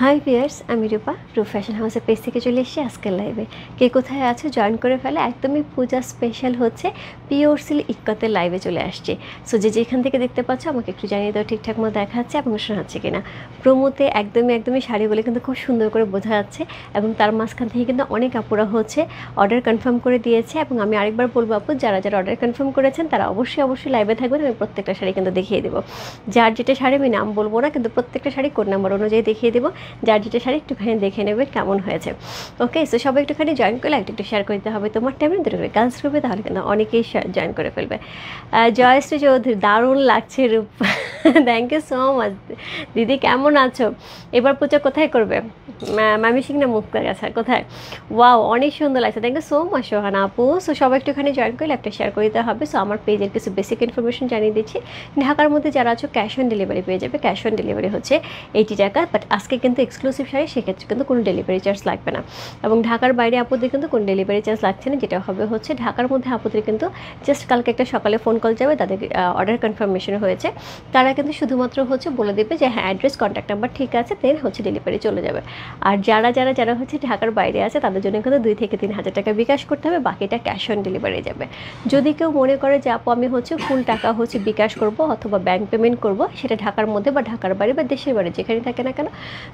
Hi viewers, আমি রূপা fashion হাউসের page থেকে চলে এসেছি আজকের লাইভে। কে কোথায় আছে জয়েন করে ফেলে, একদমই পূজা স্পেশাল হচ্ছে পিওর সিল্ক ইক্কতের লাইভে চলে আসছে। সো যেখান থেকে দেখতে পাচ্ছ আমাকে একটু জানিয়ে দাও ঠিকঠাক মতো দেখা যাচ্ছে এবং শোনাচ্ছে কিনা। প্রোমোতে একদমই শাড়িগুলো কিন্তু খুব সুন্দর করে বোঝা যাচ্ছে এবং তার মাঝখান থেকে কিন্তু অনেক আপুরা হচ্ছে অর্ডার কনফার্ম করে দিয়েছে। এবং আমি আরেকবার বলবো আপু, যারা অর্ডার কনফার্ম করেছেন তারা অবশ্যই লাইভে থাকবেন। আমি প্রত্যেকটা শাড়ি কিন্তু দেখিয়ে দেবো। যার যেটা শাড়ি আমি নাম বলবো না, কিন্তু প্রত্যেকটা শাড়ি কোড নাম্বার অনুযায়ী দেখিয়ে দেবো। যার যেটা শাড়ি একটুখানি দেখে নেবে কেমন হয়েছে। ওকে, সো সবাই একটুখানি জয়েন করলে একটু শেয়ার করতে হবে তোমার টাইমে দুটো করে গার্লস গ্রুপে, তাহলে কিন্তু অনেকেই জয়েন করে ফেলবে। জয়শ্রী চৌধুরী, দারুণ লাগছে রূপ। থ্যাংক ইউ সো মাচ দিদি, কেমন আছো? এবার পূজা কোথায় করবে? মামি সিং না মুক্তার কাছে কোথায়? ওয়াও, অনেক সুন্দর লাগছে। Thank you so much Sohana আপু। সো সবাই একটুখানি জয়েন করলে একটা শেয়ার করে দিতে হবে। সো আমার পেজের কিছু বেসিক ইনফরমেশন জানিয়ে দিচ্ছি। ঢাকার মধ্যে যারা আছো ক্যাশ অন ডেলিভারি পেয়ে যাবে। ক্যাশ অন ডেলিভারি হচ্ছে 80 টাকা, বাট আজকে কিন্তু এক্সক্লুসিভ শাড়ি, সেক্ষেত্রে কিন্তু কোনো ডেলিভারি চার্জ লাগবে না। এবং ঢাকার বাইরে আপুদের কিন্তু কোনো ডেলিভারি চার্জ লাগছে না। যেটা হবে হচ্ছে ঢাকার মধ্যে আপুদের কিন্তু জাস্ট কালকে একটা সকালে ফোন কল যাবে, তাদের অর্ডার কনফার্মেশন হয়েছে, তারা কিন্তু শুধুমাত্র হচ্ছে বলে দেবে যে হ্যাঁ অ্যাড্রেস কন্ট্যাক্ট নাম্বার ঠিক আছে, দেন হচ্ছে ডেলিভারি চলে যাবে। আর যারা হচ্ছে ঢাকার বাইরে আছে তাদের জন্য কিন্তু 2 থেকে 3 হাজার টাকা বিকাশ করতে হবে, বাকিটা ক্যাশ অন ডেলিভারি যাবে। যদি কেউ মনে করে যে আপু আমি হচ্ছে ফুল টাকা হচ্ছে বিকাশ করব অথবা ব্যাংক পেমেন্ট করব, সেটা ঢাকার মধ্যে বা ঢাকার বাইরে বা দেশের বাইরে যেখানে থাকে না কেন,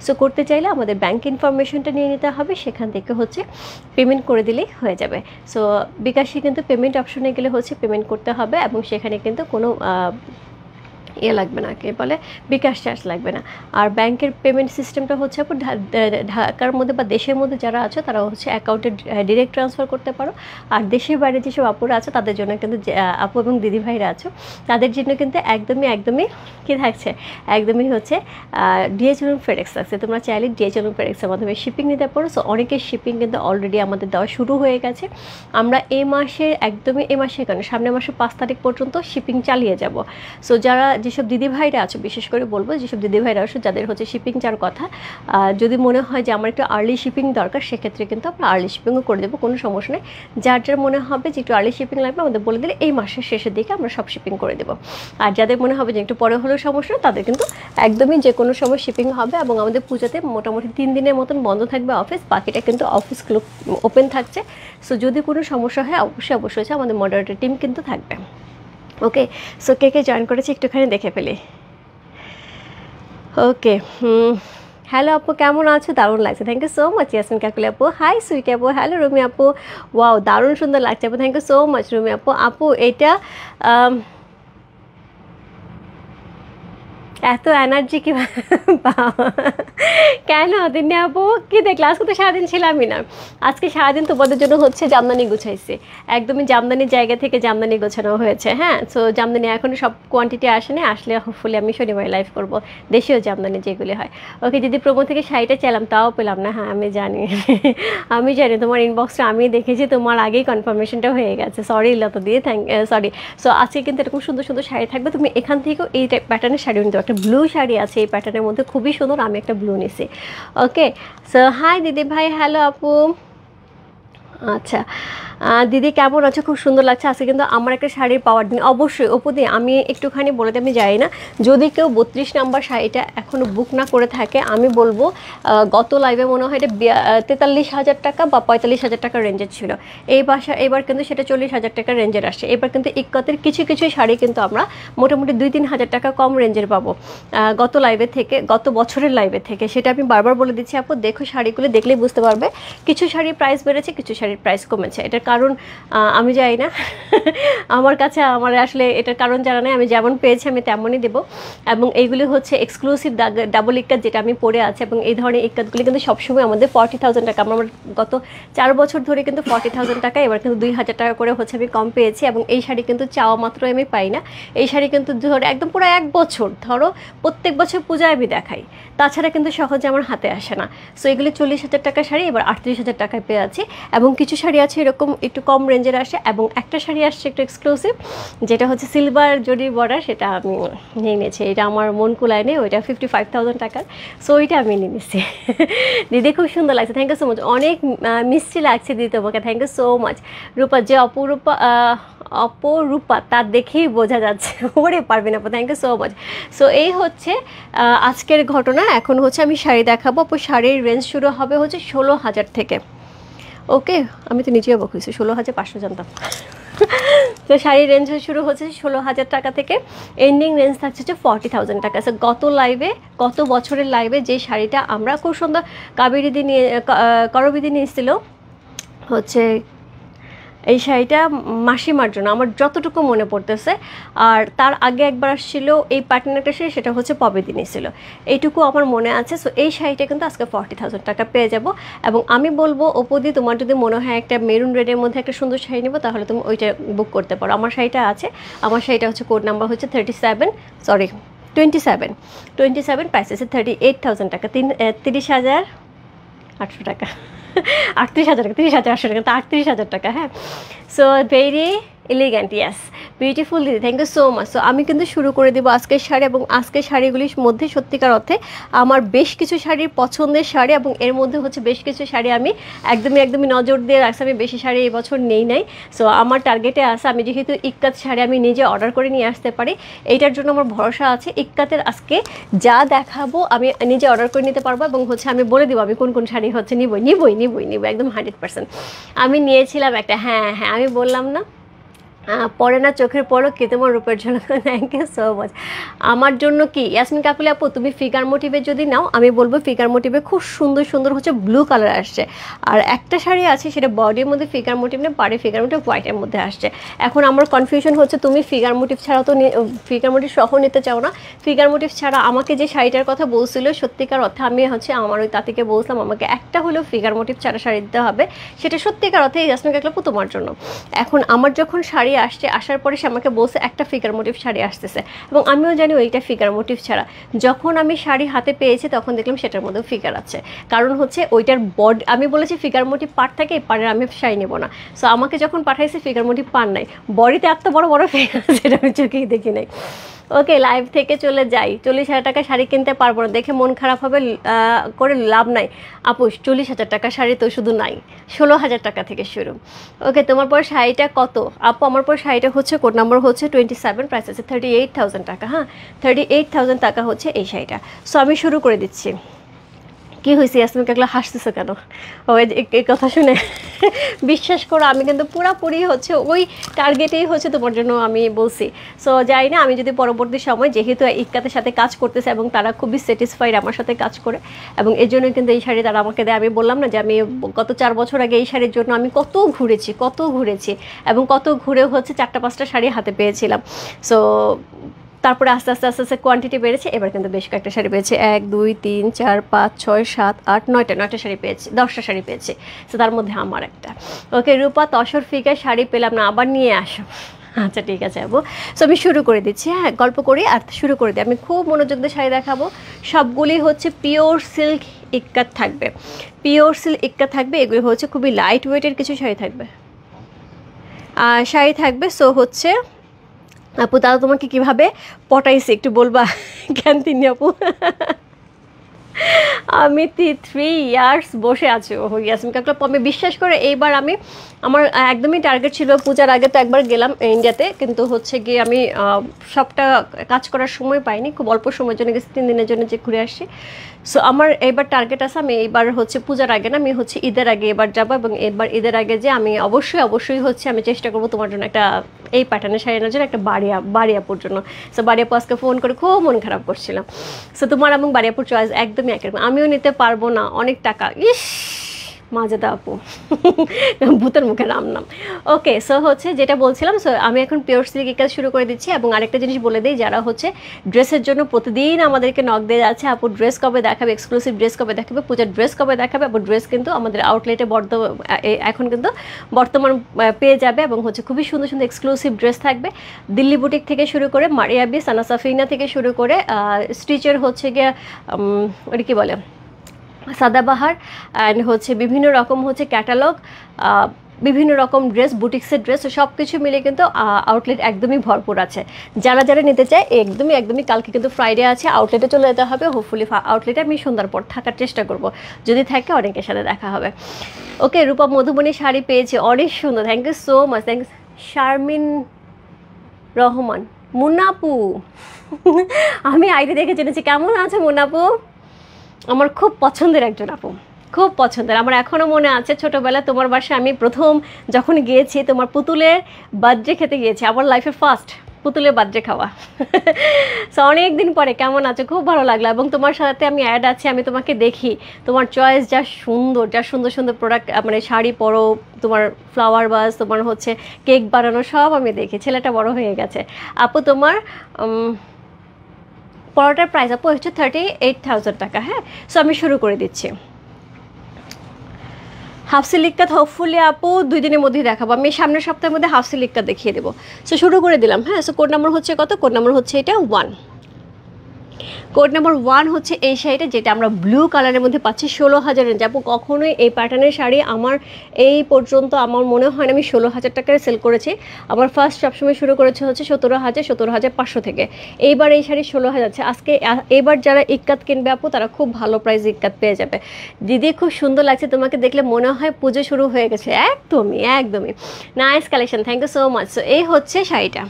সো করতে চাইলে আমাদের ব্যাংক ইনফরমেশনটা নিয়ে নিতে হবে, সেখান থেকে হচ্ছে পেমেন্ট করে দিলেই হয়ে যাবে। সো বিকাশে কিন্তু পেমেন্ট অপশনে গেলে হচ্ছে পেমেন্ট করতে হবে এবং সেখানে কিন্তু কোনো লাগবে না, কে বলে বিকাশ চার্জ লাগবে না। আর ব্যাংকের পেমেন্ট সিস্টেমটা হচ্ছে আপু ঢাকার মধ্যে বা দেশের মধ্যে যারা আছে তারা হচ্ছে অ্যাকাউন্টে ডিরেক্ট ট্রান্সফার করতে পারো। আর দেশের বাইরে যেসব আপুরা আছে তাদের জন্য কিন্তু আপু এবং দিদি ভাইরা আছো, তাদের জন্য কিন্তু একদমই কী থাকছে, একদমই হচ্ছে ডিএচএল ফেডেক্স থাকছে। তোমরা চাইলে ডিএচএল ফেডেক্সের মাধ্যমে শিপিং নিতে পারো। সো অনেকের শিপিং কিন্তু অলরেডি আমাদের দেওয়া শুরু হয়ে গেছে। আমরা এই মাসে কেন সামনের মাসের 5 তারিখ পর্যন্ত শিপিং চালিয়ে যাব। সো যারা যেসব দিদিভাইরা আছে, বিশেষ করে বলবো যেসব দিদিভাইরা আছে যাদের হচ্ছে শিপিং চার কথা, যদি মনে হয় যে আমার একটু আর্লি শিপিং দরকার, সেক্ষেত্রে কিন্তু আমরা আর্লি শিপিংও করে দেবো, কোনো সমস্যা নেই। যার মনে হবে যে একটু আর্লি শিপিং লাগবে আমাদের বলে দিলে এই মাসের শেষের দিকে আমরা সব শিপিং করে দেবো। আর যাদের মনে হবে যে একটু পরে হলেও সমস্যা নেই, তাদের কিন্তু একদমই যে কোনো সময় শিপিং হবে। এবং আমাদের পূজাতে মোটামুটি 3 দিনের মতন বন্ধ থাকবে অফিস, বাকিটা কিন্তু অফিসগুলো ওপেন থাকছে। সো যদি কোনো সমস্যা হয় অবশ্যই হচ্ছে আমাদের মডারেটর টিম কিন্তু থাকবে। ওকে, সো কে জয়েন করেছে একটুখানি দেখে ফেলি। ওকে, হ্যালো আপু, কেমন আছো? দারুণ লাগছে, thank you so much Yasmin Kakuli আপু। হাই সুইটি আপু, হ্যালো রুমি আপু, ওয়াও দারুণ সুন্দর লাগছে আপু, thank you so much Rumi আপু। আপু এটা এত এনার্জি কি কেন দিন আপু? কি দেখলে আজকে তো সারাদিন ছিলামই না। আজকে সারাদিন তোমাদের জন্য হচ্ছে জামদানি গুছাইছে, একদমই জামদানির জায়গা থেকে জামদানি গোছানো হয়েছে। হ্যাঁ, সো জামদানি এখন সব কোয়ান্টিটি আসেনি, আসলে হোপফুলি আমি শনিবার লাইভ করব দেশীয় জামদানি যেগুলি হয়। ওকে দিদি, প্রোমো থেকে শাড়িটা চাইলাম তাও পেলাম না। হ্যাঁ আমি জানি তোমার ইনবক্সটা আমি দেখেছি, তোমার আগেই কনফার্মেশনটা হয়ে গেছে। সরি লতা দিয়ে সরি। সো আজকে কিন্তু এরকম সুন্দর সুন্দর শাড়ি থাকবে, তুমি এখান থেকেও এই প্যাটার্নের শাড়ি নিতে। একটা ব্লু শাড়ি আছে এই প্যাটার্নের মধ্যে, খুবই সুন্দর, আমি একটা ব্লু নিছি। ওকে, সো হাই দিদি ভাই, হ্যালো আপু। আচ্ছা দিদি কেমন আছো? খুব সুন্দর লাগছে। আজকে কিন্তু আমার একটা শাড়ির পাওয়ার দিন। অবশ্যই অপুদি আমি একটুখানি বলে দিই, আমি যাই না, যদি কেউ 32 নাম্বার শাড়িটা এখনও বুক না করে থাকে, আমি বলবো গত লাইভে মনে হয় এটা 43,000 টাকা বা 45,000 টাকার রেঞ্জের ছিল। এবার কিন্তু সেটা 40,000 টাকার রেঞ্জের আসছে। এবার কিন্তু ইক্কতের কিছু শাড়ি কিন্তু আমরা মোটামুটি 2-3 হাজার টাকা কম রেঞ্জের পাবো গত লাইভে থেকে, গত বছরের লাইভে থেকে। সেটা আমি বারবার বলে দিচ্ছি আপু, দেখো শাড়িগুলো দেখলেই বুঝতে পারবে। কিছু শাড়ির প্রাইস বেড়েছে, কিছু শাড়ির প্রাইস কমেছে। এটার কারণ আমি জানি না, আমার আসলে এটার কারণ জানা নেই। আমি যেমন পেয়েছি আমি তেমনই দেবো। এবং এইগুলি হচ্ছে এক্সক্লুসিভ ডাবল ইক্কাত যেটা আমি পরে আছে, এবং এই ধরনের ইক্কাতগুলি কিন্তু সবসময় আমাদের 40,000 টাকা। আমার গত 4 বছর ধরে কিন্তু 40,000 টাকা, এবার কিন্তু 2,000 টাকা করে হচ্ছে আমি কম পেয়েছি। এবং এই শাড়ি কিন্তু চাওয়া মাত্র আমি পাই না। এই শাড়ি কিন্তু ধরো একদম পুরো 1 বছর, ধরো প্রত্যেক বছর পূজায় আমি দেখাই, তাছাড়া কিন্তু সহজে আমার হাতে আসে না। সো এগুলি 40,000 টাকা শাড়ি এবার 38,000 টাকায় পেয়ে আছি। এবং কিছু শাড়ি আছে এরকম একটু কম রেঞ্জের আসে, এবং একটা শাড়ি আসছে একটু এক্সক্লুসিভ, যেটা হচ্ছে সিলভার জরি বর্ডার, সেটা আমি নিয়ে নিয়েছি। এটা আমার মন কুলায় নেই, ওইটা 55,000 টাকার, সো ওইটা আমি নিয়ে নিয়েছি। দিদি খুব সুন্দর লাগছে, থ্যাংক ইউ সো মাচ, অনেক মিষ্টি লাগছে দিদি তোমাকে, thank you so much. Rupa যে অপরূপা তার দেখেই বোঝা যাচ্ছে, ওরে পারবে না, thank you so much. So এই হচ্ছে আজকের ঘটনা। এখন হচ্ছে আমি শাড়ি দেখাবো, শাড়ির রেঞ্জ শুরু হবে হচ্ছে 16,000 থেকে। ওকে, আমি তো নিজেও বকেছি 16,500 জানতাম। তো শাড়ির রেঞ্জ শুরু হচ্ছে 16,000 টাকা থেকে, এন্ডিং রেঞ্জ থাকছে হচ্ছে 40,000 টাকা। সো গত বছরের লাইভে যে শাড়িটা আমরা খুব সুন্দর কাবেরীদি নিয়ে করবিদি নিয়েছিল হচ্ছে এই শাড়িটা মাসিমার জন্য, আমার যতটুকু মনে পড়তেছে। আর তার আগে একবার আসছিল এই প্যাটার্ন একটা শাড়ি, সেটা হচ্ছে পবিদি নিয়েছিল, এইটুকু আমার মনে আছে। সো এই শাড়িটা কিন্তু আজকে 40,000 টাকা পেয়ে যাব। এবং আমি বলবো অপদি, তোমার যদি মনে হয় একটা মেরুন রেডের মধ্যে একটা সুন্দর শাড়ি নেবো, তাহলে তুমি ওইটা বুক করতে পারো। আমার শাড়িটা আছে, আমার শাড়িটা হচ্ছে কোড নাম্বার হচ্ছে 27 প্রাইস আছে 38,000 টাকা, 30,800 টাকা, 38,000 টাকা, 30,800 টাকা, 38,000 টাকা। হ্যাঁ, so very elegant, yes, beautiful দিদি, thank you so much. So আমি কিন্তু শুরু করে দেবো আজকের শাড়ি, এবং আজকের শাড়িগুলির মধ্যে সত্যিকার অর্থে আমার বেশ কিছু শাড়ির পছন্দের শাড়ি, এবং এর মধ্যে হচ্ছে বেশ কিছু শাড়ি আমি একদমই নজর দিয়ে রাখছি। আমি বেশি শাড়ি এই বছর নেই। সো আমার টার্গেটে আছে, আমি যেহেতু ইক্কাত শাড়ি আমি নিজে অর্ডার করে নিয়ে আসতে পারি, এইটার জন্য আমার ভরসা আছে। ইক্কাতের আজকে যা দেখাবো আমি নিজে অর্ডার করে নিতে পারবো, এবং হচ্ছে আমি বলে দেবো আমি কোন শাড়ি হচ্ছে নিবই একদম 100%। আমি নিয়েছিলাম একটা, হ্যাঁ আমি বললাম না, পরে না চোখের পলক কে তোমার রূপের ঝলক, থ্যাংক ইউ সো মাচ। আমার জন্য কি ইয়াসমিন কাকুলি আপু, তুমি ফিগার মোটিভে যদি নাও, আমি বলবো ফিগার মোটিভে খুব সুন্দর হচ্ছে ব্লু কালার আসছে। আর একটা শাড়ি আছে, সেটা বডির মধ্যে ফিগার মোটিভ নেই, পাড়ে ফিগার মোটিভ হোয়াইটের মধ্যে আসছে। এখন আমার কনফিউশন হচ্ছে, তুমি ফিগার মোটিভ ছাড়াও তো ফিগার মোটিভ সহ নিতে চাও না। ফিগার মোটিভ ছাড়া আমাকে যে শাড়িটার কথা বলছিল, সত্যিকার অর্থে আমি হচ্ছে আমার ওই তাঁতিকে বলছিলাম আমাকে একটা হলেও ফিগার মোটিভ ছাড়া শাড়ি দিতে হবে, সেটা সত্যিকার অর্থে ইয়াসমিন কাকুলি আপু তোমার জন্য। এখন আমার যখন শাড়ি আসার পরে সে আমাকে বলছে একটা ফিগার মোটিভ শাড়ি আসতেছে, এবং আমিও জানি ওইটা ফিগার মোটিভ ছাড়া। যখন আমি শাড়ি হাতে পেয়েছি তখন দেখলাম সেটার মধ্যেও ফিগার আছে, কারণ হচ্ছে ওইটার বডি, আমি বলেছি ফিগার মোটিভ পার্ট থাকে, এই পার্টের আমি শাড়ি নেবো না। সো আমাকে যখন পাঠাইছে ফিগার মোটিভ পার নাই, বডিতে এত বড় ফিগার, সেটা আমি চোখেই দেখি নাই। ওকে, লাইভ থেকে চলে যাই। 40,000 টাকা শাড়ি কিনতে পারবো না, দেখে মন খারাপ হবে, করে লাভ নাই আপু। 40,000 টাকা শাড়ি তো শুধু নাই, 16,000 টাকা থেকে শুরু। ওকে, তোমার পর শাড়িটা কত আপু? আমার পর শাড়িটা হচ্ছে কোড নাম্বার হচ্ছে 27, প্রাইস আছে 38,000 টাকা। হ্যাঁ, 38,000 টাকা হচ্ছে এই শাড়িটা। সো আমি শুরু করে দিচ্ছি। কি হয়েছে ইয়াসমিন কাকুলি, হাসতেছো কেন? ও এই কথা শুনে বিশ্বাস করো, আমি কিন্তু পুরাপুরি হচ্ছে ওই টার্গেটেই হচ্ছে তোমার জন্য আমি বলছি। সো যাই না, আমি যদি পরবর্তী সময়, যেহেতু ইক্কাতের সাথে কাজ করতেছে এবং তারা খুবই স্যাটিসফাইড আমার সাথে কাজ করে, এবং এই জন্যই কিন্তু এই শাড়ি তারা আমাকে দেয়। আমি বললাম না যে আমি গত 4 বছর আগে এই শাড়ির জন্য আমি কত ঘুরেছি, এবং কত ঘুরে হচ্ছে 4টা-5টা শাড়ি হাতে পেয়েছিলাম। সো তারপরে আস্তে আস্তে কোয়ান্টিটি বেড়েছে, এবার কিন্তু বেশ কয়েকটা শাড়ি পেয়েছে, 1 2 3 4 5 6 7 8 9টা শাড়ি পেয়েছি, 10টা শাড়ি পেয়েছি। সো তার মধ্যে আমার একটা। ওকে রূপা, তসর ফিগার শাড়ি পেলাম না, আবার নিয়ে আসো। আচ্ছা ঠিক আছে আপু। সো আমি শুরু করে দিচ্ছি, হ্যাঁ গল্প করি আর শুরু করে দিই। আমি খুব মনোযোগ দিয়ে শাড়ি দেখাবো, সবগুলি হচ্ছে পিওর সিল্ক ইক্কাত থাকবে, এগুলি হচ্ছে খুবই লাইট ওয়েটের কিছু শাড়ি থাকবে। সো হচ্ছে আপু, তারা তোমাকে কীভাবে পটাইছে একটু বলবা? কেন তিনি আপু? আমি 3 ইয়ার্স বসে আছি। ও ইয়াসমিন কাকুলি আপু, আমি বিশ্বাস করে এইবার আমার একদমই টার্গেট ছিল, পূজার আগে তো একবার গেলাম ইন্ডিয়াতে, কিন্তু হচ্ছে গিয়ে আমি সবটা কাজ করার সময় পাইনি, খুব অল্প সময়ের জন্য গেছি, 3 দিনের জন্য যে ঘুরে আসছি। সো আমার এইবার টার্গেট আছে, আমি এইবার হচ্ছে পূজার আগে না, আমি হচ্ছে ঈদের আগে এবার যাবো, এবং এবার ঈদের আগে যে আমি অবশ্যই হচ্ছে আমি চেষ্টা করবো তোমার জন্য একটা এই প্যাটার্নের শাড়ি আনার জন্য, একটা বাড়িয়াপুর জন্য। সো বাড়িয়াপু আজকে ফোন করে খুব মন খারাপ করছিলাম। সো তোমার এবং বাড়িয়াপুর চয়েস একদমই একরকম, আমিও নিতে পারবো না, অনেক টাকা, ইস মাজেদা আপু, ভূতের মুখে নাম। ওকে, সো হচ্ছে যেটা বলছিলাম, সো আমি এখন পিওর সিল্ক কাজ শুরু করে দিচ্ছি। এবং আরেকটা জিনিস বলে দিই, যারা হচ্ছে ড্রেসের জন্য প্রতিদিন আমাদেরকে নক দিয়ে যাচ্ছে, আপু ড্রেস কবে দেখাবে, এক্সক্লুসিভ ড্রেস কবে দেখাবে, পূজার ড্রেস কবে দেখাবে, আপু ড্রেস কিন্তু আমাদের আউটলেটে এখন কিন্তু বর্তমান পেয়ে যাবে, এবং হচ্ছে খুবই সুন্দর এক্সক্লুসিভ ড্রেস থাকবে। দিল্লি বুটিক থেকে শুরু করে মারিয়াবি, সানা সাফিনা থেকে শুরু করে স্টিচের হচ্ছে গিয়ে ওটা কী বলে সাদাবাহার, অ্যান্ড হচ্ছে বিভিন্ন রকম হচ্ছে ক্যাটালগ, বিভিন্ন রকম ড্রেস, বুটিক্সের ড্রেস, সব কিছু মিলে কিন্তু আউটলেট একদমই ভরপুর আছে। যারা যারা নিতে চায় একদমই কালকে কিন্তু ফ্রাইডে আছে, আউটলেটে চলে যেতে হবে। হোপফুলি আউটলেটে আমি সন্ধ্যার পর থাকার চেষ্টা করব, যদি থাকে অনেকের সাথে দেখা হবে। ওকে, রূপা মধুবনী শাড়ি পেয়েছি, অনেক সুন্দর, thank you so much, thank you. Sharmin Rahman, মুন্নাপু আমি আইডি দেখে জেনেছি। কেমন আছে মুন্নাপু? আমার খুব পছন্দের একজন আপু, খুব পছন্দের। আমার এখনও মনে আছে ছোটোবেলা তোমার বাসায় আমি প্রথম যখন গিয়েছি তোমার পুতুলের বার্থডে খেতে গিয়েছি, আমার লাইফের ফার্স্ট পুতুলের বার্থডে খাওয়া। সো অনেক দিন পরে কেমন আছো? খুব ভালো লাগলো। এবং তোমার সাথে আমি অ্যাড আছি, আমি তোমাকে দেখি, তোমার চয়েস যা সুন্দর সুন্দর প্রোডাক্ট, মানে শাড়ি পরো, তোমার ফ্লাওয়ার বাস, তোমার হচ্ছে কেক বানানো, সব আমি দেখি। ছেলেটা বড় হয়ে গেছে। আপু তোমার পরোটার প্রাইস আপু হচ্ছে 38,000 টাকা। হ্যাঁ, সো আমি শুরু করে দিচ্ছি। হাফ সিল্ক হোপফুলি আপু 2 দিনের মধ্যেই দেখাবো। আমি সামনের সপ্তাহের মধ্যে হাফ সিল্ক দেখিয়ে দেবো। সো শুরু করে দিলাম। হ্যাঁ, সো কোড নাম্বার হচ্ছে কত? কোড নাম্বার হচ্ছে এটা 1। কোড নাম্বার 1 হচ্ছে এই শাড়িটা, যেটা আমরা ব্লু কালারের মধ্যে পাচ্ছি 16,000 রেঞ্জ। আপু কখনোই এই প্যাটার্নের শাড়ি আমার এই পর্যন্ত আমার মনে হয় না আমি 16,000 টাকায় সেল করেছি। আমার ফার্স্ট সবসময় শুরু করেছে হচ্ছে 17,500 থেকে। এইবার এই শাড়ি 16,000 আছে। আজকে এবার যারা ইক্কাত কিনবে আপু তারা খুব ভালো প্রাইসে ইক্কাত পেয়ে যাবে। দিদি খুব সুন্দর লাগছে, তোমাকে দেখলে মনে হয় পুজো শুরু হয়ে গেছে। একদমই nice collection, thank you so much. So এই হচ্ছে শাড়িটা,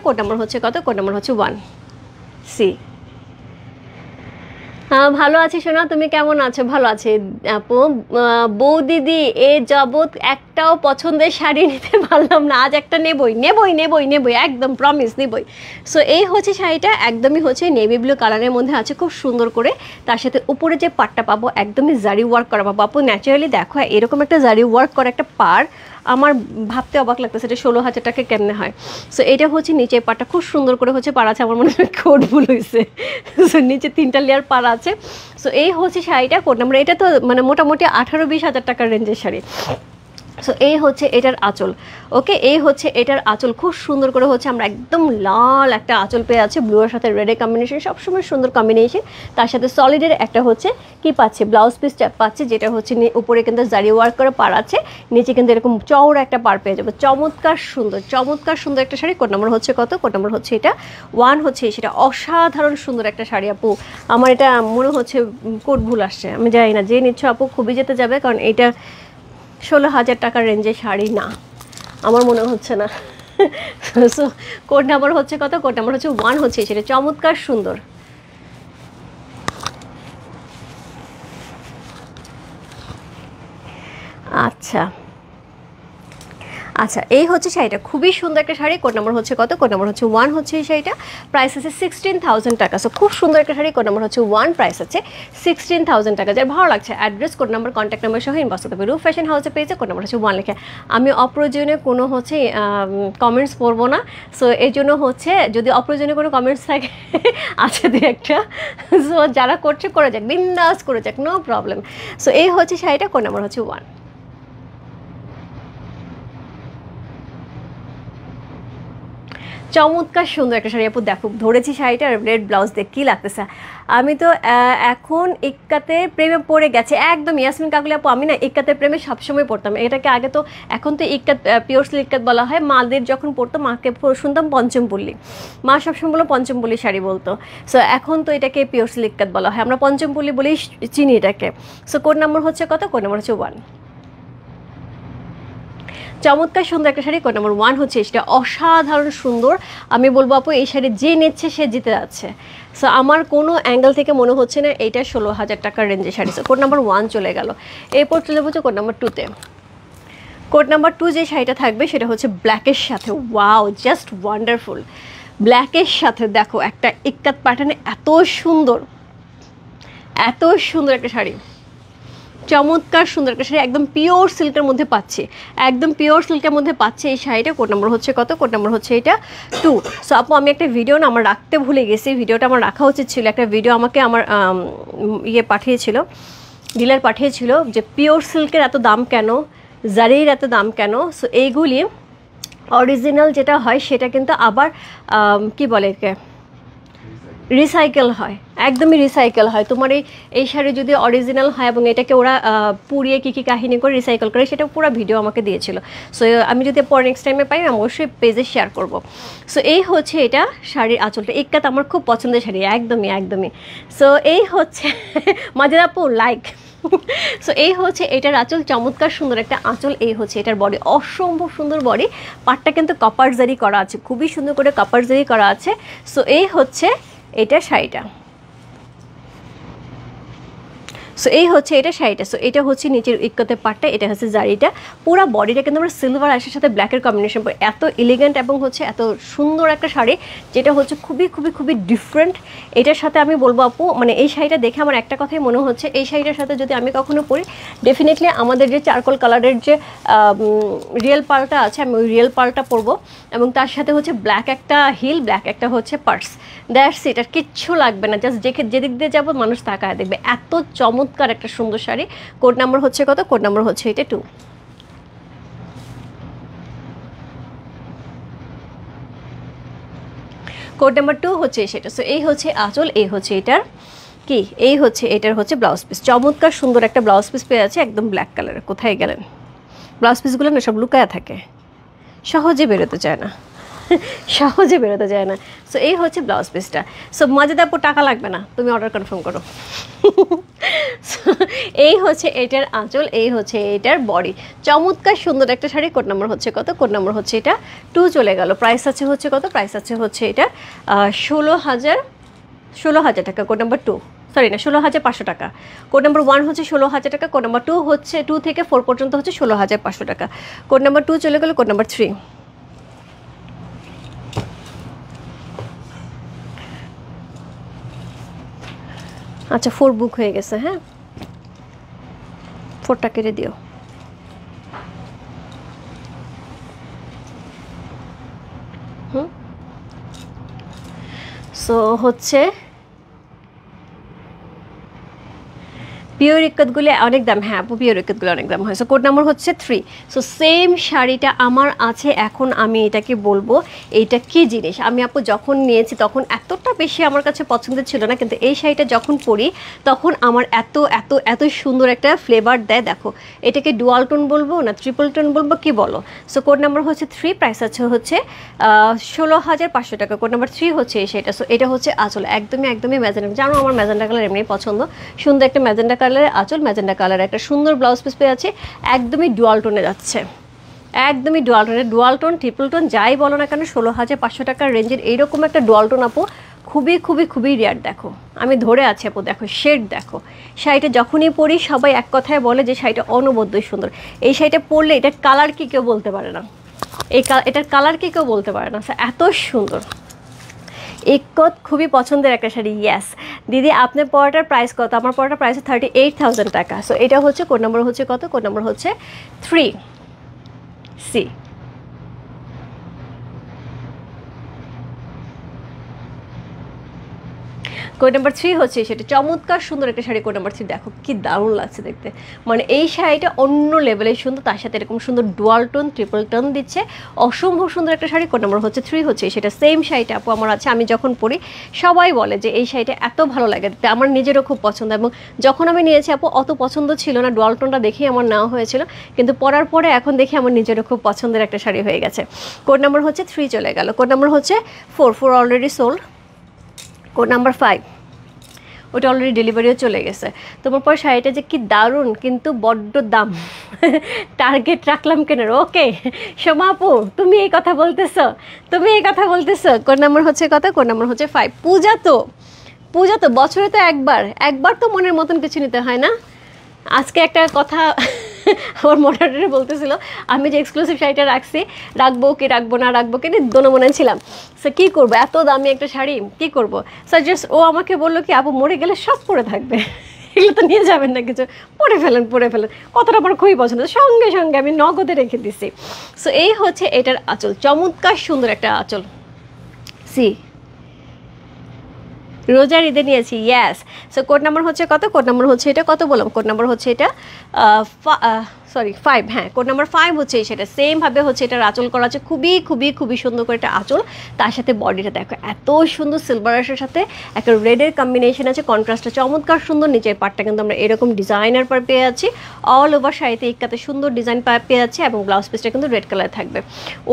কোড নাম্বার হচ্ছে কত? কোড নাম্বার হচ্ছে 1 সি। ভালো আছি সোনা, তুমি কেমন আছো? ভালো আছি আপু। বউ দিদি এ যাবৎ একটাও পছন্দের শাড়ি নিতে পারলাম না, আজ একটা নেবই, একদম প্রমিস নেবই। সো এই হচ্ছে শাড়িটা, একদমই হচ্ছে নেভি ব্লু কালারের মধ্যে আছে, খুব সুন্দর করে। তার সাথে উপরে যে পাড়টা পাবো একদমই জারি ওয়ার্ক করা পাবো। আপু ন্যাচারালি দেখো এরকম একটা জারি ওয়ার্ক করা একটা পাড় আমার ভাবতে অবাক লাগতেছে, এটা 16,000 টাকা কেমনে হয়। সো এটা হচ্ছে নিচে পাড়টা খুব সুন্দর করে হচ্ছে পাড় আছে, আমার মনে হয় কোড ভুল হয়েছে। সো নিচে 3টা লেয়ার পাড় আছে। সো এই হচ্ছে শাড়িটা, কোড নাম্বার। এটা তো মানে মোটামুটি 18-20 হাজার টাকার রেঞ্জের শাড়ি। সো এই হচ্ছে এটার আঁচল। ওকে, এই হচ্ছে এটার আঁচল, খুব সুন্দর করে হচ্ছে আমরা একদম লাল একটা আঁচল পেয়ে আছে, ব্লুয়ের সাথে রেডের কম্বিনেশন, সবসময় সুন্দর কম্বিনেশন। তার সাথে সলিডের একটা হচ্ছে কি পাচ্ছে, ব্লাউজ পিস পাচ্ছে, যেটা হচ্ছে উপরে কিন্তু জারি ওয়ার্ক করে পাড় আছে, নিচে কিন্তু এরকম চওড়া একটা পাড় পেয়ে যাবে। চমৎকার সুন্দর একটা শাড়ি। কোড নাম্বার হচ্ছে কত? কোড নাম্বার হচ্ছে এটা 1 হচ্ছে সেটা। অসাধারণ সুন্দর একটা শাড়ি আপু, আমার এটা মনে হচ্ছে কোড ভুল আসছে, আমি জানি না। যে নিচ্ছ আপু খুবই যেতে যাবে, কারণ এটা 16,000 টাকার রেঞ্জের শাড়ি না, আমার মনে হচ্ছে না। সো কোড নাম্বার হচ্ছে কত? কোড নাম্বার হচ্ছে 1 হচ্ছে সেটা। চমৎকার সুন্দর। আচ্ছা, এই হচ্ছে শাড়িটা, খুবই সুন্দর একটা শাড়ি। কোড নাম্বার হচ্ছে কত? কোড নাম্বার হচ্ছে 1 হচ্ছে এই শাড়িটা। প্রাইস আছে 16,000 টাকা। সো খুব সুন্দর একটা শাড়ি, কোড নাম্বার হচ্ছে 1, প্রাইস আছে 16,000 টাকা। যার ভালো লাগছে address, code number, contact number সহ ইনবক্স করতে হবে। রূপ ফ্যাশন হাউসে পেয়েছে, কোড নাম্বার হচ্ছে 1 লেখা। আমি অপ্রয়োজনীয় কোনো হচ্ছে কমেন্টস পড়বো না। সো এই জন্য হচ্ছে যদি অপ্রয়োজনীয় কোনো কমেন্টস থাকে আছে 2-একটা, সো যারা করছে করে যাক, বিন্দাস করে যাক, নো প্রবলেম। সো এই হচ্ছে শাড়িটা, কোড নাম্বার হচ্ছে 1। চমৎকার সুন্দর একটা শাড়ি আপু, দেখো ধরেছি শাড়িটা, রেড ব্লাউজ দিয়ে কী লাগতেছে। আমি তো এখন ইক্কাতের প্রেমে পড়ে গেছে একদম। ইয়াসমিন কাকুলি আপু, আমি না ইক্কাতের প্রেমে সবসময় পড়তাম। এটাকে আগে তো, এখন তো ইক্কাত পিওর সিল্ক ইক্কাত বলা হয়। মাদের যখন পড়তো মাকে শুনতাম পঞ্চমপল্লী, মা সবসময় বলো পঞ্চমপল্লী শাড়ি বলতো। সো এখন তো এটাকে পিওর সিল্ক ইক্কাত বলা হয়, আমরা পঞ্চমপল্লী বলেই চিনি এটাকে। সো কোড নাম্বার হচ্ছে কত? কোড নাম্বার হচ্ছে 1। চমৎকার সুন্দর একটা শাড়ি, কোড নাম্বার 1 হচ্ছে সেটা। অসাধারণ সুন্দর, আমি বলবো আপু এই শাড়ি যে নিচ্ছে সে জিতে যাচ্ছে। সো আমার কোনো অ্যাঙ্গেল থেকে মনে হচ্ছে না এইটা 16,000 টাকার রেঞ্জের শাড়ি। সো কোড নাম্বার 1 চলে গেল। এরপর চলে যাবো কোড নাম্বার 2-তে। কোড নাম্বার 2 যে শাড়িটা থাকবে সেটা হচ্ছে ব্ল্যাকের সাথে। Wow, just wonderful. ব্ল্যাকের সাথে দেখো একটা ইক্কাত প্যাটার্নে এত সুন্দর একটা শাড়ি, চমৎকার সুন্দর একটা শাড়ি, একদম পিওর সিল্কের মধ্যে পাচ্ছে, এই শাড়িটা। কোড নাম্বার হচ্ছে কত? কোড নাম্বার হচ্ছে এটা 2। সো আপু আমি একটা ভিডিও না আমার রাখতে ভুলে গেছি, ভিডিওটা আমার রাখা উচিত ছিল। একটা ভিডিও আমাকে আমার পাঠিয়েছিল, ডিলার পাঠিয়েছিল, যে পিওর সিল্কের এত দাম কেন, জারির এত দাম কেন। সো এইগুলি অরিজিনাল যেটা হয় সেটা কিন্তু আবার কি বলে রিসাইকেল হয়, একদমই রিসাইকেল হয়। তোমার এই শাড়ি যদি অরিজিনাল হয় এবং এটাকে ওরা পুড়িয়ে কী কাহিনী করে রিসাইকেল করে, সেটা পুরো ভিডিও আমাকে দিয়েছিল। সো আমি যদি পরে নেক্সট টাইমে পাই আমি অবশ্যই পেজে শেয়ার করব। সো এই হচ্ছে এটা শাড়ির আঁচলটা, ইক্কাত আমার খুব পছন্দের শাড়ি, একদমই। সো এই হচ্ছে মাজেদা আপু লাইক। সো এই হচ্ছে এটার আঁচল, চমৎকার সুন্দর একটা আঁচল। এই হচ্ছে এটার বডি, অসম্ভব সুন্দর বডি। পাটটা কিন্তু কপার জারি করা আছে, খুবই সুন্দর করে কপার জারি করা আছে। সো এই হচ্ছে এটা শাড়িটা। সো এই হচ্ছে এটা শাড়িটা। সো এটা হচ্ছে নিচের ইক্কতের পাটটা, এটা হচ্ছে জারিটা। পুরো বডিটা কিন্তু আমরা সিলভার আঁশের সাথে ব্ল্যাকের কম্বিনেশন করে এত এলিগেন্ট এবং হচ্ছে এত সুন্দর একটা শাড়ি, যেটা হচ্ছে খুবই ডিফারেন্ট। এটার সাথে আমি বলবো আপু, মানে এই শাড়িটা দেখে আমার একটা কথাই মনে হচ্ছে, এই শাড়িটার সাথে যদি আমি কখনো পরি, ডেফিনেটলি আমাদের যে চারকোল কালারের যে রিয়েল পার্লটা আছে, আমি ওই রিয়েল পার্লটা পরবো, এবং তার সাথে হচ্ছে ব্ল্যাক একটা হিল, ব্ল্যাক একটা হচ্ছে পার্স, দ্যাটস ইট। আর কিচ্ছু লাগবে না, জাস্ট যেদিক দিয়ে যাবো মানুষ তাকায় দেখবে। এত চমৎকার একটা সুন্দর শাড়ি। কোড নাম্বার হচ্ছে কত? কোড নাম্বার হচ্ছে এটা 2। কোড নাম্বার 2 হচ্ছে সেটা। সো এই হচ্ছে আঁচল, এই হচ্ছে এটার কি, এই হচ্ছে এটার হচ্ছে ব্লাউজ পিস। চমৎকার সুন্দর একটা ব্লাউজ পিস পেয়ে আছে, একদম ব্ল্যাক কালারের। কোথায় গেলেন? ব্লাউজ পিসগুলো না সব লুকায়া থাকে, সহজে বেরোতে চায় না, সহজে বেরোতে যায় না। সো এই হচ্ছে ব্লাউজ পিসটা। সো মাজেদা আপু টাকা লাগবে না, তুমি অর্ডার কনফার্ম করো। এই হচ্ছে এটার আঁচল, এই হচ্ছে এটার বডি। চমৎকার সুন্দর একটা শাড়ি। কোড নাম্বার হচ্ছে কত? কোড নাম্বার হচ্ছে এটা 2 চলে গেল। প্রাইস আছে হচ্ছে কত? প্রাইস আছে হচ্ছে এটা 16,000 টাকা। কোড নাম্বার 2, সরি না, 16,500 টাকা। কোড নাম্বার 1 হচ্ছে 16,000 টাকা। কোড নাম্বার 2 হচ্ছে 2 থেকে 4 পর্যন্ত হচ্ছে 16,500 টাকা। কোড নাম্বার 2 চলে গেল। কোড নাম্বার 3, আচ্ছা 4 বুক হয়ে গেছে। হ্যাঁ, 4টা কেটে দিও। সো হচ্ছে পিওর ইক্কতগুলো অনেক দাম। হ্যাঁ আপু, পিওর ইক্কতগুলো অনেক দাম হয়। সো কোড নাম্বার হচ্ছে 3। সো সেম শাড়িটা আমার আছে এখন। আমি এটাকে বলবো এইটা কি জিনিস। আমি আপু যখন নিয়েছি তখন এতটা বেশি আমার কাছে পছন্দের ছিল না, কিন্তু এই শাড়িটা যখন পরি তখন আমার এত এত এত সুন্দর একটা ফ্লেভার দেয়। দেখো, এটাকে ডুয়াল টোন বলবো না ট্রিপল টোন বলবো, কি বলো? সো কোড নাম্বার হচ্ছে 3, প্রাইস আছে হচ্ছে 16,500 টাকা। কোড নাম্বার 3 হচ্ছে এই শাড়িটা। সো এটা হচ্ছে আঁচল, একদমই ম্যাজেন্ডা। জানো আমার ম্যাজেন্ডা কালার এমনি পছন্দ, সুন্দর একটা ম্যাজেন্ডা কালারের আঁচল, ম্যাজেন্ডা কালার একটা সুন্দর ব্লাউজ পিস পেয়ে আছে। একদমই ডুয়াল টোনে যাচ্ছে, একদমই ডুয়াল টোনে। ডুয়াল টোন ট্রিপল টোন যাই বলো না কেন, 16,500 টাকার রেঞ্জের এইরকম একটা ডুয়াল টোন আপু খুবই রেয়ার। দেখো আমি ধরে আছি আপু, দেখো শেড দেখো। শাড়িটা যখনই পরি সবাই এক কথায় বলে যে শাড়িটা অনবদ্যই সুন্দর। এই শাড়িটা পরলে এটার কালার কি কেউ বলতে পারে না, এটার কালার কি কেউ বলতে পারে না, এত সুন্দর। ইক্কত খুবই পছন্দের একটা শাড়ি। ইয়েস দিদি, আপনার পরাটার প্রাইস কত? আমার পরাটার প্রাইস 38,000 টাকা। সো এটা হচ্ছে কোড নাম্বার হচ্ছে কত? কোড নাম্বার হচ্ছে 3C। কোড নাম্বার 3 হচ্ছে সেটা। চমৎকার সুন্দর একটা শাড়ি। কোড নাম্বার 3 দেখো কি দারুণ লাগছে দেখতে, মানে এই শাড়িটা অন্য লেভেলের সুন্দর, তার সাথে এরকম সুন্দর ডুয়াল টোন ট্রিপল টোন দিচ্ছে, অসম্ভব সুন্দর একটা শাড়ি। কোড নাম্বার হচ্ছে 3 হচ্ছে সেটা। সেম শাড়িটা আপু আমার আছে, আমি যখন পরি সবাই বলে যে এই শাড়িটা এত ভালো লাগে দেখতে, আমার নিজেরও খুব পছন্দ। এবং যখন আমি নিয়েছি আপু অত পছন্দ ছিল না, ডুয়াল টোনটা দেখেই আমার নেওয়া হয়েছিল, কিন্তু পরার পরে এখন দেখি আমার নিজেরও খুব পছন্দের একটা শাড়ি হয়ে গেছে। কোড নাম্বার হচ্ছে 3 চলে গেল। কোড নাম্বার হচ্ছে 4 অলরেডি সোল্ড। কোড নাম্বার 5, ওটা অলরেডি ডেলিভারিও চলে গেছে। তোমার পর শাড়িটা যে কি দারুণ, কিন্তু বড্ড দাম। টার্গেট রাখলাম কেন? ওকে সোমা আপু, তুমি এই কথা বলতেছো, কোড নাম্বার হচ্ছে কত? কোড নাম্বার হচ্ছে 5। পূজা তো বছরে তো একবার তো মনের মতন কিছু নিতে হয় না। আজকে একটা কথা আমার মডারেটর বলতেছিল, আমি যে এক্সক্লুসিভ শাড়িটা রাখবো কি দোনো মনে ছিলাম। সো কী করবো, এত দামি একটা শাড়ি কী করবো? সাজেস্ট ও আমাকে বললো কি আপু মরে গেলে সব পরে থাকবে, এগুলো তো নিয়ে যাবেন না কিছু, পরে ফেলেন। কতটা আমার খুবই পছন্দ, সঙ্গে আমি নগদে রেখে দিছি। সো এই হচ্ছে এটার আঁচল, চমৎকার সুন্দর একটা আঁচল। সি রোজার ঈদে নিয়েছি। ইয়েস। সো কোড নাম্বার হচ্ছে কত? কোড নাম্বার হচ্ছে এটা কত বললাম? কোড নাম্বার হচ্ছে এটা সরি 5, হ্যাঁ কোড নাম্বার 5 হচ্ছে সেটা সেমভাবে হচ্ছে এটার আঁচল করা আছে খুবই খুবই খুবই সুন্দর করে একটা আঁচল, তার সাথে বডিটা দেখো এত সুন্দর সিলভারের সাথে একটা রেডের কম্বিনেশন আছে, কন্ট্রাস্টটা চমৎকার সুন্দর। নিচের পার্টটা কিন্তু আমরা এরকম ডিজাইনার পার পেয়ে যাচ্ছি, অল ওভার শাড়িতে ইক্কাতে সুন্দর ডিজাইন পেয়ে যাচ্ছে এবং ব্লাউজ পিসটা কিন্তু রেড কালার থাকবে।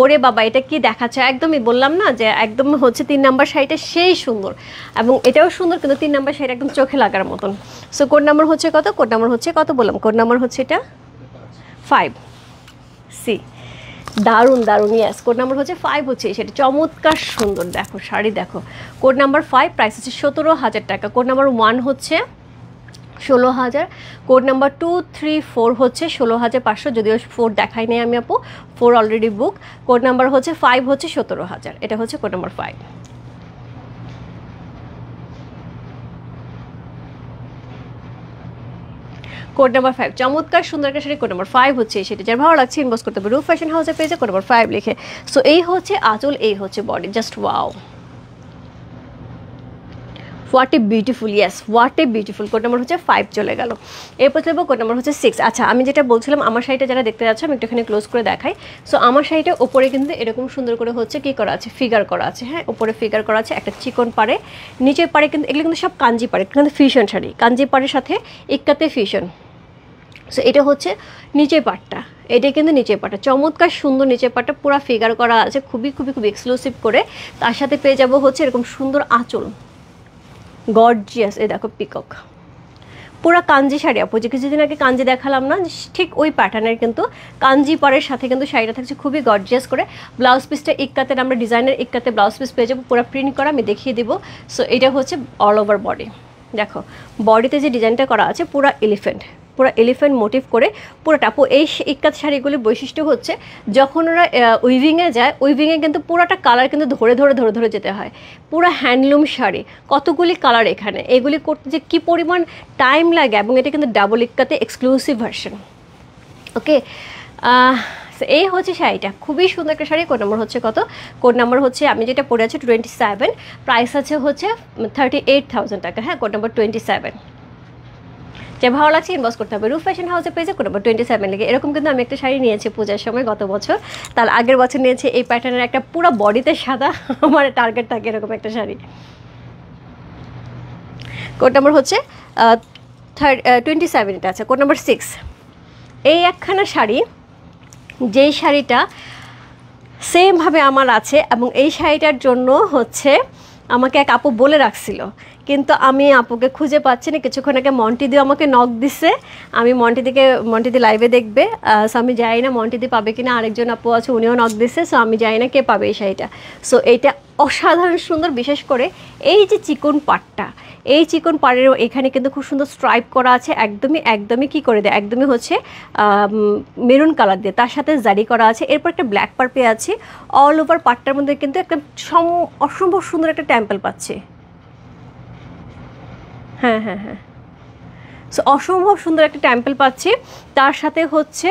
ওরে বাবা এটা কি দেখাচ্ছে, একদমই বললাম না যে একদম হচ্ছে 3 নাম্বার শাড়িটা সেই সুন্দর এবং এটাও সুন্দর, কিন্তু 3 নাম্বার শাড়িটা একদম চোখে লাগার মতন। সো কোড নাম্বার হচ্ছে কত, কোড নাম্বার হচ্ছে কত বললাম, কোড নাম্বার হচ্ছে এটা 5 সি, দারুণ দারুণ, ইয়াস কোড নাম্বার হচ্ছে 5 হচ্ছে সেটা চমৎকার সুন্দর। দেখো শাড়ি দেখো, কোড নাম্বার 5 প্রাইস হচ্ছে 17,000 টাকা। কোড নাম্বার 1 হচ্ছে 16,000, কোড নাম্বার 2, 3, 4 হচ্ছে 16,500, যদিও 4 দেখাই নেই আমি আপু, 4 অলরেডি বুক। কোড নাম্বার হচ্ছে 5 হচ্ছে 17,000, এটা হচ্ছে কোড নাম্বার 5। কোড নাম্বার 5 চমৎকার সুন্দর একটা শাড়ি, কোড নাম্বার 5 হচ্ছে সেটা, যার ভালো লাগছে ইনবক্স করতে হবে রূপ ফ্যাশন হাউসের পেজে কোড নাম্বার 5 লিখে। সো এই হচ্ছে আঁচল, এই হচ্ছে body, just wow, what a beautiful, yes what a beautiful. Code number হচ্ছে 5 চলে গেল, এরপর চলবো কোড নাম্বার হচ্ছে 6। আচ্ছা আমি যেটা বলছিলাম আমার শাড়িটা যারা দেখতে যাচ্ছে আমি একটুখানি ক্লোজ করে দেখাই। সো আমার শাড়িটার ওপরে কিন্তু এরকম সুন্দর করে হচ্ছে কি করা আছে, ফিগার করা আছে, হ্যাঁ ওপরে ফিগার করা আছে, একটা চিকন পাড়ে, নিচের পাড়ে কিন্তু এগুলো কিন্তু সব কাঞ্জি পাড়ে, কিন্তু ফিউশন শাড়ি, কাঞ্জি পাড়ের সাথে ইক্কাতে ফিউশন। সো এটা হচ্ছে নিচের পাটটা, এটা কিন্তু নিচের পাটটা চমৎকার সুন্দর, নিচের পাটটা পুরো ফিগার করা আছে খুবই খুবই খুবই এক্সক্লুসিভ করে। তার সাথে পেয়ে যাবো হচ্ছে এরকম সুন্দর আঁচল, গর্জিয়াস, এই দেখো পিকক, পুরা কাঞ্জি শাড়ি আপু, যে কিছুদিন আগে কাঞ্জি দেখালাম না ঠিক ওই প্যাটার্নের কিন্তু কাঞ্জি পাড়ের সাথে কিন্তু শাড়িটা থাকছে খুবই গর্জিয়াস করে। ব্লাউজ পিসটা ইক্কাতের আমরা ডিজাইনের ইক্কাতে ব্লাউজ পিস পেয়ে যাবো পুরো প্রিন্ট করা, আমি দেখিয়ে দিব। সো এটা হচ্ছে অল ওভার বডি, দেখো বডিতে যে ডিজাইনটা করা আছে পুরো এলিফ্যান্ট মোটিভ করে পুরোটা। আপু এই ইক্কাত শাড়িগুলির বৈশিষ্ট্য হচ্ছে যখন ওরা উইভিংয়ে যায়, উইভিংয়ে কিন্তু পুরোটা কালার কিন্তু ধরে ধরে ধরে ধরে যেতে হয়, পুরো হ্যান্ডলুম শাড়ি, কতগুলি কালার এখানে, এগুলি করতে যে কী পরিমাণ টাইম লাগে, এবং এটা কিন্তু ডাবল ইক্কাতে এক্সক্লুসিভ ভার্সন। ওকে এই হচ্ছে শাড়িটা, খুবই সুন্দর একটা শাড়ি। কোড নাম্বার হচ্ছে কত, কোড নাম্বার হচ্ছে আমি যেটা পরে আছি 27, প্রাইস আছে হচ্ছে 38,000 টাকা, হ্যাঁ কোড নাম্বার 27। যে ভালো লাগছে ইনবক্স করতে হবে রূপ ফ্যাশন হাউসের পেজে কোড নাম্বার 27 লিখে। এরকম কিন্তু আমি একটা শাড়ি নিয়েছি পূজার সময় গত বছর, তার আগের বছর নিয়েছি এই প্যাটার্নের একটা পুরো বডিতে সাদা, আমার টার্গেট থাকে এরকম একটা শাড়ি। কোড নাম্বার হচ্ছে 27, এটা আছে কোড নাম্বার 6। এই একখানা শাড়ি, যেই শাড়িটা সেমভাবে আমার আছে এবং এই শাড়িটার জন্য হচ্ছে আমাকে এক আপু বলে রাখছিল, কিন্তু আমি আপুকে খুঁজে পাচ্ছি না। কিছুক্ষণ আগে মন্টিদি আমাকে নক দিছে, আমি মন্টিদি লাইভে দেখবে, সো আমি জানি না মন্টিদি পাবে কিনা, আরেকজন আপু আছে উনিও নক দিছে, সো আমি জানি না কে পাবে এই শাড়িটা। সো এইটা অসাধারণ সুন্দর, বিশেষ করে এই যে চিকন পাটটা, এই চিকন পাড়েরও এখানে কিন্তু খুব সুন্দর স্ট্রাইপ করা আছে, একদমই কি করে দেয়, একদমই হচ্ছে মেরুন কালার দিয়ে, তার সাথে জারি করা আছে, এরপর একটা ব্ল্যাক পার পেয়ে আছে, অল ওভার পাটটার মধ্যে কিন্তু একটা অসম্ভব সুন্দর একটা টেম্পল পাচ্ছে, হ্যাঁ হ্যাঁ হ্যাঁ, সো অসম্ভব সুন্দর একটা টেম্পল পাচ্ছি, তার সাথে হচ্ছে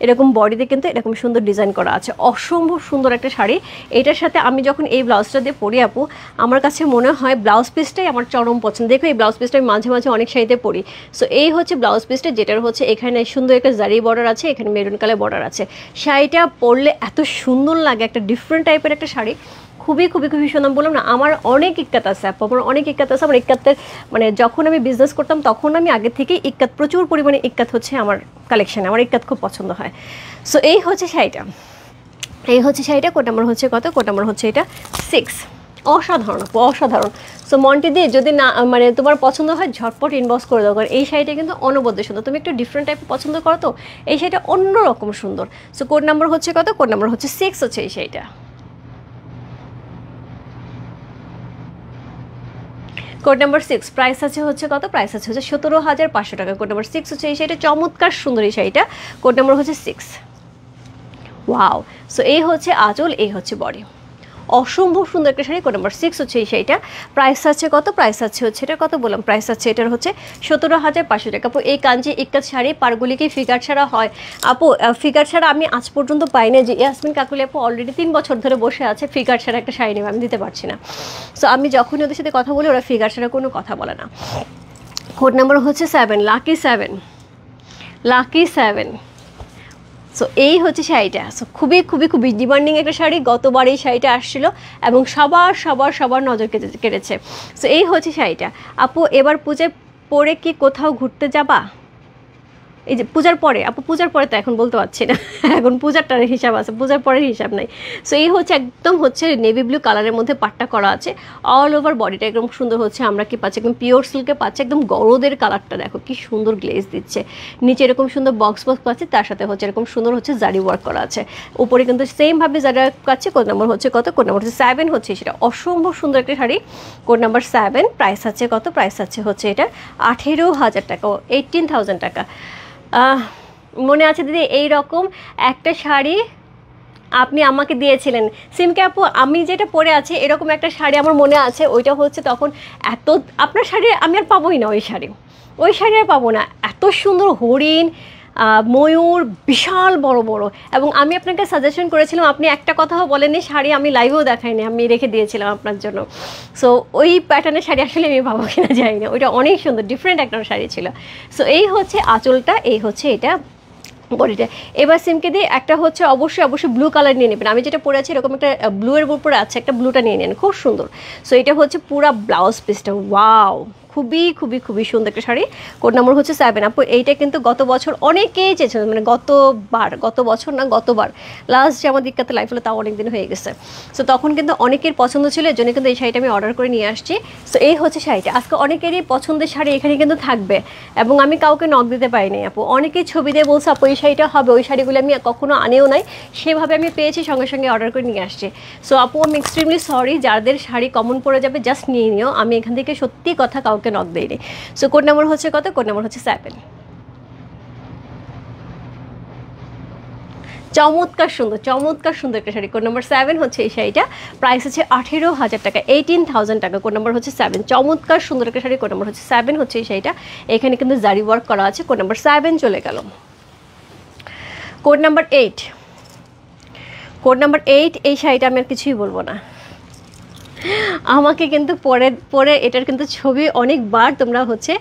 এরকম বডিতে কিন্তু এরকম সুন্দর ডিজাইন করা আছে, অসম্ভব সুন্দর একটা শাড়ি। এটার সাথে আমি যখন এই ব্লাউজটা দিয়ে পরি আপু, আমার কাছে মনে হয় ব্লাউজ পিসটাই আমার চরম পছন্দ। দেখো এই ব্লাউজ পিসটা আমি মাঝে মাঝে অনেক শাড়িতে পরি। সো এই হচ্ছে ব্লাউজ পিসটা, যেটার হচ্ছে এখানে সুন্দর একটা জারি বর্ডার আছে, এখানে মেরুন কালার বর্ডার আছে। শাড়িটা পরলে এত সুন্দর লাগে, একটা ডিফারেন্ট টাইপের একটা শাড়ি, খুবই খুবই খুবই সুন্দর। বললাম না আমার অনেক ইক্কাত আছে আপু, আমার অনেক ইক্কাত আছে। আমার ইক্কাতের মানে যখন আমি বিজনেস করতাম তখন আমি আগে থেকেই ইক্কাত, প্রচুর পরিমাণে ইক্কাত হচ্ছে আমার কালেকশানে, আমার ইক্কাত খুব পছন্দ হয়। সো এই হচ্ছে শাড়িটা, কোড নাম্বার হচ্ছে কত, কোড নাম্বার হচ্ছে এটা 6। অসাধারণ আপু, অসাধারণ। সো মন্টি দিয়ে যদি না মানে তোমার পছন্দ হয় ঝটপট ইনবক্স করে দাও, কারণ এই শাড়িটা কিন্তু অনবদ্য সুন্দর। তুমি একটু ডিফারেন্ট টাইপের পছন্দ করো তো, এই শাড়িটা অন্যরকম সুন্দর। সো কোড নাম্বার হচ্ছে কত, কোড নাম্বার হচ্ছে 6 হচ্ছে এই শাড়িটা। কোড নাম্বার 6 প্রাইস আছে হচ্ছে কত, প্রাইস আছে হচ্ছে 17,500 টাকা। কোড নাম্বার 6 হচ্ছে এই শাড়িটা, চমৎকার সুন্দর এই শাড়িটা, কোড নাম্বার হচ্ছে 6। ওয়াও, সো এই হচ্ছে আঁচল, এই হচ্ছে বডি, অসম্ভব সুন্দর একটা শাড়ি। কোড নাম্বার 6 হচ্ছে এই শাড়িটা, প্রাইস আছে কত, প্রাইস আছে হচ্ছে এটা কত বললাম, প্রাইস আছে এটার হচ্ছে 17,500 টাকা। আপু এই কাঞ্জি ইক্কাত শাড়ি পারগুলি কি ফিগার ছাড়া হয়? আপু ফিগার ছাড়া আমি আজ পর্যন্ত পাই না। যে ইয়াসমিন কাকুলি আপু অলরেডি 3 বছর ধরে বসে আছে, ফিগার ছাড়া একটা শাড়ি নেবে, আমি দিতে পারছি না। সো আমি যখনই ওদের সাথে কথা বলি ওরা ফিগার ছাড়া কোনো কথা বলে না। কোড নাম্বার হচ্ছে 7, লাকি 7, লাকি 7। সো এই হচ্ছে শাড়িটা। সো খুবই খুবই খুবই ডিমান্ডিং একটা শাড়ি, গতবার এই শাড়িটা আসছিল এবং সবার সবার সবার নজর কেড়েছে। সো এই হচ্ছে শাড়িটা। আপু এবার পূজায় পরে কি কোথাও ঘুরতে যাবা? এই যে পূজার পরে, আপু পূজার পরে তো এখন বলতে পারছি না, এখন পূজারটার হিসাব আছে, পূজার পরের হিসাব নাই। সো এই হচ্ছে একদম হচ্ছে নেভি ব্লু কালারের মধ্যে পাট্টা করা আছে, অল ওভার বডিটা একদম সুন্দর হচ্ছে। আমরা কি পাচ্ছি একদম পিওর সিল্কে পাচ্ছি, একদম গরদের কালারটা দেখো কি সুন্দর গ্লেজ দিচ্ছে। নিচে এরকম সুন্দর বক্স বক্স পাচ্ছি, তার সাথে হচ্ছে এরকম সুন্দর হচ্ছে জারি ওয়ার্ক করা আছে। উপরে কিন্তু সেমভাবে জারি ওয়ার্ক পাচ্ছে। কোড নাম্বার হচ্ছে কত? কোড নাম্বার হচ্ছে 7 হচ্ছে। সেটা অসম্ভব সুন্দর একটা শাড়ি, কোড নাম্বার 7। প্রাইস আছে কত? প্রাইস আছে হচ্ছে এটা 18,000 টাকা, 18,000 টাকা। মনে আছে দিদি এই রকম একটা শাড়ি আপনি আমাকে দিয়েছিলেন সিমকে আপু, আমি যেটা পরে আছি এরকম একটা শাড়ি আমার মনে আছে। ওইটা হচ্ছে তখন এত, আপনার শাড়ি আমি আর পাবোই না, ওই শাড়ি আর পাবো না। এত সুন্দর হরিণ, ময়ূর, বিশাল বড় বড়। এবং আমি আপনাকে সাজেশন করেছিলাম, আপনি একটা কথাও বলেননি, শাড়ি আমি লাইভেও দেখাইনি, আমি রেখে দিয়েছিলাম আপনার জন্য। সো ওই প্যাটার্নের শাড়ি আসলে আমি পাবো কিনা জানি না, ওইটা অনেক সুন্দর ডিফারেন্ট একটা শাড়ি ছিল। সো এই হচ্ছে আঁচলটা, এই হচ্ছে এটা বডিটা। এবার সিমকে দিয়ে একটা হচ্ছে অবশ্যই অবশ্যই ব্লু কালার নিয়ে নেবেন। আমি যেটা পরে আছি এরকম একটা ব্লু এর উপরে আছে, একটা ব্লুটা নিয়ে নেন, খুব সুন্দর। সো এটা হচ্ছে পুরা ব্লাউজ পিসটা, ওয়াও, খুবই খুবই খুবই সুন্দর একটা শাড়ি। কোড নাম্বার হচ্ছে 7। আপু এইটা কিন্তু গত বছর অনেকেই চেয়েছিলেন, মানে গত বছর না গতবার লাস্ট যে আমার দিকটাতে লাইফ হলো, তাও অনেক দিন হয়ে গেছে। সো তখন কিন্তু অনেকের পছন্দ ছিল, এর জন্য কিন্তু এই শাড়িটা আমি অর্ডার করে নিয়ে আসছি। সো এই হচ্ছে শাড়িটা। আজকে অনেকেরই পছন্দের শাড়ি এখানে কিন্তু থাকবে, এবং আমি কাউকে নক দিতে পারিনি আপু। অনেকেই ছবি দিয়ে বলছে আপু এই শাড়িটা হবে, ওই শাড়িগুলো আমি কখনো আনেও নাই, সেভাবে আমি পেয়েছি, সঙ্গে সঙ্গে অর্ডার করে নিয়ে আসছি। সো আপু আমি এক্সট্রিমলি সরি, যাদের শাড়ি কমন পড়ে যাবে জাস্ট নিয়ে নিও, আমি এখান থেকে সত্যি কথা কাউকে নক দেইনি। সো কোড নাম্বার হচ্ছে কত? কোড নাম্বার হচ্ছে 7। চমৎকার সুন্দর একটা শাড়ি, কোড নাম্বার 7 হচ্ছে এই শাড়িটা। প্রাইস হচ্ছে 18,000 টাকা, 18,000 টাকা। কোড নাম্বার হচ্ছে 7। চমৎকার সুন্দর একটা শাড়ি, কোড নাম্বার হচ্ছে 7 হচ্ছে এই শাড়িটা। এখানে কিন্তু জারি ওয়ার্ক করা আছে। কোড নাম্বার 7 চলে গেল। কোড নাম্বার 8, কোড নাম্বার 8 এই শাড়িটা আমি আর কিছুই বলবো না। আমাকে কিন্তু পরে এটার কিন্তু ছবি অনেকবার তোমরা হচ্ছে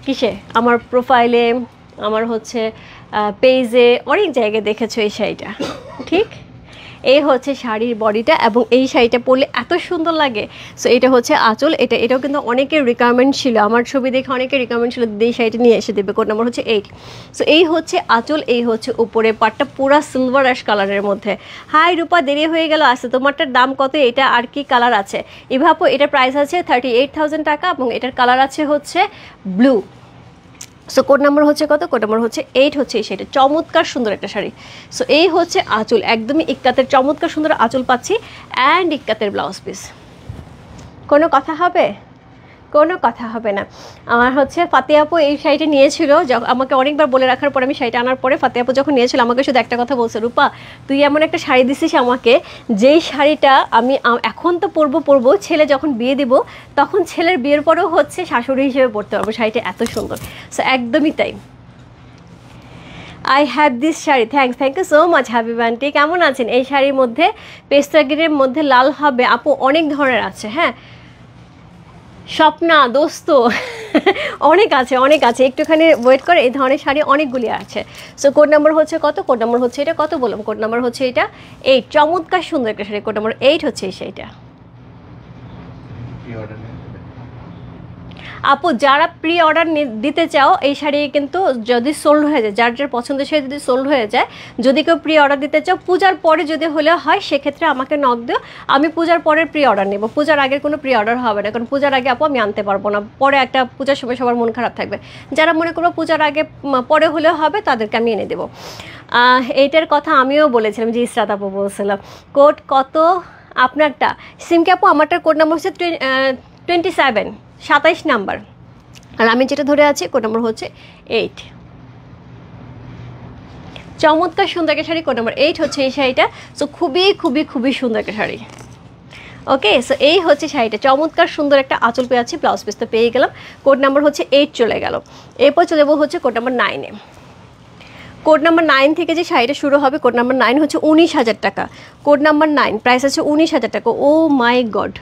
কিসে, আমার প্রোফাইলে, আমার হচ্ছে পেজে, অনেক জায়গায় দেখেছো এই শাড়িটা, ঠিক? এই হচ্ছে শাড়ির বডিটা, এবং এই শাড়িটা পরলে এত সুন্দর লাগে। সো এটা হচ্ছে আঁচল, এটাও কিন্তু অনেকের রিকোয়ারমেন্ট ছিল, আমার ছবি দেখে অনেকের রিকোয়ারমেন্ট ছিল এই শাড়িটা নিয়ে এসে দেবে। কোড নাম্বার হচ্ছে 8। সো এই হচ্ছে আঁচল, এই হচ্ছে উপরে পাটটা পুরা সিলভার অ্যাশ কালারের মধ্যে। হাই রূপা, দেরি হয়ে গেল আসতে, তোমারটার দাম কত? এটা আর কি কালার আছে? এভাবে এটার প্রাইস আছে 38,000 টাকা, এবং এটার কালার আছে হচ্ছে ব্লু। সো কোড নাম্বার হচ্ছে কত? কোড নাম্বার হচ্ছে 8 হচ্ছে এই শাড়িটা। চমৎকার সুন্দর একটা শাড়ি। সো এই হচ্ছে আঁচল, একদমই ইক্কাতের চমৎকার সুন্দর আঁচল পাচ্ছি, অ্যান্ড ইক্কাতের ব্লাউজ পিস। কোনো কথা হবে? কোনো কথা হবে না। আমার হচ্ছে ফাতিয়া আপু এই শাড়িটা নিয়েছিল, আমাকে অনেকবার বলে রাখার পরে আমি শাড়িটা আনার পরে ফাতিয়া আপু যখন নিয়েছিল আমাকে শুধু একটা কথা বলছে, রূপা তুই এমন একটা শাড়ি দিছিস আমাকে, যেই শাড়িটা আমি এখন তো পরবো, ছেলে যখন বিয়ে দিব তখন ছেলের বিয়ের পরেও হচ্ছে শাশুড়ি হিসেবে পরতে পারবো, শাড়িটা এত সুন্দর। সো একদমই তাই। I have this sari, thank you so much Habib aunty. কেমন আছেন? এই শাড়ির মধ্যে পেস্তা গ্রিনের মধ্যে লাল হবে আপু, অনেক ধরনের আছে। হ্যাঁ স্বপ্না দোস্ত অনেক আছে, একটুখানি ওয়েট করে, এই ধরনের শাড়ি অনেকগুলি আছে। সো কোড নাম্বার হচ্ছে কত? কোড নাম্বার হচ্ছে এটা, কত বললাম? কোড নাম্বার হচ্ছে এটা 8। চমৎকার সুন্দর একটা শাড়ি, কোড নাম্বার 8 হচ্ছে এই শাড়িটা। আপু যারা প্রি অর্ডার দিতে চাও এই শাড়ি কিন্তু যদি সোল্ড হয়ে যায়, যার পছন্দের শাড়ি যদি সোল্ড হয়ে যায়, যদি কেউ প্রি অর্ডার দিতে চাও পূজার পরে যদি হলে হয় সেক্ষেত্রে আমাকে নক দিও, আমি পূজার পরের প্রি অর্ডার নেব। পূজার আগের কোনো প্রি অর্ডার হবে না, কারণ পূজার আগে আপু আমি আনতে পারবো না, পরে একটা পূজার সময় সবার মন খারাপ থাকবে। যারা মনে করবো পূজার আগে পরে হলেও হবে তাদেরকে আমি এনে দেবো। এইটার কথা আমিও বলেছিলাম, যে ইসরাত আপু বলছিলাম। কোড কত আপনারটা? সিমকে আপু আমারটার কোড নাম্বার হচ্ছে 27, 27 নাম্বার, আর আমি যেটা ধরে আছি কোড নাম্বার হচ্ছে 8। চমৎকার সুন্দর একটা শাড়ি, কোড নাম্বার 8 হচ্ছে এই শাড়িটা। সো খুবই সুন্দর একটা শাড়ি। ওকে, সো এই হচ্ছে শাড়িটা, চমৎকার সুন্দর একটা আঁচল পেয়ে আছি, ব্লাউজ পিস তো পেয়ে গেলাম। কোড নাম্বার হচ্ছে 8 চলে গেল। এরপর চলে যাবো হচ্ছে কোড নাম্বার 9-এ। কোড নাম্বার 9 থেকে যে শাড়িটা শুরু হবে, কোড নাম্বার 9 হচ্ছে 19,000 টাকা। কোড নাম্বার 9 প্রাইস আছে 19,000 টাকা। ও মাই গড,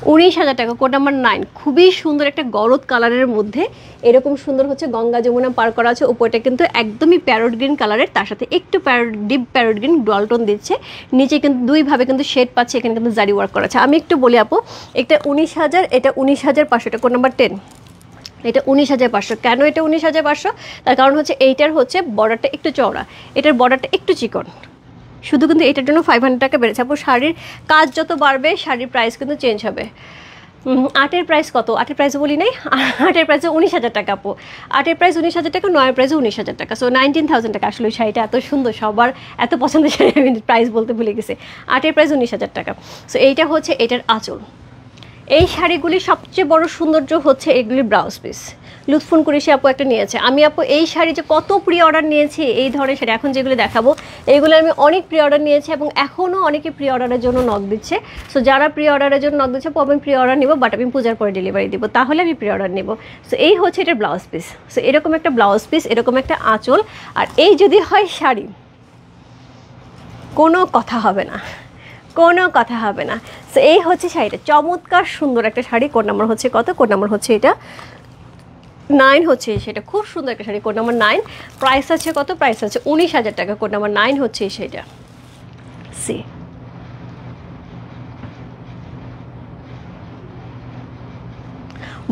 19,000 টাকা, কোড নাম্বার 9। খুবই সুন্দর একটা গলদ কালারের মধ্যে এরকম সুন্দর হচ্ছে গঙ্গা যমুনা পার করা আছে। উপরটা কিন্তু একদমই প্যারট গ্রিন কালারের, তার সাথে একটু deep parrot green dual tone দিচ্ছে। নিচে কিন্তু দুইভাবে কিন্তু শেড পাচ্ছে, এখানে কিন্তু জারি ওয়ার্ক করা আছে। আমি একটু বলি আপু, এটা 19,000, এটা 19,500, এটা কোড নাম্বার 10। এটা 19,500। কেন এটা 19,500? তার কারণ হচ্ছে এইটার হচ্ছে বর্ডারটা একটু চওড়া, এটার বর্ডারটা একটু চিকন, শুধু কিন্তু এটার জন্য 500 টাকা বেড়েছে। আপু শাড়ির কাজ যত বাড়বে শাড়ির প্রাইস কিন্তু চেঞ্জ হবে। আটের প্রাইস কত? আটের প্রাইস বলি নাই, আটের প্রাইস 19,000 টাকা আপু। আটের প্রাইস 19,000 টাকা, 9-এর প্রাইস 19,000 টাকা, সো 19,000 টাকা। আসলে শাড়িটা এত সুন্দর, সবার এত পছন্দের শাড়ি, আমি প্রাইস বলতে ভুলে গেছি। আটের প্রাইস 19,000 টাকা। সো এইটা হচ্ছে এটার আঁচল। এই শাড়িগুলির সবচেয়ে বড় সৌন্দর্য হচ্ছে এগুলির ব্লাউজ পিস। লুৎফুন কুরেশি আপু একটা নিয়েছে। আমি আপু এই শাড়ি যে কত প্রি অর্ডার নিয়েছি এই ধরনের শাড়ি, এখন যেগুলো দেখাবো এইগুলো আমি অনেক প্রি অর্ডার নিয়েছি এবং এখনও অনেকে প্রি অর্ডারের জন্য নক দিচ্ছে। সো যারা প্রি অর্ডারের জন্য নক দিচ্ছে আমি প্রি অর্ডার নিব, বাট আমি পূজার পরে ডেলিভারি দিব, তাহলে আমি প্রি অর্ডার নিব। সো এই হচ্ছে এটার ব্লাউজ পিস। সো এরকম একটা ব্লাউজ পিস, এরকম একটা আঁচল, আর এই যদি হয় শাড়ি, কোনো কথা হবে না, কোনো কথা হবে না। সো এই হচ্ছে শাড়িটা, চমৎকার সুন্দর একটা শাড়ি। কোড নাম্বার হচ্ছে কত? কোড নাম্বার হচ্ছে এটা 9 হচ্ছে সেটা। খুব সুন্দর একটা শাড়ি, কোড নাম্বার 9। প্রাইস আছে কত? প্রাইস আছে 19,000 টাকা। কোড নাম্বার 9 হচ্ছে সেটা। সি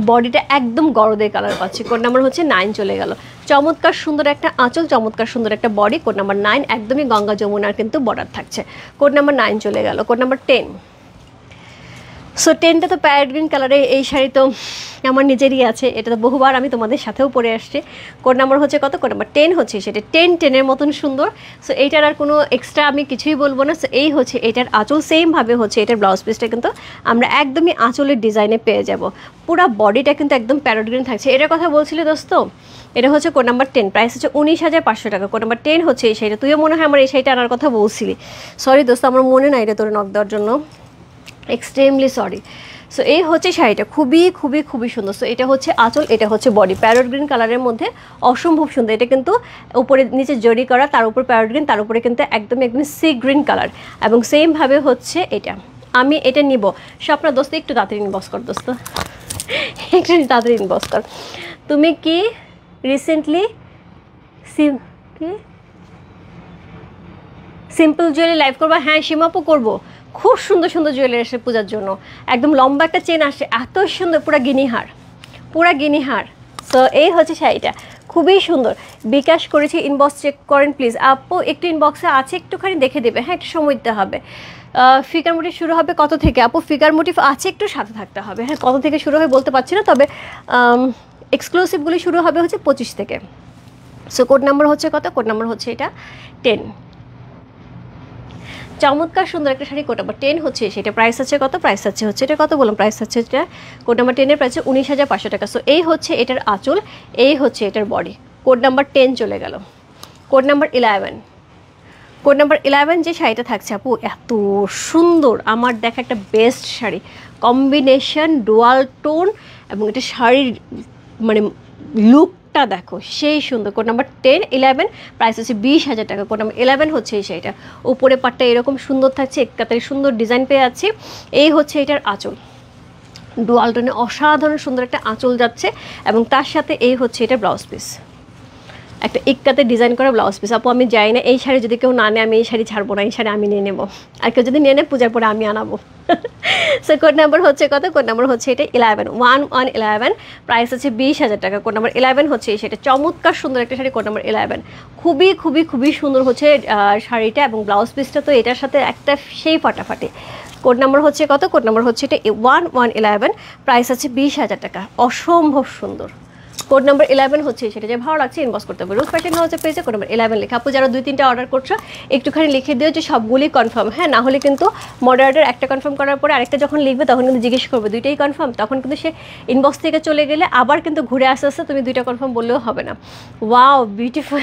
বডিটা একদম গরদের কালার পাচ্ছি। কোড নাম্বার হচ্ছে 9 চলে গেল। চমৎকার সুন্দর একটা আঁচল, চমৎকার সুন্দর একটা বডি। কোড নাম্বার 9, একদমই গঙ্গা যমুনার কিন্তু বর্ডার থাকছে। কোড নাম্বার 9 চলে গেল। Code number 10। সো 10টা তো প্যারেট গ্রিন কালারে, এই শাড়ি তো আমার নিজেরই আছে, এটা তো বহুবার আমি তোমাদের সাথেও পরে আসছি। কোড নাম্বার হচ্ছে কত? কোড নাম্বার 10 হচ্ছে সেটা। 10-10-এর মতন সুন্দর। সো এইটার আর কোনো এক্সট্রা আমি কিছুই বলবো না। সো এই হচ্ছে এটার আঁচল, সেমভাবে হচ্ছে এটার ব্লাউজ পিসটা কিন্তু আমরা একদমই আঁচলের ডিজাইনে পেয়ে যাব। পুরো বডিটা কিন্তু একদম প্যারেট গ্রিন থাকছে। এটার কথা বলছিলে দোস্ত, এটা হচ্ছে কোড নাম্বার 10, প্রাইস হচ্ছে 19,500 টাকা। কোড নাম্বার 10 হচ্ছে এই শাড়িটা। তুইও মনে হয় আমার এই শাড়িটা আনার কথা বলছিলি। সরি দোস্ত, আমার মনে নাই এটা তোর নক দেওয়ার জন্য, এক্সট্রিমলি সরি। সো এই হচ্ছে শাড়িটা, খুবই খুবই খুবই সুন্দর। সো এটা হচ্ছে আঁচল, এটা হচ্ছে বডি, প্যারট গ্রিন কালারের মধ্যে অসম্ভব সুন্দর। এটা কিন্তু উপরে নিচে জরি করা, তার উপর প্যারট গ্রিন, তার উপরে কিন্তু একদম সি গ্রিন কালার, এবং সেমভাবে হচ্ছে এটা। আমি এটা নিব। স্বপ্না দোস্ত একটু তাড়াতাড়ি ইনবক্স কর দোস্ত, একটু তাড়াতাড়ি ইনবক্স কর। তুমি কি রিসেন্টলি সিম্পল জুয়েলারি লাইভ করবা? হ্যাঁ সীমাপু করবো। খুব সুন্দর সুন্দর জুয়েলারি আসে পূজার জন্য, একদম লম্বা একটা চেন আসে, এত সুন্দর, পুরা গিনিহার, পুরা গিনিহার। সো এই হচ্ছে শাড়িটা, খুবই সুন্দর। বিকাশ করেছি, ইনবক্স চেক করেন প্লিজ। আপু একটু ইনবক্সে আছে, একটুখানি দেখে দেবে। হ্যাঁ একটু সময় দিতে হবে। ফিগার মোটিভ শুরু হবে কত থেকে? আপু ফিগার মোটিভ আছে, একটু সাথে থাকতে হবে। হ্যাঁ কত থেকে শুরু হয় বলতে পারছি না, তবে এক্সক্লুসিভগুলি শুরু হবে হচ্ছে 25 থেকে। সো কোড নাম্বার হচ্ছে কত? কোড নাম্বার হচ্ছে এটা 10। চমৎকার সুন্দর একটা শাড়ি, কোড নাম্বার 10 হচ্ছে সেটা। প্রাইস আছে কত? প্রাইস আছে হচ্ছে এটা কত বললাম? প্রাইস আছে এটা কোড নাম্বার 10-এর প্রাইস 19,500 টাকা। সো এই হচ্ছে এটার আঁচল, এই হচ্ছে এটার বডি। কোড নাম্বার 10 চলে গেল। Code number 11। কোড নাম্বার 11 যে শাড়িটা থাকছে আপু, এত সুন্দর, আমার দেখা একটা best sari, combination dual tone, এবং এটা শাড়ির মানে লুকটা দেখো সেই সুন্দর। কোড নাম্বার 10, 11, প্রাইস হচ্ছে 20,000 টাকা। কোড নাম্বার 11 হচ্ছে এই শাড়িটা। উপরে পাটটা এরকম সুন্দর থাকছে, একটাতে সুন্দর ডিজাইন পেয়ে যাচ্ছি। এই হচ্ছে এটার আঁচল, ডুয়াল টোনে অসাধারণ সুন্দর একটা আঁচল যাচ্ছে, এবং তার সাথে এই হচ্ছে এটা ব্লাউজ পিস, একটা ইক্কাতে ডিজাইন করা ব্লাউজ পিস। আপু আমি যাই না, এই শাড়ি যদি কেউ না নেয় আমি এই শাড়ি ছাড়বো না, এই শাড়ি আমি নিয়ে নেবো, আর কেউ যদি নিয়ে নেয় পূজার পরে আমি আনাবো। সো কোড নাম্বার হচ্ছে কত? কোড নাম্বার হচ্ছে এটা 11, 1111, প্রাইস আছে 20,000 টাকা। কোড নাম্বার 11 হচ্ছে এই শাড়িটা, চমৎকার সুন্দর একটা শাড়ি। কোড নাম্বার 11 খুবই খুবই খুবই সুন্দর হচ্ছে শাড়িটা, এবং ব্লাউজ পিসটা তো এটার সাথে একটা সেই ফাটাফাটি। কোড নাম্বার হচ্ছে কত? কোড নাম্বার হচ্ছে এটা 1111, প্রাইস আছে 20,000 টাকা। অসম্ভব সুন্দর। কোড নাম্বার 11 হচ্ছে সেটা। যে ভালো লাগছে ইনবক্স করতে হবে। রুফ ফ্যাশন হাউসে পেয়েছে কোড নাম্বার 11 লেখা। আপু যারা 2-3টা অর্ডার করছো একটুখানি লিখে দিও যে সবগুলি কনফার্ম। হ্যাঁ না হলে কিন্তু মডারেটর একটা কনফার্ম করার পরে আরেকটা যখন লিখবে তখন কিন্তু জিজ্ঞেস করবে দুইটাই কনফার্ম, তখন কিন্তু সে ইনবক্স থেকে চলে গেলে আবার কিন্তু ঘুরে আসতে আসতে তুমি 2টা কনফার্ম বললেও হবে না। Wow beautiful,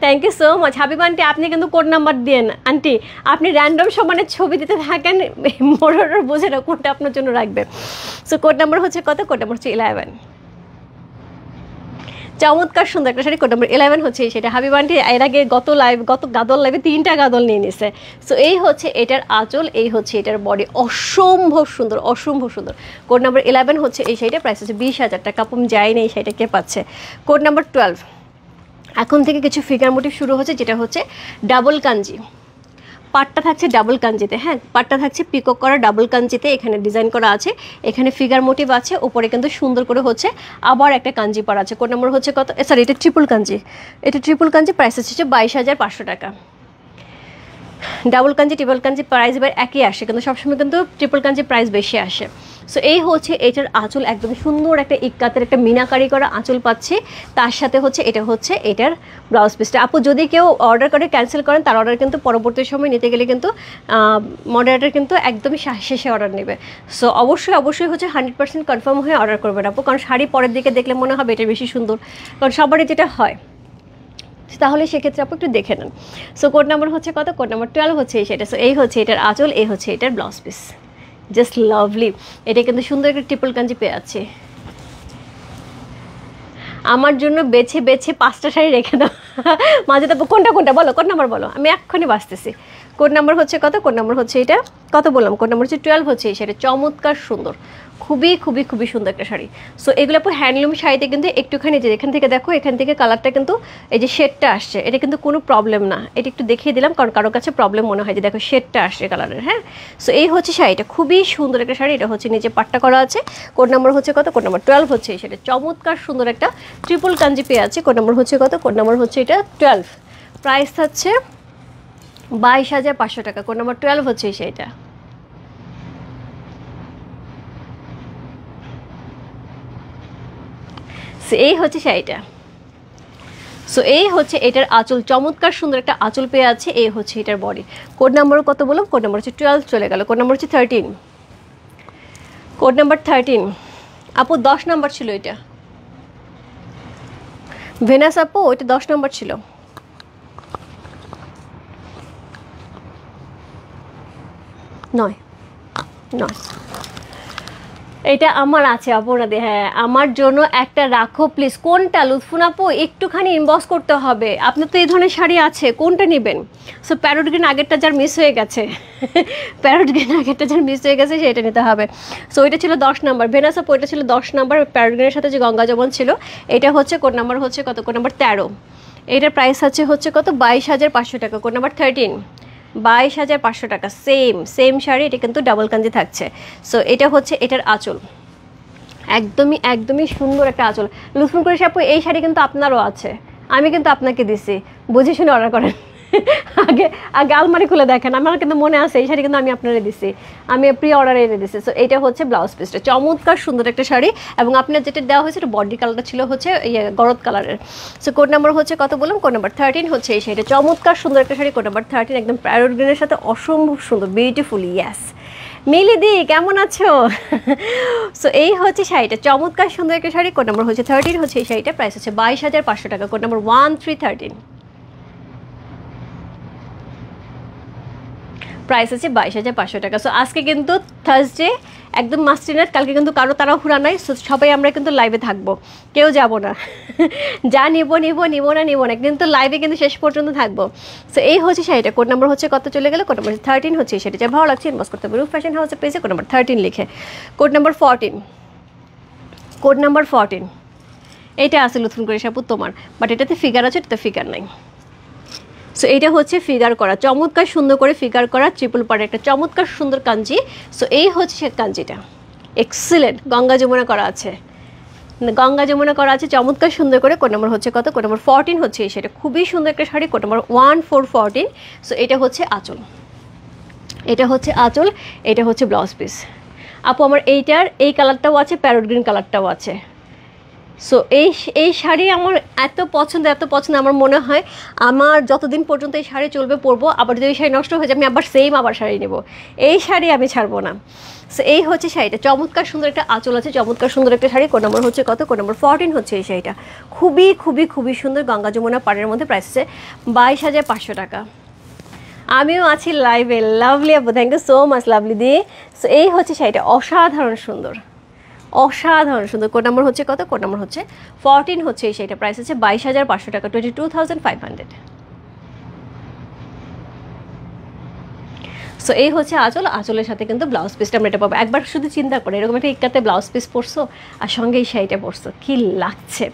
thank you so much. Habib aunty আপনি কিন্তু কোড নাম্বার দিয়েন আন্টি, আপনি র্যান্ডম সমানের ছবি দিতে থাকেন, মডারেটর বোঝে না কোনটা আপনার জন্য রাখবে। সো কোড নাম্বার হচ্ছে কত? কোড নাম্বার হচ্ছে 11। চমৎকার সুন্দর একটা শাড়ি, কোড নাম্বার 11 হচ্ছে সেটা। হাবিব আন্টি এর আগে গত গাদল লাইভে 3টা গাদল নিয়ে নিছে। সো এই হচ্ছে এটার আঁচল, এই হচ্ছে এটার বডি, অসম্ভব সুন্দর, অসম্ভব সুন্দর। কোড নাম্বার 11 হচ্ছে এই শাড়িটা, প্রাইস হচ্ছে 20,000 টাকা। আপু যাই না এই শাড়িটা কে পাচ্ছে। কোড নাম্বার 12, এখন থেকে কিছু ফিগার মোটিভ শুরু হচ্ছে, যেটা হচ্ছে ডাবল কাঞ্জি। পাটটা থাকছে ডাবল কাঞ্জিতে, হ্যাঁ পাটটা থাকছে পিকক করা ডাবল কাঞ্জিতে, এখানে ডিজাইন করা আছে, এখানে ফিগার মোটিভ আছে, উপরে কিন্তু সুন্দর করে হচ্ছে আবার একটা কাঞ্জি পাড়া আছে। কোড নম্বর হচ্ছে কত, সরি এটা ট্রিপল কাঞ্জি, এটা ট্রিপল কাঞ্জি, প্রাইস হচ্ছে 22,500 টাকা। ডাবল কাঞ্জি ট্রিপল কাঞ্জি প্রাইস এবার একই আসে, কিন্তু সবসময় কিন্তু ট্রিপল কাঞ্জি প্রাইস বেশি আসে। সো এই হচ্ছে এটার আঁচল, একদম সুন্দর একটা ইক্কাতের একটা মিনাকারি করা আঁচল পাচ্ছি, তার সাথে হচ্ছে এটা হচ্ছে এটার ব্লাউজ পিসটা। আপু যদি কেউ অর্ডার করে ক্যান্সেল করেন, তার অর্ডার কিন্তু পরবর্তী সময় নিতে গেলে কিন্তু মডারেটার কিন্তু একদমই শেষে অর্ডার নেবে। সো অবশ্যই হচ্ছে 100% কনফার্ম হয়ে অর্ডার করবেন আপু, কারণ শাড়ি পরের দিকে দেখলে মনে হবে এটা বেশি সুন্দর, কারণ সবারই যেটা হয়, তাহলে সেক্ষেত্রে আপু একটু দেখে নেন। সো কোড নাম্বার হচ্ছে কত, কোড নাম্বার 12 হচ্ছে সেটা। সো এই হচ্ছে এটার আঁচল, এই হচ্ছে এটার ব্লাউজ পিস, জাস্ট লাভলি। এটা কিন্তু সুন্দর একটা ট্রিপল কাঞ্জি পেয়ে আছে। আমার জন্য বেছে 5টা শাড়ি রেখে দাও মাঝে তো কোনটা বলো, কোড নাম্বার বলো, আমি এক্ষুনি বাঁচতেছি। কোড নাম্বার হচ্ছে কত, কোড নাম্বার হচ্ছে এটা, কত বললাম, কোড নাম্বার হচ্ছে 12 হচ্ছে এই শাড়ি। চমৎকার সুন্দর, খুবই সুন্দর একটা শাড়ি। সো এগুলো আপু হ্যান্ডলুম শাড়িতে কিন্তু একটুখানি, যে এখান থেকে দেখো, এখান থেকে কালারটা কিন্তু এই যে শেডটা আসছে, এটা কিন্তু কোনো প্রবলেম না, এটা একটু দেখিয়ে দিলাম কারণ কারোর কাছে প্রবলেম মনে হয় যে দেখো শেডটা আসছে কালারের, হ্যাঁ। সো এই হচ্ছে শাড়িটা, খুবই সুন্দর একটা শাড়ি। এটা হচ্ছে নিচে পাট্টা করা আছে। কোড নাম্বার হচ্ছে কত, কোড নাম্বার 12 হচ্ছে এই শাড়ি। চমৎকার সুন্দর একটা ট্রিপল কাঞ্জি পেয়ে আছে। কোড নাম্বার হচ্ছে কত, কোড নাম্বার হচ্ছে এটা 12, প্রাইস হচ্ছে 22,500 টাকা। কোড নাম্বার 12 হচ্ছে এই শাড়িটা। এই হচ্ছে শাড়িটা। সো এই হচ্ছে এটার আঁচল, চমৎকার সুন্দর একটা আঁচল পেয়ে আছে। এই হচ্ছে এটার বডি। কোড নাম্বার কত বললাম, কোড নাম্বার হচ্ছে 12 চলে গেল। কোড নাম্বার হচ্ছে 13, কোড নাম্বার 13 আপু 10 নাম্বার ছিল এটা, ভেনাস আপু ওইটা 10 নাম্বার ছিল। নয় এটা আমার আছে আপনাদের, হ্যাঁ আমার জন্য একটা রাখো প্লিজ। কোনটা লুৎফুন আপু, একটুখানি ইনবক্স করতে হবে। আপনার তো এই ধরনের শাড়ি আছে, কোনটা নেবেন? সো প্যারোট গ্রিন আগেরটা যার মিস হয়ে গেছে প্যারোট গ্রিন আগেরটা যার মিস হয়ে গেছে সেটা নিতে হবে। সো এটা ছিল 10 নাম্বার, ভেনাস আপু এটা ছিল 10 নাম্বার। প্যারোট গ্রিনের সাথে যে গঙ্গা যমন ছিল, এটা হচ্ছে কোড নাম্বার হচ্ছে কত, কোড নাম্বার 13। এটার প্রাইস হচ্ছে কত, 22,500 টাকা। কোড নাম্বার 13, 22,500 টাকা। সেম শাড়ি, এটা কিন্তু ডাবল কাঞ্জি থাকছে। সো এটা হচ্ছে এটার আঁচল, একদমই সুন্দর একটা আঁচল। লুৎফুন করে আপু এই শাড়ি কিন্তু আপনারও আছে, আমি কিন্তু আপনাকে দিছি, বুঝে শুনে অর্ডার করেন আগে আলমারি খুলে দেখেন, আমার কিন্তু মনে আছে এই শাড়ি কিন্তু আমি আপনারা দিছি, আমি প্রি অর্ডারে এনে দিছি। সো এটা হচ্ছে ব্লাউজ পিসটা, চমৎকার সুন্দর একটা শাড়ি। এবং আপনার যেটা দেওয়া হয়েছে এটা বডি কালারটা ছিল হচ্ছে গরদ কালারের। সো কোড নাম্বার হচ্ছে কত বললাম, কোড নাম্বার 13 হচ্ছে এই শাড়িটা। চমৎকার সুন্দর একটা শাড়ি, কোড নাম্বার 13, একদম প্যারোট গ্রিনের সাথে অসম্ভব সুন্দর, বিউটিফুল। ইয়াস মিলিদি কেমন আছো সো এই হচ্ছে শাড়িটা, চমৎকার সুন্দর একটা শাড়ি। কোড নাম্বার হচ্ছে 13 হচ্ছে এই শাড়িটা, প্রাইস হচ্ছে 22,500 টাকা। কোড নাম্বার 1313, প্রাইস আছে 22,500 টাকা। সো আজকে কিন্তু থার্সডে, একদম মাস্টিনাট, কালকে কিন্তু কারো তাড়াহুড়া নাই। সো সবাই আমরা কিন্তু লাইভে থাকবো, কেউ যাব না যা নিব না, কিন্তু লাইভে কিন্তু শেষ পর্যন্ত থাকবো। সো এই হচ্ছে শাড়িটা, কোড নাম্বার হচ্ছে কত চলে গেল, কোড নাম্বার 13 হচ্ছে এই শাড়িটা। ভালো লাগছে ইনবক্স করতে হবে রূপ ফ্যাশন হাউসের পেজে, কোড নাম্বার 13 লিখে। কোড নাম্বার 14, কোড নাম্বার 14 এইটা আছে নতুন করে সাপু তোমার, বাট এটাতে ফিগার আছে, এটাতে ফিগার নাই। সো এইটা হচ্ছে ফিগার করা, চমৎকার সুন্দর করে ফিগার করা ট্রিপল পাড়ের একটা চমৎকার সুন্দর কাঞ্জি। সো এই হচ্ছে সে কাঞ্জিটা, এক্সিলেন্ট, গঙ্গা যমুনা করা আছে, চমৎকার সুন্দর করে। কোড নাম্বার হচ্ছে কত, কোড নাম্বার 14 হচ্ছে এই শাড়িটা, খুবই সুন্দর একটা শাড়ি। Code number 1414। সো এটা হচ্ছে আঁচল, এটা হচ্ছে ব্লাউজ পিস। আপু আমার এইটার এই কালারটাও আছে, প্যারোট গ্রিন কালারটাও আছে। সো এই শাড়ি আমার এত পছন্দ, আমার মনে হয় আমার যতদিন পর্যন্ত এই শাড়ি চলবে পরবো, আবার যদি এই শাড়ি নষ্ট হয়ে যায় আমি আবার শাড়ি নেব, এই শাড়ি আমি ছাড়বো না। সো এই হচ্ছে শাড়িটা, চমৎকার সুন্দর একটা আঁচল আছে, চমৎকার সুন্দর একটা শাড়ি। কোড নাম্বার হচ্ছে কত, কোড নাম্বার 14 হচ্ছে এই শাড়িটা, খুবই সুন্দর গঙ্গা যমুনা পাড়ের মধ্যে, প্রাইস হচ্ছে 22,500 টাকা। আমিও আছি লাইভে, লাভলি আপু, thank you so much lovely দি। সো এই হচ্ছে শাড়িটা, অসাধারণ সুন্দর, অসাধারণ সুন্দর। কোড নাম্বার হচ্ছে কত? কোড নাম্বার হচ্ছে 14 হচ্ছে এই শাড়িটা, প্রাইস হচ্ছে 22,500 টাকা, 22,500। সো এই হচ্ছে আঁচল, আঁচলের সাথে কিন্তু ব্লাউজ পিসটা আমরা এটা পাবো। একবার শুধু চিন্তা করে এরকম একটা ইক্কাতে ব্লাউজ পিস পরছো আর সঙ্গে এই শাড়িটা পরছো, কী লাগছে।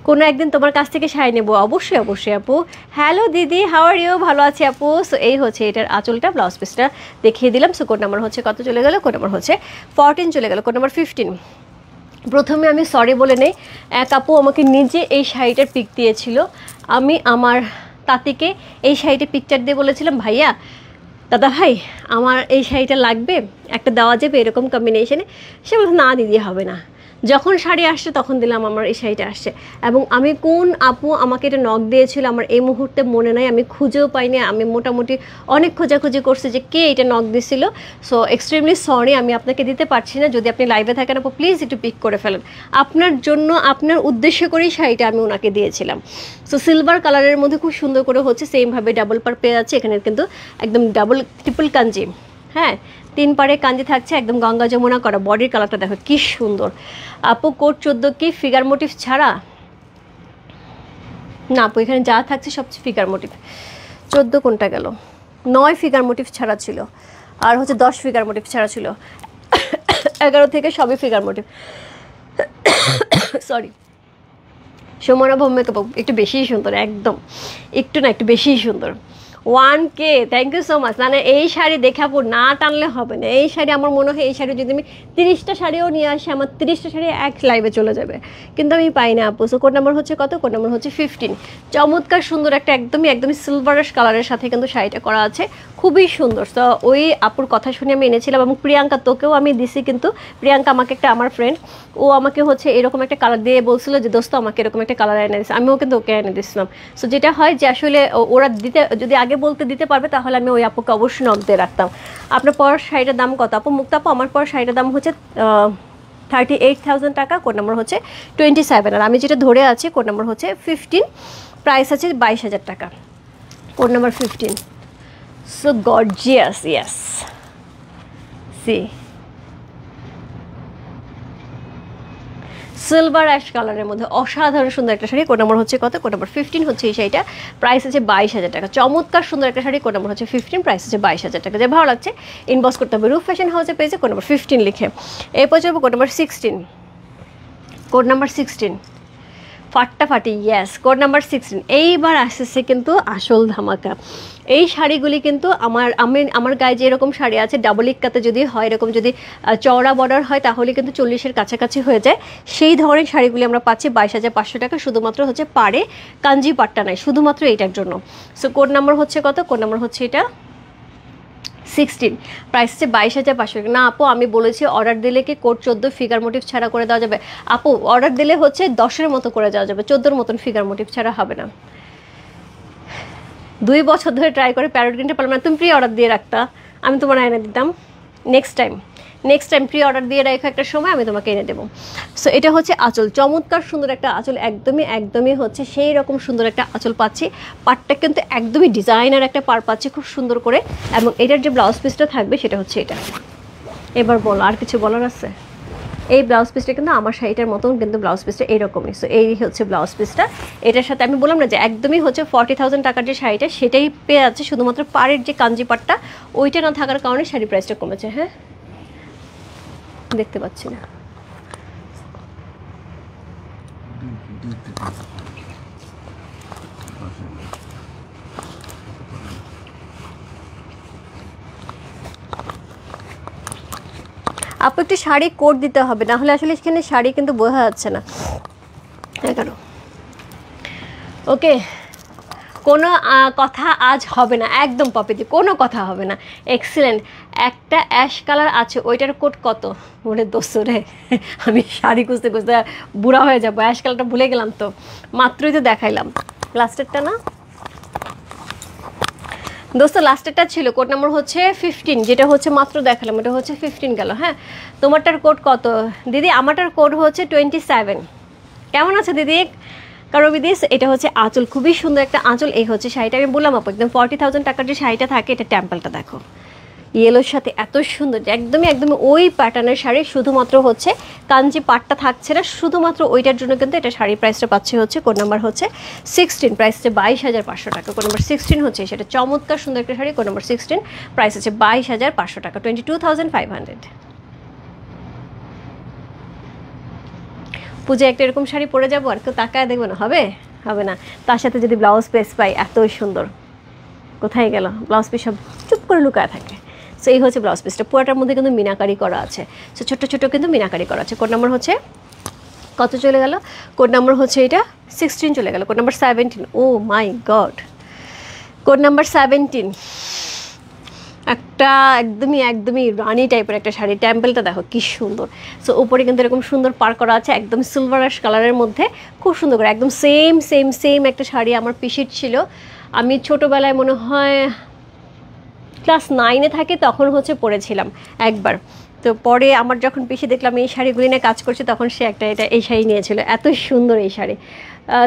কোনো একদিন তোমার কাছ থেকে শাড়ি নেবো, অবশ্যই অবশ্যই আপু। হ্যালো দিদি, হাউ আর ইউ? ভালো আছি আপু। সো এই হচ্ছে এটার আঁচলটা, ব্লাউজ পিসটা দেখিয়ে দিলাম। সো কোড নাম্বার হচ্ছে কত চলে গেল? কোড নাম্বার হচ্ছে 14 চলে গেল। Code number 15। প্রথমে আমি সরি বলে নেই, এক আপু আমাকে নিজে এই শাড়িটার পিক দিয়েছিল। আমি আমার তাঁতিকে এই শাড়িটার পিকচার দিয়ে বলেছিলাম, ভাইয়া দাদা ভাই আমার এই শাড়িটা লাগবে, একটা দেওয়া যাবে এরকম কম্বিনেশনে? সে বলছে না দিদি হবে না। যখন শাড়ি আসছে তখন দিলাম আমার এই শাড়িটা আসছে। এবং আমি কোন আপু আমাকে এটা নক দিয়েছিল আমার এই মুহূর্তে মনে নাই, আমি খুঁজেও পাইনি। আমি মোটামুটি অনেক খোঁজাখুঁজি করছি যে কে এটা নক দিয়েছিল। সো এক্সট্রিমলি সরি, আমি আপনাকে দিতে পারছি না। যদি আপনি লাইভে থাকেন আপু প্লিজ একটু পিক করে ফেলেন। আপনার জন্য, আপনার উদ্দেশ্য করেই শাড়িটা আমি ওনাকে দিয়েছিলাম। সো সিলভার কালারের মধ্যে খুব সুন্দর করে হচ্ছে সেমভাবে ডাবল পার পেয়ে যাচ্ছে। এখানে কিন্তু একদম ডাবল ট্রিপল কাঞ্জি, হ্যাঁ 3 পারে কাঞ্জি থাকছে, একদম গঙ্গা যমুনা করা। বডির কালারটা দেখো কি সুন্দর। আপু কোড 14 কি ফিগার মোটিভ ছাড়া? না আপু এখানে যা থাকছে সব ফিগার মোটিভ। 14 কোনটা গেল? 9 ফিগার মোটিভ ছাড়া ছিল, আর হচ্ছে 10 ফিগার মোটিভ ছাড়া ছিল। 11 থেকে সবই figure motif. Sorry, Sumana Bhowmik একটু বেশিই সুন্দর, একদম একটু না একটু বেশিই সুন্দর। 1K, thank you so much. মানে এই শাড়ি দেখাবো না টানলে হবে না। এই শাড়ি আমার মনে হয় এই শাড়ি যদি আমি 30টা শাড়িও নিয়ে আসি, আমার 30টা শাড়ি এক লাইভে চলে যাবে, কিন্তু আমি পাই না আপু। সো কোড নাম্বার হচ্ছে কত? কোড নাম্বার হচ্ছে 15। চমৎকার সুন্দর একটা একদমই সিলভারিশ কালারের সাথে কিন্তু শাড়িটা করা আছে, খুবই সুন্দর। তো ওই আপুর কথা শুনে আমি এনেছিলাম, এবং প্রিয়াঙ্কা তোকেও আমি দিছি। কিন্তু প্রিয়াঙ্কা আমাকে একটা, আমার ফ্রেন্ড, ও আমাকে হচ্ছে এরকম একটা কালার দিয়ে বলছিল যে দোস্ত আমাকে এরকম একটা কালার এনে দিচ্ছে, আমিও কিন্তু ওকে এনে দিচ্ছিলাম। সো যেটা হয় যে আসলে ওরা দিতে, যদি আগে বলতে দিতে পারবে তাহলে আমি ওই আপুকে অবশ্যই নক দিয়ে রাখতাম। আপনার পর শাড়িটার দাম কত আপু? মুক্তা আপু আমার পর শাড়িটার দাম হচ্ছে 38,000 টাকা। কোড নাম্বার হচ্ছে 27। আর আমি যেটা ধরে আছি কোড নাম্বার হচ্ছে 15, প্রাইস আছে 22,000 টাকা। Code number 15। So gorgeous, yes. See silver ash কালারের মধ্যে অসাধারণ সুন্দর একটা শাড়ি। কোড নাম্বার হচ্ছে কত? কোড নাম্বার 15 হচ্ছে এই শাড়িটা, প্রাইস আছে 22,000 টাকা। চমৎকার সুন্দর একটা শাড়ি, কোড নাম্বার হচ্ছে 15, প্রাইস আছে 22,000 টাকা। যে ভালো লাগছে ইনবক্স করতে হবে রূপ ফ্যাশন হাউসে পেয়েছে কোড নাম্বার 15 লিখে। এরপর যাবো কোড নাম্বার 16। কোড নাম্বার 16 ফাটাফাটি, ইয়েস কোড নাম্বার 16। এইবার আসছে কিন্তু আসল ধামাকা। এই শাড়িগুলি কিন্তু আমার গায়ে যেরকম শাড়ি আছে ডাবল ইক্কাতে যদি হয়, এরকম যদি চওড়া বর্ডার হয় তাহলে কিন্তু 40-এর কাছাকাছি হয়ে যায়। সেই ধরনের শাড়িগুলি আমরা পাচ্ছি 22,500 টাকা। শুধুমাত্র হচ্ছে পাড়ে কাঞ্জি পাট্টা নাই, শুধুমাত্র এইটার জন্য। সো কোড নাম্বার হচ্ছে কত? কোড নাম্বার হচ্ছে এটা 16, প্রাইস হচ্ছে 22,500 টাকা। না আপু আমি বলেছি অর্ডার দিলে কি কোড 14 ফিগার মোটিভ ছাড়া করে দেওয়া যাবে? আপু অর্ডার দিলে হচ্ছে 10-এর মতো করে দেওয়া যাবে, 14-র মতন ফিগার মোটিভ ছাড়া হবে না। 2 বছর ধরে ট্রাই করে প্যারট কিনতে পারলাম না, তুমি প্রি অর্ডার দিয়ে রাখতা, আমি তোমার এনে দিতাম। নেক্সট টাইম প্রি অর্ডার দিয়ে রাখো একটা সময়, আমি তোমাকে এনে দেবো। সো এটা হচ্ছে আঁচল, চমৎকার সুন্দর একটা আঁচল, একদমই হচ্ছে সেই রকম সুন্দর একটা আঁচল পাচ্ছি। পাড়টা কিন্তু একদমই ডিজাইনার একটা পাড় পাচ্ছি খুব সুন্দর করে। এবং এটার যে ব্লাউজ পিসটা থাকবে সেটা হচ্ছে এটা। এবার বলো আর কিছু বলার আছে? এই ব্লাউজ পিসটা কিন্তু আমার শাড়িটার মতন কিন্তু ব্লাউজ পিসটা এইরকমই। সো এই হচ্ছে ব্লাউজ পিসটা। এটার সাথে আমি বললাম না যে একদমই হচ্ছে 40,000 টাকার যে শাড়িটা সেটাই পেয়ে যাচ্ছে, শুধুমাত্র পাড়ের যে কাঞ্জি পাটটা ওইটা না থাকার কারণে শাড়ি প্রাইসটা কমেছে। হ্যাঁ দেখতে পাচ্ছি না। আপু একটু শাড়ি কোড দিতে হবে, না হলে আসলে এখানে শাড়ি কিন্তু বোঝা যাচ্ছে না। 11। ওকে, কোনো কথা আজ হবে না, একদম পপিতে কোনো কথা হবে না। এক্সিলেন্ট। একটা অ্যাশ কালার আছে, ওইটার কোড কত? বলে দোস্তরে আমি শাড়ি খুঁজতে খুঁজতে বুড়া হয়ে যাবো, অ্যাশ কালারটা ভুলে গেলাম তো, মাত্রই তো দেখাইলাম। লাস্টেরটা না দোস্ত, লাস্টেরটা ছিল কোড নাম্বার হচ্ছে 15, যেটা হচ্ছে মাত্র দেখালাম, ওটা হচ্ছে 15 গেল। হ্যাঁ তোমারটার কোড কত দিদি? আমারটার কোড হচ্ছে 27। কেমন আছে দিদি? কারণ বিদিস এটা হচ্ছে আঁচল, খুবই সুন্দর একটা আঁচল। এই হচ্ছে শাড়িটা, আমি বললাম আপু একদম 40,000 টাকার যে শাড়িটা থাকে এটা টেম্পলটা দেখো, ইয়েলোর সাথে এত সুন্দর, একদমই একদমই ওই প্যাটার্নের শাড়ি, শুধুমাত্র হচ্ছে কাঞ্জি পাটটা থাকছে না, শুধুমাত্র ওইটার জন্য কিন্তু এটা শাড়ির প্রাইসটা পাচ্ছে হচ্ছে কোড নাম্বার হচ্ছে 16, প্রাইস হচ্ছে 22,500 টাকা। কোড নাম্বার 16 হচ্ছে সেটা চমৎকার সুন্দর একটা শাড়ি, কোড নাম্বার 16, প্রাইস হচ্ছে 22,500 টাকা, 22,500। পূজা একটা এরকম শাড়ি পরে যাবো আর কেউ তাকায় দেখবো না, হবে হবে না। তার সাথে যদি ব্লাউজ পিস পাই এত সুন্দর, কোথায় গেল ব্লাউজ পিস, সব চুপ করে লুকায় থাকে। সো এই হচ্ছে ব্লাউজ পিসটা, পুরোটার মধ্যে কিন্তু মিনাকারি করা আছে, সো ছোট্ট ছোট কিন্তু মিনাকারি করা আছে। কোড নাম্বার হচ্ছে কত চলে গেল, কোড নাম্বার হচ্ছে এটা 16 চলে গেল, কোড নাম্বার 17। ও মাই গড, কোড নাম্বার 17, একটা একদমই একদমই রানি টাইপের একটা শাড়ি, টেম্পলটা দেখো কি সুন্দর। সো উপরে কিন্তু এরকম সুন্দর পার করা আছে, একদম সিলভার অ্যাশ কালারের মধ্যে, খুব সুন্দর করে একদম সেম সেম সেম একটা শাড়ি আমার পিসির ছিল। আমি ছোটোবেলায় মনে হয় ক্লাস 9-এ থাকে তখন হচ্ছে পরেছিলাম একবার। তো পরে আমার যখন পিসি দেখলাম এই শাড়িগুলি নিয়ে কাজ করছে, তখন সে একটা এই শাড়ি নিয়েছিল, এত সুন্দর এই শাড়ি।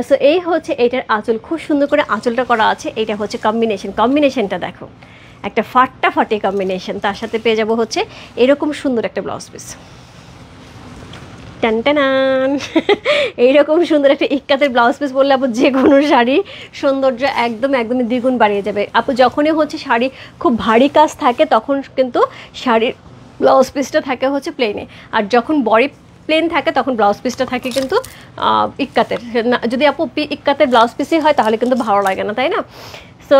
সো এই হচ্ছে এইটার আঁচল, খুব সুন্দর করে আঁচলটা করা আছে। এটা হচ্ছে কম্বিনেশনটা দেখো, একটা ফাটাফাটি কম্বিনেশন, তার সাথে পেয়ে যাবো হচ্ছে এরকম সুন্দর একটা ব্লাউজ পিস, টানটানান এইরকম সুন্দর একটা ইক্কাতের ব্লাউজ পিস পরলে আপু যে কোনো শাড়ি সৌন্দর্য একদমই দ্বিগুণ বাড়িয়ে যাবে। আপু যখনই হচ্ছে শাড়ি খুব ভারী কাজ থাকে তখন কিন্তু শাড়ির ব্লাউজ পিসটা থাকে হচ্ছে প্লেনে, আর যখন বডি প্লেন থাকে তখন ব্লাউজ পিসটা থাকে কিন্তু ইক্কাতের। যদি আপু ইক্কাতের ব্লাউজ পিসই হয় তাহলে কিন্তু ভালো লাগে না, তাই না? সো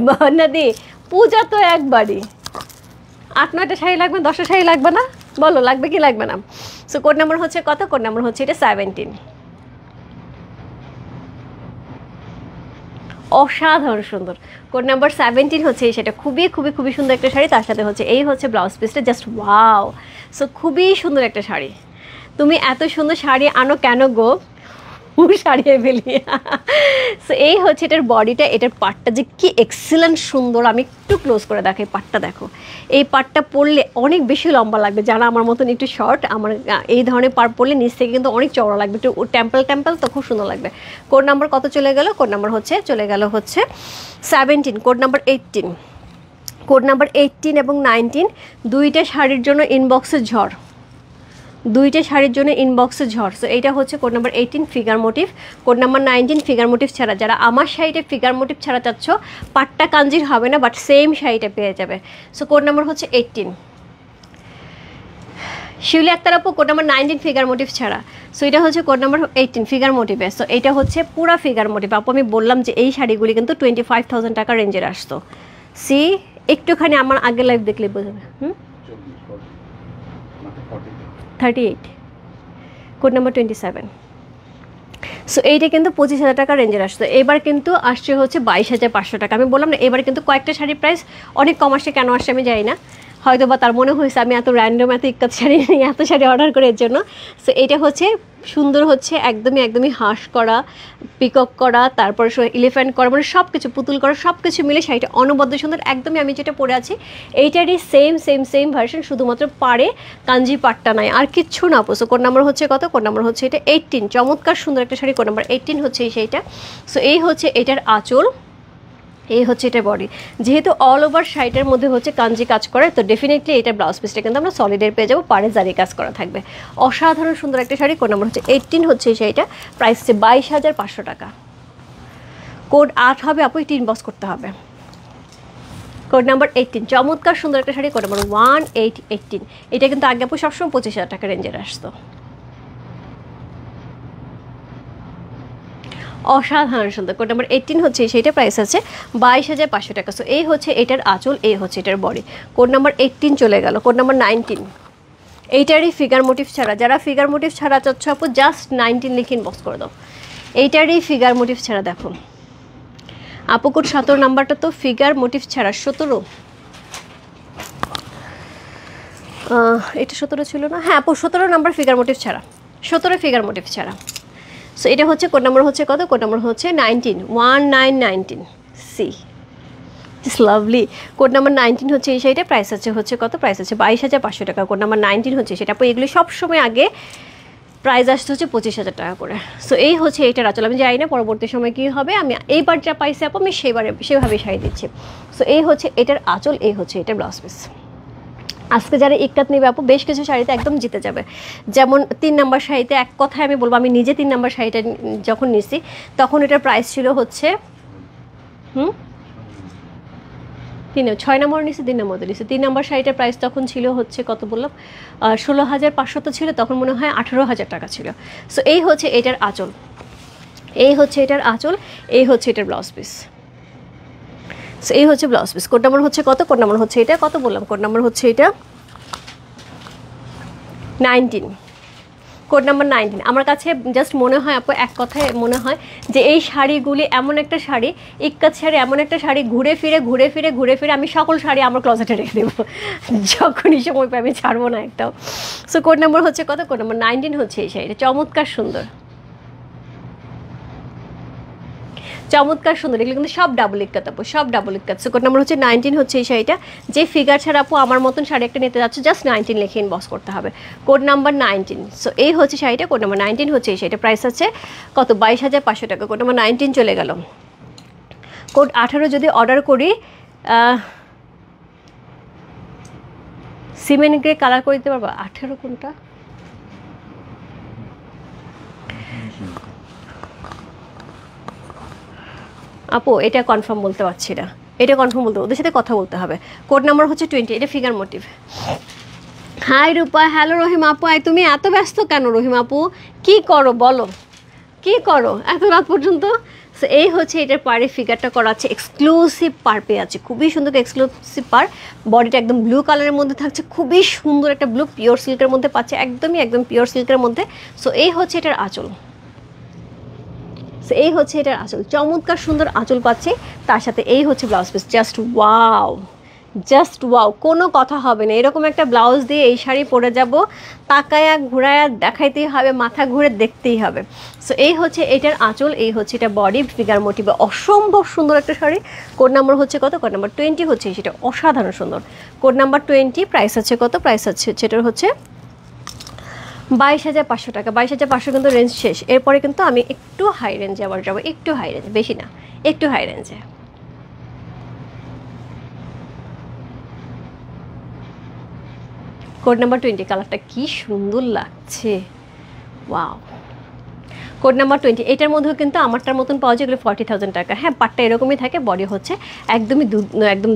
বন্যাদি, পূজা তো একবারই, 8-9টা শাড়ি লাগবে, 10টা শাড়ি লাগবে না, বলো লাগবে কি লাগবে না? সো কোড নাম্বার হচ্ছে কত, কোড নাম্বার হচ্ছে এটা 17। অসাধারণ সুন্দর, কোড নাম্বার 17 হচ্ছে সেটা, খুবই খুবই খুবই সুন্দর একটা শাড়ি, তার সাথে হচ্ছে এই হচ্ছে ব্লাউজ পিসটা, জাস্ট ওয়াও। সো খুবই সুন্দর একটা শাড়ি, তুমি এত সুন্দর শাড়ি আনো কেন গো, সারিয়ে ফেলি। সো এই হচ্ছে এটার বডিটা, এটার পাটটা যে কি এক্সিলেন্ট সুন্দর, আমি একটু ক্লোজ করে দেখাই, পাটটা দেখো। এই পাটটা পরলে অনেক বেশি লম্বা লাগবে, যারা আমার মতন একটু শর্ট, আমার এই ধরনের পাট পরলে নিচ থেকে কিন্তু অনেক চওড়া লাগবে, একটু টেম্পল তো খুব সুন্দর লাগবে। কোড নাম্বার কত চলে গেল, কোড নাম্বার হচ্ছে চলে গেল হচ্ছে 17, কোড নাম্বার 18। কোড নাম্বার 18 এবং 19 দুইটা শাড়ির জন্য ইনবক্সে ঝড়, দুইটা শাড়ির জন্য ইনবক্সে ঝড়। সো এইটা হচ্ছে code number 18 figure motif, code number 19 figure motif ছাড়া। যারা আমার শাড়িটা ফিগার মোটিভ ছাড়া চাচ্ছ, পাটটা কাঞ্জির হবে না বাট সেম শাড়িটা পেয়ে যাবে। সো কোড নাম্বার হচ্ছে 18। শিউলি আক্তার আপু কোড নাম্বার 19 ফিগার মোটিভ ছাড়া। সো এটা হচ্ছে কোড নাম্বার 18 ফিগার মোটিভে। সো এটা হচ্ছে পুরা ফিগার মোটিভ। আপু আমি বললাম যে এই শাড়িগুলি কিন্তু 25,000 টাকা রেঞ্জের আসতো। সি একটুখানি আমার আগের লাইভ দেখলে বোঝাবে। 38, কোড নাম্বার 27। সো এইটা কিন্তু 25,000 টাকা রেঞ্জের আসতো, এবার কিন্তু আসছে হচ্ছে 22,500 টাকা। আমি বললাম না এবার কিন্তু কয়েকটা শাড়ির প্রাইস অনেক কম আসছে, কেন আসছে আমি জানি না, হয়তো বা তার মনে হয়েছে আমি এত র্যান্ডম এত ইক্কাত শাড়ি নিয়ে এত শাড়ি অর্ডার করে এর জন্য। সো এটা হচ্ছে সুন্দর, হচ্ছে একদমই হাঁস করা, পিকক করা, তারপর এলিফ্যান্ট করা, মানে সব কিছু পুতুল করা, সব কিছু মিলে শাড়িটা অনবদ্য সুন্দর। একদমই আমি যেটা পরে আছি এইটারই সেম ভার্সন, শুধুমাত্র পাড়ে কাঞ্জি পাট্টা নাই, আর কিচ্ছু না। সো কোড নাম্বার হচ্ছে কত, কোড নাম্বার হচ্ছে এটা 18। চমৎকার সুন্দর একটা শাড়ি, কোড নাম্বার 18 হচ্ছে এই শাড়িটা। সো এই হচ্ছে এটার আঁচল, এই হচ্ছে এটা বডি। যেহেতু অল ওভার শাড়িটার মধ্যে হচ্ছে কাঞ্জি কাজ করে, তো ডেফিনেটলি এটা ব্লাউজ পিসটা কিন্তু আমরা সলিডের পেয়ে যাবো, পাড়ে জারি কাজ করা থাকবে। অসাধারণ সুন্দর একটা শাড়ি, কোড নাম্বার হচ্ছে 18 হচ্ছে এই শাড়িটা, প্রাইস হচ্ছে 22,500 টাকা। কোড 8 হবে আপু, এটা ইনবক্স করতে হবে। কোড নাম্বার 18, চমৎকার সুন্দর একটা শাড়ি, কোড নাম্বার 1818। এটা কিন্তু আগে আপু সবসময় 25,000 টাকা রেঞ্জের আসতো। অসাধারণ সুন্দর, কোড নাম্বার 18 হচ্ছে সেইটা, প্রাইস আছে 22,500 টাকা। সো এই হচ্ছে এটার আঁচল, এই হচ্ছে এটার বডি। কোড নাম্বার 18 চলে গেল, কোড নাম্বার 19। এইটারই ফিগার মোটিভ ছাড়া, যারা ফিগার মোটিভ ছাড়া চাচ্ছ আপু জাস্ট 19 লিখে ইনবক্স করে দাও। এইটারই ফিগার মোটিভ ছাড়া, দেখো আপু কোড 17 নাম্বারটা তো ফিগার মোটিভ ছাড়া, 17 এটা 17 ছিল না, হ্যাঁ আপু 17 নাম্বার ফিগার মোটিভ ছাড়া, 17 ফিগার মোটিভ ছাড়া। সো এটা হচ্ছে কোড নাম্বার হচ্ছে কত, কোড নাম্বার হচ্ছে 19 see, it's lovely. Code number 19 হচ্ছে এই শাড়িটা, প্রাইস হচ্ছে কত, প্রাইস হচ্ছে 22,500 টাকা। কোড নাম্বার 19 হচ্ছে সেটা। আপু এগুলি সবসময় আগে প্রাইস আসতে হচ্ছে 25,000 টাকা করে। সো এই হচ্ছে এইটার আঁচল। আমি জানি না পরবর্তী সময় কী হবে, আমি এইবার যা পাইছি আপু আমি সেভাবেই শাড়ি দিচ্ছি। সো এই হচ্ছে এটার আঁচল, এই হচ্ছে এটার ব্লাউজ পিস। আজকে যারা ইকরাত নেবে আপু বেশ কিছু শাড়িতে একদম জিতে যাবে। যেমন 3 নাম্বার শাড়িতে এক কথায় আমি বলবো, আমি নিজে 3 নাম্বার শাড়িটা যখন নিছি তখন এটার প্রাইস ছিল হচ্ছে 6 নম্বর নিচে 3 নম্বর নিচে 3 নম্বর শাড়িটার প্রাইস তখন ছিল হচ্ছে কত বললাম, 16,500 ছিল, তখন মনে হয় 18,000 টাকা ছিল। সো এই হচ্ছে এটার আঁচল, এই হচ্ছে এটার আঁচল, এই হচ্ছে এটার ব্লাউজ পিস। সো এই হচ্ছে ব্লাউজ পিস। কোড নাম্বার হচ্ছে কত? কোড নাম্বার হচ্ছে এটা, কত বললাম? কোড নাম্বার হচ্ছে এটা 19। Code number 19। আমার কাছে জাস্ট মনে হয় আপু, এক কথায় মনে হয় যে এই শাড়িগুলি এমন একটা শাড়ি, ইক্কাত শাড়ি এমন একটা শাড়ি, ঘুরে ফিরে আমি সকল শাড়ি আমার ক্লোজেটে রেখে দেবো, যখনই সময় পাই আমি ছাড়বো না একটাও। সো কোড নাম্বার হচ্ছে কত? কোড নাম্বার 19 হচ্ছে এই শাড়িটা। চমৎকার সুন্দর, চমৎকার সুন্দর। এগুলো কিন্তু সব ডাবল ইক্কাত আপু, সব ডাবল ইক্কাত। সো কোড নাম্বার হচ্ছে 19 হচ্ছে এই শাড়িটা। যে ফিগার ছাড়া আপু আমার মতন শাড়ি একটা নিতে যাচ্ছে, জাস্ট 19 লিখে ইনবক্স করতে হবে, কোড নাম্বার 19। সো এই হচ্ছে শাড়িটা, কোড নাম্বার 19 হচ্ছে এই শাড়িটা। প্রাইস আছে কত? 22,500 টাকা। কোড নাম্বার 19 চলে গেল। কোড 18 যদি অর্ডার করি, সিমেন্ট গ্রে কালার করে দিতে পারবো। 18 কোনটা আপু? এটা কনফার্ম বলতে পারছি না, এটা কনফার্ম বলতে, ওদের সাথে কথা বলতে হবে। কোড নাম্বার হচ্ছে 20, এটা ফিগার মোটিভ। হাই রূপা, হ্যালো রহিমা আপু। তুমি এত ব্যস্ত কেন রহিমা আপু? কি করো বলো, কি করো এত রাত পর্যন্ত? সো এই হচ্ছে এটার পাড়ে ফিগারটা করা আছে, এক্সক্লুসিভ পার পেয়ে আছে, খুবই সুন্দর এক্সক্লুসিভ পার। বডিটা একদম ব্লু কালারের মধ্যে থাকছে, খুবই সুন্দর একটা ব্লু, পিওর সিল্কের মধ্যে পাচ্ছে, একদম পিওর সিল্কের মধ্যে। সো এই হচ্ছে এটার আঁচল, সো এই হচ্ছে এটার আঁচল, চমৎকার সুন্দর আঁচল পাচ্ছি। তার সাথে এই হচ্ছে blouse piece. Just wow, just wow, কোনো কথা হবে না। এরকম একটা ব্লাউজ দিয়ে এই শাড়ি পরে যাব, তাকায়া ঘুরায়া দেখাইতেই হবে, মাথা ঘুরে দেখতেই হবে। সো এই হচ্ছে এটার আঁচল, এই হচ্ছে এটা বডি, ফিগার মোটিভে অসম্ভব সুন্দর একটা শাড়ি। কোড নাম্বার হচ্ছে কত? কোড নাম্বার 20 হচ্ছে সেটা, অসাধারণ সুন্দর। Code number 20। প্রাইস আছে কত? প্রাইস আছে সেটার হচ্ছে 22,500 টাকা। 22,500 কিন্তু রেঞ্জ শেষ। এরপরে কিন্তু আমি একটু হাই রেঞ্জে আবার যাবো, একটু হাই রেঞ্জ, বেশি না, একটু হাই রেঞ্জে। কোড নাম্বার 20, কালারটা কি সুন্দর লাগছে, ওয়াও। কোড নাম্বার 20, এটার মধ্যেও কিন্তু আমারটার মতন পাওয়া যায়, এগুলো 40,000 টাকা। হ্যাঁ, পাটটা এরকমই থাকে, বডি হচ্ছে একদমই একদম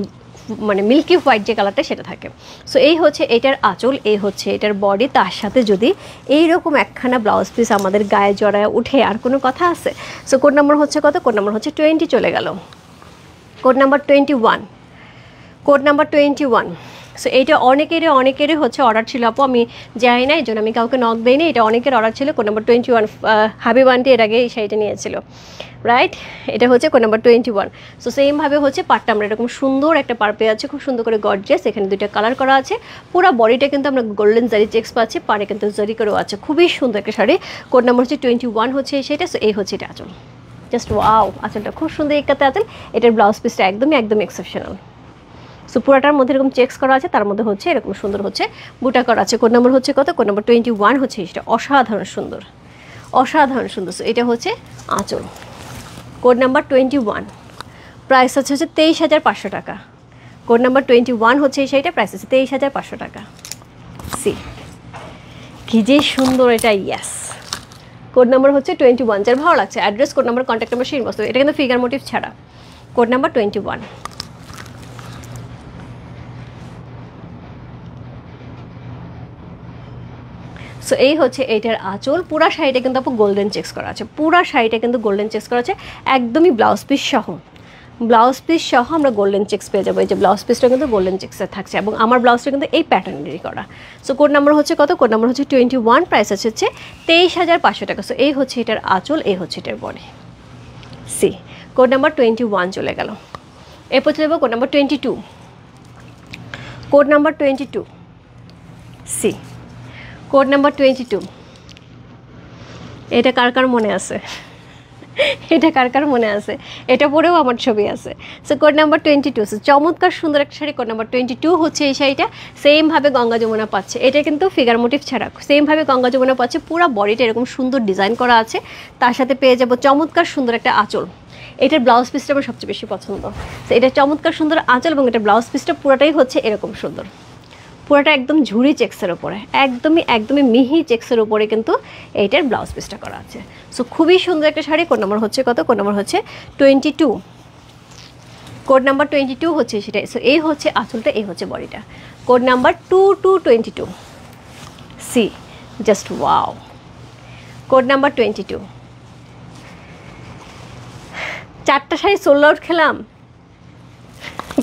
মানে মিল্কি হোয়াইট যে কালারটা সেটা থাকে। সো এই হচ্ছে এটার আঁচল, এই হচ্ছে এটার বডি। তার সাথে যদি এইরকম একখানা ব্লাউজ পিস আমাদের গায়ে জড়ায় উঠে, আর কোনো কথা আছে? সো কোড নাম্বার হচ্ছে কত? কোড নাম্বার হচ্ছে 20 চলে গেল। Code number 21, code number 21। So এইটা অনেকেরই হচ্ছে অর্ডার ছিল আপু, আমি যাই না, এই জন্য আমি কাউকে নক দিইনি। এটা অনেকের অর্ডার ছিল। কোড নাম্বার 21, হাবিব আন্টি এর আগে এই শাড়িটা নিয়েছিল, রাইট? এটা হচ্ছে কোড নাম্বার 21। সো সেমভাবে হচ্ছে পাটটা আমরা এরকম সুন্দর একটা পার পেয়ে আছে, খুব সুন্দর করে গর্জিয়াস। এখানে 2টা কালার করা আছে। পুরো বডিটা কিন্তু আমরা গোল্ডেন জারি চেক্স পাচ্ছি, পারে কিন্তু জারি করেও আছে, খুবই সুন্দর একটা শাড়ি। কোড নাম্বার হচ্ছে 21 হচ্ছে এই শাড়িটা। সো এই হচ্ছে এটা আঁচল, জাস্ট ওয়াও, আঁচলটা খুব সুন্দর একাতে আঁচল। এটার ব্লাউজ পিসটা একদমই এক্সেপশনাল। সো পুরাটার মধ্যে এরকম চেক্স করা আছে, তার মধ্যে হচ্ছে এরকম সুন্দর হচ্ছে বুটা করা আছে। কোড নাম্বার হচ্ছে কত? কোড নাম্বার 21 হচ্ছে এটা, অসাধারণ সুন্দর, অসাধারণ সুন্দর। সো এটা হচ্ছে আঁচল, কোড নাম্বার 21। প্রাইস হচ্ছে 23,500 টাকা। কোড নাম্বার 21 হচ্ছে এই শাড়িটা, প্রাইস হচ্ছে 23,500 টাকা। সি কি যে সুন্দর এটা, ইয়াস। কোড নাম্বার হচ্ছে 21। যার ভালো লাগছে address, code number, contact number সেই বস্তু। এটা কিন্তু ফিগার মোটিভ ছাড়া। Code number 21। সো এই হচ্ছে এইটার আঁচল। পুরা শাড়িটা কিন্তু আপু গোল্ডেন চেক্স করা আছে, পুরা শাড়িটা কিন্তু গোল্ডেন চেক্স করা আছে, একদমই ব্লাউজ পিস সহ। ব্লাউজ পিস সহ আমরা গোল্ডেন চেক্স পেয়ে যাবো। এই যে ব্লাউজ পিসটা কিন্তু গোল্ডেন চেক্সের থাকছে, এবং আমার ব্লাউজটা কিন্তু এই প্যাটার্নেরই করা। সো কোড নাম্বার হচ্ছে কত? কোড নাম্বার হচ্ছে 21। প্রাইস হচ্ছে 23,500 টাকা। সো এই হচ্ছে এটার আঁচল, এই হচ্ছে এটার বডি। সি কোড নাম্বার 21 চলে গেল। এরপর চলে যাবো code number 22। Code number 22, see code number 22। এটা কার কার মনে আছে? এটা কার কার মনে আছে? এটা পরেও আমার ছবি আছে। So code number 22। সো চমৎকার সুন্দর একটা শাড়ি, কোড নাম্বার 22 হচ্ছে এই শাড়িটা। সেমভাবে গঙ্গা যমুনা পাচ্ছে, এটা কিন্তু ফিগার মোটিভ ছাড়া সেমভাবে গঙ্গা যমুনা পাচ্ছে। পুরো বডিটা এরকম সুন্দর ডিজাইন করা আছে, তার সাথে পেয়ে যাবো চমৎকার সুন্দর একটা আঁচল। এটার ব্লাউজ পিসটা আমার সবচেয়ে বেশি পছন্দ। তো এটা চমৎকার সুন্দর আঁচল এবং এটার ব্লাউজ পিসটা পুরোটাই হচ্ছে এরকম সুন্দর, পুরোটা একদম ঝুড়ি চেক্সের ওপরে, একদমই মিহি চেক্সের ওপরে কিন্তু এইটার ব্লাউজ পিসটা করা আছে। সো খুবই সুন্দর একটা শাড়ি। কোড নাম্বার হচ্ছে কত? কোড নাম্বার হচ্ছে 22। কোড নাম্বার 22 হচ্ছে সেটাই। সো এই হচ্ছে আঁচলটা, এই হচ্ছে বডিটা। Code number 2222 see, just wow. Code number 22। 4টা শাড়ি সোল্ড আউট খেলাম,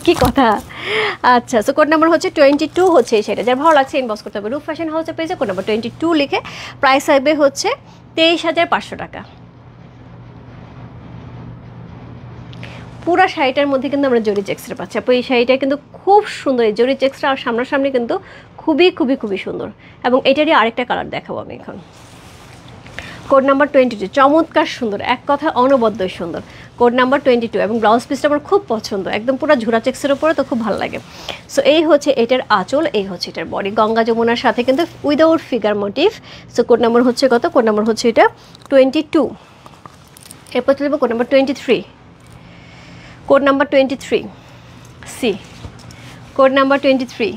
কি কথা। আচ্ছা, সো কোড নাম্বার হচ্ছে 22 হচ্ছে এই শাড়িটা। যার ভালো লাগছে ইনবক্স করতে হবে রূপ ফ্যাশন হাউসে পেয়েছে কোড নাম্বার 22 লিখে। প্রাইস আসবে হচ্ছে 23,500 টাকা। পুরা শাড়িটার মধ্যে কিন্তু আমরা জরি চেক্সটা পাচ্ছি। আপু এই শাড়িটা কিন্তু খুব সুন্দর, এই জরি চেক্সটা আর সামনাসামনি কিন্তু খুবই সুন্দর। এবং এটারই আরেকটা কালার দেখাবো আমি এখন। কোড নাম্বার 22, চমৎকার সুন্দর, এক কথা অনবদ্যই সুন্দর। কোড নাম্বার 22 এবং ব্লাউজ পিসটা আমার খুব পছন্দ, একদম পুরো ঝুরা চেক্সের উপরে, তো খুব ভালো লাগে। সো এই হচ্ছে এটার আঁচল, এই হচ্ছে এটার বডি গঙ্গা যমুনার সাথে কিন্তু without figure motif. So code number হচ্ছে কত? কোড নাম্বার হচ্ছে এটা 22। এরপর চলবে code number 23। Code number 23 see. Code number 23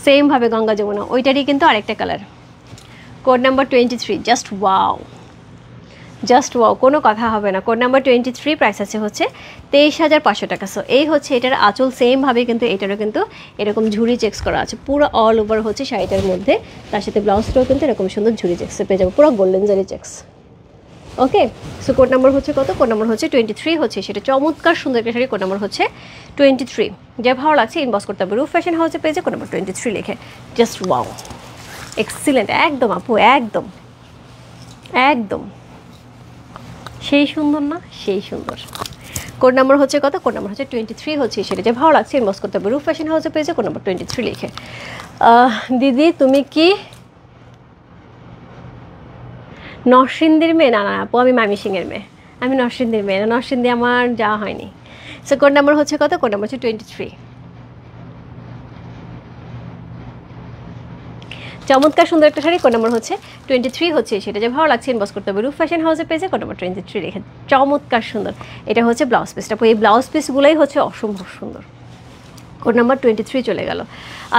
সেমভাবে গঙ্গা যমুনা, ওইটারই কিন্তু আরেকটা colour. Code number 23, just wow, just wow, কোনো কথা হবে না। কোড নাম্বার 23, প্রাইস আছে হচ্ছে 23,500 টাকা। সো এই হচ্ছে এটার আঁচল, সেমভাবে কিন্তু এটারও কিন্তু এরকম ঝুড়ি চেক্স করা আছে পুরো অল ওভার হচ্ছে শাড়িটার মধ্যে। তার সাথে ব্লাউজটাও কিন্তু এরকম সুন্দর ঝুড়ি চেক্সে পেয়ে যাবো, পুরো গোল্ডেন জারি চেক্স। ওকে, সো কোড নাম্বার হচ্ছে কত? কোড নাম্বার হচ্ছে 23 হচ্ছে সেটা। চমৎকার সুন্দর একটা শাড়ি, কোড নাম্বার হচ্ছে 23। যে ভালো লাগছে ইনবক্স করতে হবে রূপ ফ্যাশন হাউসে পেয়েছে কোড নাম্বার 23 লিখে। জাস্ট ওয়াও, এক্সিলেন্ট, একদম আপু, একদম একদম সেই সুন্দর না, সেই সুন্দর। কোড নাম্বার হচ্ছে কত? কোড নাম্বার হচ্ছে 23 হচ্ছে সেটা। যে ভালো লাগছে ইনবক্স করতে হবে রূপ ফ্যাশন হাউসে পেয়েছে কোড নাম্বার 23 লিখে। দিদি তুমি কি নরসিংদীর মেয়ে? না না আপু, আমি ময়মনসিংহের মেয়ে, আমি নরসিংদীর মেয়ে না, নরসিংদী আমার যাওয়া হয়নি। সো কোড নাম্বার হচ্ছে কত? কোড নাম্বার হচ্ছে 23। চমৎকার সুন্দর একটা শাড়ি, কোড নাম্বার হচ্ছে 23 হচ্ছে সেটা। যে ভালো লাগছে ইনবক্স করতে হবে রূপ ফ্যাশন হাউসে পেয়েছে কোড নাম্বার 23 লিখে। চমৎকার সুন্দর, এটা হচ্ছে ব্লাউজ পিসটা। এই ব্লাউজ পিসগুলোই হচ্ছে অসম্ভব সুন্দর। কোড নাম্বার 23 চলে গেল।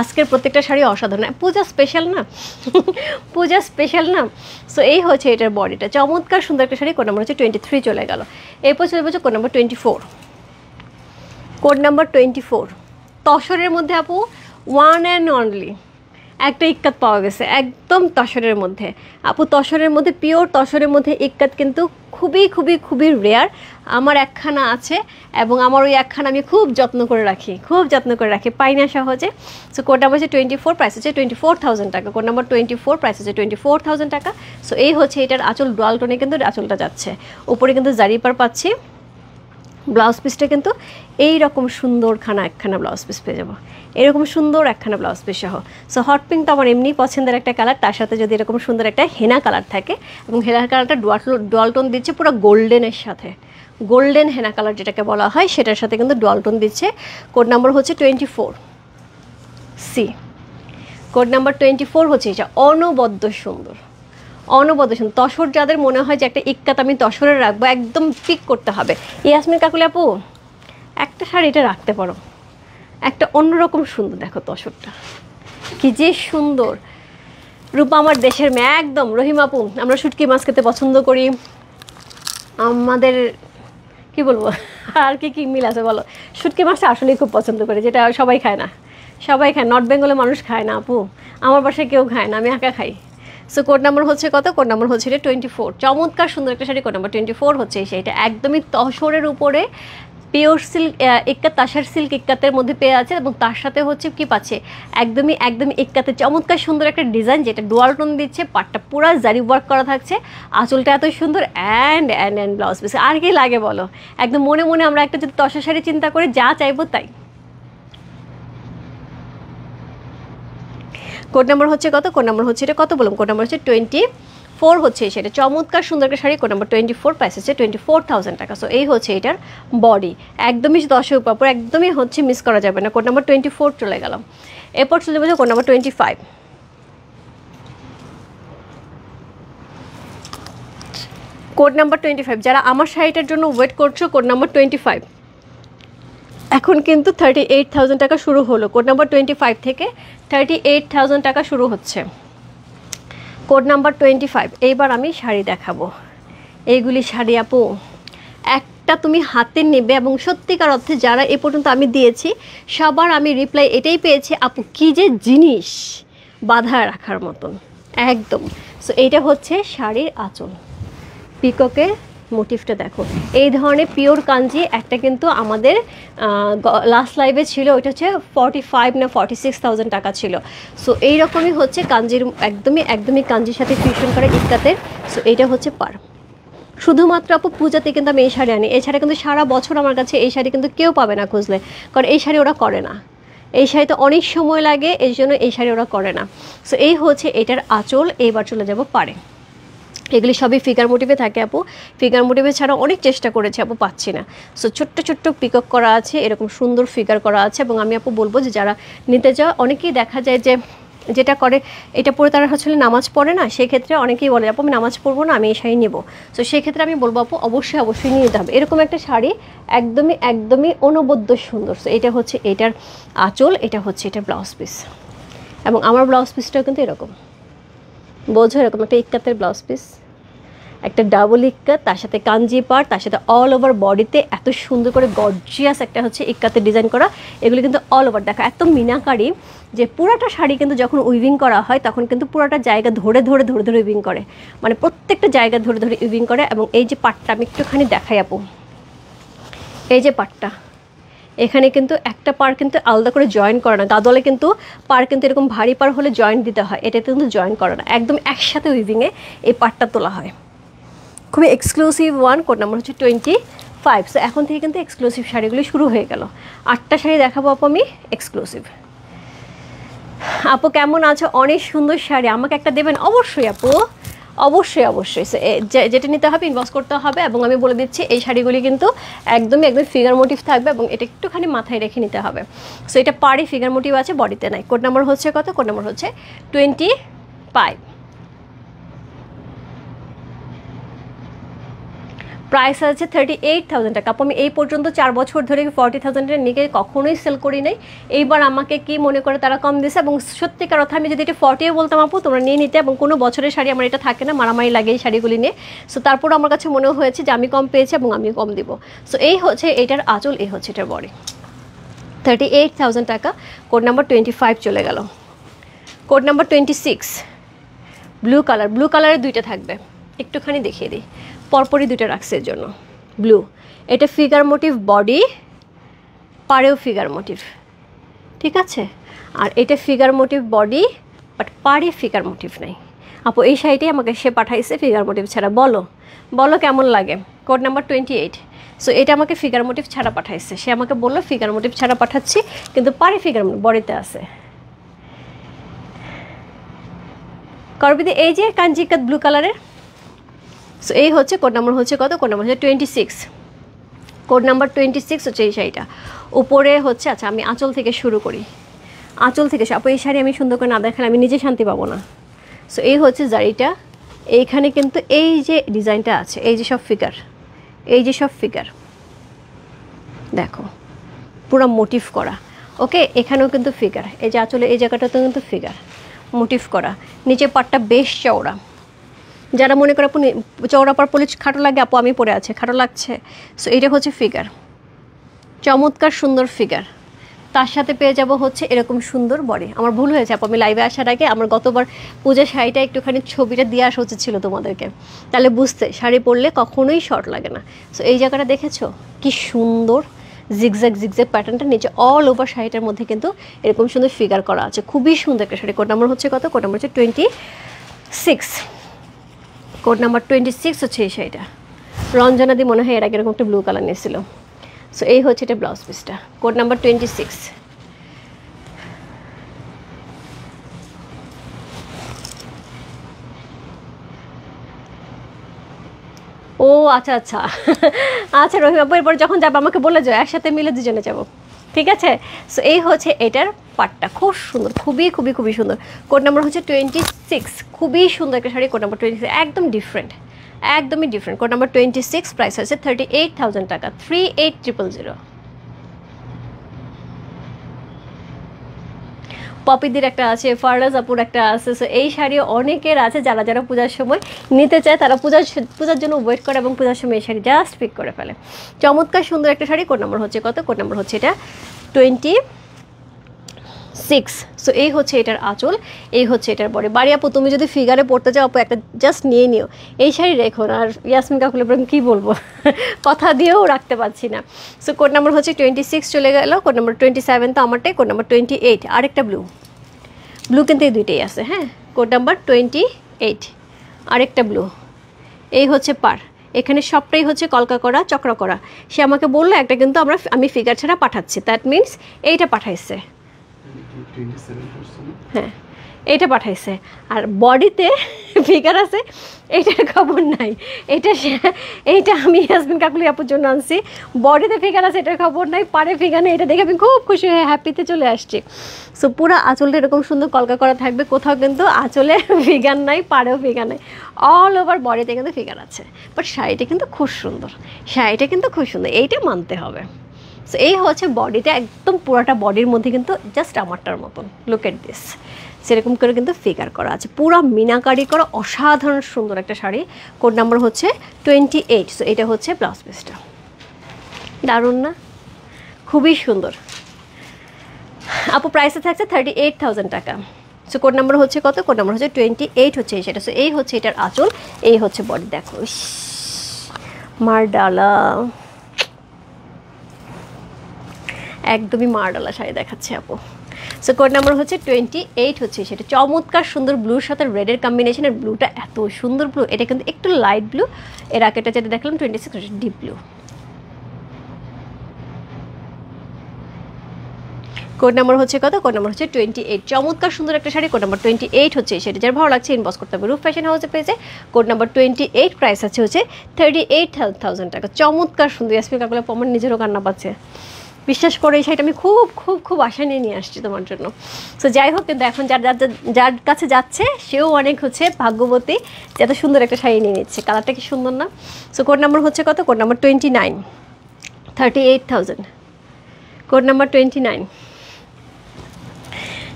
আজকের প্রত্যেকটা শাড়ি অসাধারণ, পূজা স্পেশাল না, পূজা স্পেশাল না। সো এই হচ্ছে এটার বডিটা, চমৎকার সুন্দর একটা শাড়ি। কোড নাম্বার হচ্ছে 23 চলে গেল। এরপর চলে বলছে কোড নাম্বার 24। কোড নাম্বার 24 তসরের মধ্যে আপু ওয়ান অ্যান্ড অনলি একটা ইক্কাত পাওয়া গেছে, একদম তসরের মধ্যে আপু, তসরের মধ্যে পিওর তসরের মধ্যে ইক্কাত কিন্তু খুবই রেয়ার। আমার একখানা আছে এবং আমার ওই একখানা আমি খুব যত্ন করে রাখি, পাই না সহজে। সো কোড নাম্বার হচ্ছে 24, প্রাইস হচ্ছে 24,000 টাকা। কোড নাম্বার 24, প্রাইস হচ্ছে 24,000 টাকা। সো এই হচ্ছে এটার আঁচল, ডুয়াল টোনে কিন্তু আঁচলটা যাচ্ছে, উপরে কিন্তু জারি পার পাচ্ছি। ব্লাউজ পিসটা কিন্তু এইরকম সুন্দর একখানা ব্লাউজ পিস পেয়ে যাবো, এরকম সুন্দর একখানা ব্লাউজ পিস সহ। সো হট পিঙ্ক তো আমার এমনি পছন্দের একটা কালার, তার সাথে যদি এরকম সুন্দর একটা হেনা কালার থাকে, এবং হেনা কালারটা ডুয়াল টোন দিচ্ছে পুরো গোল্ডেনের সাথে, গোল্ডেন হেনা কালার যেটাকে বলা হয় সেটার সাথে কিন্তু ডুয়াল টোন দিচ্ছে। কোড নাম্বার হচ্ছে 24 সি। কোড নাম্বার 24 হচ্ছে এটা। অনবদ্য সুন্দর, তসর যাদের মনে হয় যে একটা ইক্কাত আমি তসরে রাখবো, একদম পিক করতে হবে, ইয়াসমিন কাকুলি আপু একটা শাড়ি এটা রাখতে পারো, একটা অন্যরকম সুন্দর। দেখো তসরটা কি যে সুন্দর। রূপা আমার দেশের মেয়ে, একদম। রহিম আপু আমরা শুটকি মাছ খেতে পছন্দ করি, আমাদের কি বলবো আর কি মিল আছে বলো। শুটকি মাছটা আসলেই খুব পছন্দ করি, যেটা সবাই খায় না, নর্থ বেঙ্গলের মানুষ খায় না আপু, আমার বাসায় কেউ খায় না, আমি একা খাই। সো কোড নাম্বার হচ্ছে কত? কোড নাম্বার হচ্ছে এটা 24। চমৎকার সুন্দর একটা শাড়ি, কোড নাম্বার 24 হচ্ছে এই শাড়িটা। একদমই তসরের উপরে পিওর সিল্ক ইক্কাত, তাসার সিল্ক ইক্কাতের মধ্যে পেয়ে আছে, এবং তার সাথে হচ্ছে কি পাচ্ছে একদমই ইক্কাতের চমৎকার সুন্দর একটা ডিজাইন, যেটা ডুয়াল টোন দিচ্ছে, পাটটা পুরো জারি ওয়ার্ক করা থাকছে, আঁচলটা এত সুন্দর, অ্যান্ড ব্লাউজ পিস। আর কি লাগে বলো, একদম মনে আমরা একটা যদি তসা শাড়ি চিন্তা করে যা চাইবো তাই। কোড নাম্বার হচ্ছে কত? কোড নাম্বার হচ্ছে এটা কত বলুন? কোড নাম্বার হচ্ছে 4 হচ্ছে এই শাড়িটা, চমৎকার সুন্দর একটা শাড়ি, কোড নাম্বার 24, প্রাইস হচ্ছে 24,000 টাকা। সো এই হচ্ছে এটার বডি, একদমই 10-এর উপর, একদমই হচ্ছে মিস করা যাবে না। কোড নাম্বার 24 চলে গেলাম, এরপর চলে যাবো কোড নাম্বার 25। কোড নাম্বার 25, যারা আমার শাড়িটার জন্য ওয়েট করছো, কোড নাম্বার 25 এখন কিন্তু 38,000 টাকা শুরু হলো। কোড নাম্বার 25 থেকে 38,000 টাকা শুরু হচ্ছে। Code number 25। এইবার আমি শাড়ি দেখাবো, এইগুলি শাড়ি আপু একটা তুমি হাতে নেবে এবং সত্যিকার অর্থে যারা এ পর্যন্ত আমি দিয়েছি সবার আমি রিপ্লাই এটাই পেয়েছি, আপু কী যে জিনিস, বাঁধা রাখার মতন একদম। সো এইটা হচ্ছে শাড়ির আঁচল, পিককের মোটিভটা দেখো, এই ধরনের পিওর কাঞ্জি একটা কিন্তু আমাদের লাস্ট লাইভে ছিল, ওইটা হচ্ছে 45 না 46,000 টাকা ছিল। সো এইরকমই হচ্ছে কাঞ্জির, একদমই কাঞ্জির সাথে ফিউশন করে ইক্কাতের। সো এইটা হচ্ছে পার, শুধুমাত্র আপু পূজাতে কিন্তু আমি এই শাড়ি আনি, এছাড়া কিন্তু সারা বছর আমার কাছে এই শাড়ি কিন্তু কেউ পাবে না খুঁজলে, কারণ এই শাড়ি ওরা করে না, এই শাড়িতে অনেক সময় লাগে, এই জন্য এই শাড়ি ওরা করে না। সো এই হচ্ছে এটার আঁচল। এইবার চলে যাব পারে, এগুলি সবই ফিগার মোটিভে থাকে আপু, ফিগার মোটিভে ছাড়া অনেক চেষ্টা করেছি আপু, পাচ্ছি না। সো ছোট্ট ছোট্ট পিকক করা আছে, এরকম সুন্দর ফিগার করা আছে। এবং আমি আপু বলবো যে যারা নিতে যাও, অনেকেই দেখা যায় যে যেটা করে এটা পরে তারা আসলে নামাজ পড়ে না, সেক্ষেত্রে অনেকেই বলে আপু আমি নামাজ পড়বো না, আমি এই শাড়ি নেবো। সো সেক্ষেত্রে আমি বলবো আপু অবশ্যই নিয়ে নিতে হবে এরকম একটা শাড়ি, একদমই অনবদ্য সুন্দর। সো এটা হচ্ছে এটার আঁচল, এটা হচ্ছে এটার ব্লাউজ পিস, এবং আমার ব্লাউজ পিসটাও কিন্তু এরকম, বোঝো এরকম একটা ইক্কাতের ব্লাউজ পিস, একটা ডাবল ইক্কাত, তার সাথে কাঞ্জি পার, তার সাথে অল ওভার বডিতে এত সুন্দর করে গর্জিয়াস একটা হচ্ছে ইক্কাতের ডিজাইন করা। এগুলো কিন্তু অল ওভার দেখা এত মিনাকারি যে পুরাটা শাড়ি কিন্তু যখন উইভিং করা হয় তখন কিন্তু পুরাটা জায়গা ধরে উইভিং করে, মানে প্রত্যেকটা জায়গা ধরে উইভিং করে। এবং এই যে পাটটা আমি একটুখানি দেখাই আপু, এই যে পাটটা, এখানে কিন্তু একটা পার কিন্তু আলাদা করে জয়েন করে না, গাদলে কিন্তু পার কিন্তু এরকম ভারী পার হলে জয়েন্ট দিতে হয়, এটাতে কিন্তু জয়েন করে না, একদম একসাথে উইভিংয়ে এই পাটটা তোলা হয়। খুবই এক্সক্লুসিভ ওয়ান, কোড নাম্বার হচ্ছে 25। সো এখন থেকে কিন্তু এক্সক্লুসিভ শাড়িগুলি শুরু হয়ে গেল। 8টা শাড়ি দেখাবো আপু আমি এক্সক্লুসিভ। আপু কেমন আছে? অনেক সুন্দর শাড়ি, আমাকে একটা দেবেন? অবশ্যই আপু, অবশ্যই। যেটা নিতে হবে ইনবক্স করতে হবে। এবং আমি বলে দিচ্ছি এই শাড়িগুলি কিন্তু একদম ফিগার মোটিভ থাকবে, এবং এটা একটুখানি মাথায় রেখে নিতে হবে। সো এটা পাড়ি ফিগার মোটিভ আছে, বডিতে নাই। কোড নাম্বার হচ্ছে কত? কোড নাম্বার হচ্ছে 25। প্রাইস আছে 38,000 টাকা। আপু আমি এই পর্যন্ত 4 বছর ধরে 40,000 নিয়ে কখনোই সেল করি নাই। এইবার আমাকে কি মনে করে তারা কম দিয়েছে, এবং সত্যিকার কথা আমি যদি এটা 40 বলতাম আপু তোমরা নিয়ে নিতে, এবং কোনো বছরের শাড়ি আমার এটা থাকে না, মারামারি লাগে এই শাড়িগুলি নিয়ে। সো তারপর আমার কাছে মনে হয়েছে যে আমি কম পেয়েছি এবং আমি কম দিব। সো এই হচ্ছে এটার আঁচল, এই হচ্ছে এটার বডি, 38,000 টাকা। কোড নাম্বার 25 চলে গেল। Code number 26 blue colour, blue কালারের দুইটা থাকবে, একটুখানি দেখিয়ে দিই, পরপরই দুইটা রাখছে এর জন্য। ব্লু, এটা ফিগার মোটিভ বডি, পাড়েও ফিগার মোটিভ, ঠিক আছে। আর এটা ফিগার মোটিভ বডি, বাট পাড়ে ফিগার মোটিভ নাই। আপু এই শাড়িটাই আমাকে সে পাঠাইছে ফিগার মোটিভ ছাড়া, বলো কেমন লাগে? Code number 28। সো এটা আমাকে ফিগার মোটিভ ছাড়া পাঠাইছে, সে আমাকে বললো ফিগার মোটিভ ছাড়া পাঠাচ্ছি, কিন্তু পাড়ে ফিগার বডিতে আছে। করবিদি এই যে কাঞ্জিকাত ব্লু কালারের। সো এই হচ্ছে কোড নাম্বার হচ্ছে কত? কোড নাম্বার হচ্ছে 26। কোড নাম্বার 26 হচ্ছে এই শাড়িটা। উপরে হচ্ছে, আচ্ছা আমি আঁচল থেকে শুরু করি, আঁচল থেকে। আপু এই শাড়ি আমি সুন্দর করে না দেখালে আমি নিজে শান্তি পাবো না। সো এই হচ্ছে জারিটা, এইখানে কিন্তু এই যে ডিজাইনটা আছে, এই যে সব ফিগার দেখো পুরো মোটিভ করা। ওকে, এখানেও কিন্তু ফিগার, এই যে আঁচলে এই জায়গাটাতেও কিন্তু ফিগার মোটিভ করা। নিচে পাটটা বেশ চওড়া, যারা মনে করে আপু চওড়া পাড় পরে খাটো লাগে, আপু আমি পরে আছে খাটো লাগছে। সো এটা হচ্ছে ফিগার, চমৎকার সুন্দর ফিগার। তার সাথে পেয়ে যাব হচ্ছে এরকম সুন্দর বডি। আমার ভুল হয়েছে আপু, আমি লাইভে আসার আগে আমার গতবার পূজা শাড়িটা একটুখানি ছবিটা দিয়ে আসা উচিত ছিল তোমাদেরকে, তাহলে বুঝতে শাড়ি পরলে কখনোই শর্ট লাগে না। সো এই জায়গাটা দেখেছো কি সুন্দর জিগজ্যাগ প্যাটার্নটা, নিচে অল ওভার শাড়িটার মধ্যে কিন্তু এরকম সুন্দর ফিগার করা আছে, খুবই সুন্দর একটা শাড়ি। কোড নাম্বার হচ্ছে কত? কোড নাম্বার হচ্ছে 26। কোড নাম্বার 26 হচ্ছে এই শাড়িটা। রঞ্জনাদি মনে হয় এর আগে এরকম একটা ব্লু কালার নিয়েছিল। সো এই হচ্ছে এটা ব্লাউজ পিসটা, কোড নাম্বার 26। ও আচ্ছা আচ্ছা আচ্ছা রহিমা আপু, এরপর যখন যাবো আমাকে বলে যাও, একসাথে মিলে দুজনে যাব, ঠিক আছে? সো এই হচ্ছে এটার পাটটা, খুব সুন্দর, খুবই খুবই খুবই সুন্দর। কোড নাম্বার হচ্ছে 26, খুবই সুন্দর একটা শাড়ি। কোড নাম্বার 26 একদম ডিফারেন্ট, একদমই ডিফারেন্ট। কোড নাম্বার 26, প্রাইস হচ্ছে 38,000 টাকা, 38,000। পপিদির একটা আছে, ফাররাজ আপুর একটা আছে। সো এই শাড়িও অনেকের আছে, যারা যারা পূজার সময় নিতে চায় তারা পূজার জন্য ওয়েট করে এবং পূজার সময় এই শাড়ি জাস্ট পিক করে ফেলে। চমৎকার সুন্দর একটা শাড়ি। কোড নাম্বার হচ্ছে কত? কোড নাম্বার হচ্ছে এটা 26। সো এই হচ্ছে এটার আঁচল, এই হচ্ছে এটার বডি। বাড়ি আপু তুমি যদি ফিগারে পড়তে চাও আপু একটা জাস্ট নিয়ে নিও, এই শাড়ি রেখো না। আর ইয়াসমিন কাকুল কী বলবো, কথা দিয়েও রাখতে পারছি না। সো কোড নাম্বার হচ্ছে 26 চলে গেল। কোড নাম্বার 27 তো আমারটাই। কোড নাম্বার 28, আরেকটা ব্লু কিন্তু এই দুইটাই আছে। হ্যাঁ, কোড নাম্বার 28, আরেকটা ব্লু। এই হচ্ছে পার, এখানে সবটাই হচ্ছে কলকা করা, চক্র করা। সে আমাকে বললো একটা কিন্তু আমি ফিগার ছাড়া পাঠাচ্ছি, দ্যাট মিনস এইটা পাঠাইছে। হ্যাঁ, এটা পাঠাইছে। আর বডিতে ফিগার আছে, এইটার খবর নাই। এইটা আমি ইয়াসমিন কাকুলি আপুর জন্য আনছি। বডিতে ফিগার আছে, এটার খবর নাই। পারে ফিগার নেই, এটা দেখে আমি খুব খুশি হয়ে হ্যাপিতে চলে আসছি। সো পুরো আঁচলটা এরকম সুন্দর কলকা করা থাকবে, কোথাও কিন্তু আঁচলে ফিগার নাই, পাড়েও ফিগার নাই, অল ওভার বডিতে কিন্তু ফিগার আছে। বাট শাড়িটা কিন্তু খুব সুন্দর, শাড়িটা কিন্তু খুব সুন্দর, এইটা মানতে হবে। সো এই হচ্ছে বডিটা, একদম পুরোটা বডির মধ্যে কিন্তু জাস্ট আমারটার মতন, লুক এট দিস, সেরকম করে কিন্তু ফিগার করা আছে, পুরো মিনাকারি করা, অসাধারণ সুন্দর একটা শাড়ি। কোড নাম্বার হচ্ছে 28। সো এটা হচ্ছে ব্লাউজ পিসটা, দারুণ না? খুবই সুন্দর আপু। প্রাইসে থাকছে 38,000 টাকা। সো কোড নাম্বার হচ্ছে কত? কোড নাম্বার হচ্ছে 28 হচ্ছে এই সেটা। সো এই হচ্ছে এটার আঁচল, এই হচ্ছে বডি। দেখো মারডালা, একদমই মারডালা শাড়ি দেখাচ্ছে আপু। সো কোড নাম্বার হচ্ছে 28 হচ্ছে সেটা। চমৎকার সুন্দর ব্লুর সাথে রেডের কম্বিনেশনের, ব্লুটা এত সুন্দর ব্লু। এটা কিন্তু একটু লাইট ব্লু, এর আগেটা যেটা দেখলাম 26 ডিপ ব্লু। কোড নাম্বার হচ্ছে কত? কোড নাম্বার হচ্ছে 28। চমৎকার সুন্দর একটা শাড়ি, কোড নাম্বার 28 হচ্ছে সেটা। যার ভালো লাগছে ইনবক্স করতে হবে রূপ ফ্যাশন হাউসে পেয়েছে। কোড নাম্বার 28, প্রাইস আছে হচ্ছে 38,000 টাকা। চমৎকার সুন্দর। ইয়াসমিন কাকুলা আমার নিজেরও কান্না পাচ্ছে, বিশ্বাস করে এই শাড়িটা আমি খুব খুব খুব আশা নিয়ে নিয়ে আসছি তোমার জন্য। সো যাই হোক, কিন্তু এখন যার কাছে যাচ্ছে সেও অনেক হচ্ছে ভাগ্যবতী, এত সুন্দর একটা শাড়ি নিয়ে নিচ্ছে। কালারটা কি সুন্দর না? সো কোড নাম্বার হচ্ছে কত? Code number 29, 38,000। Code number 29,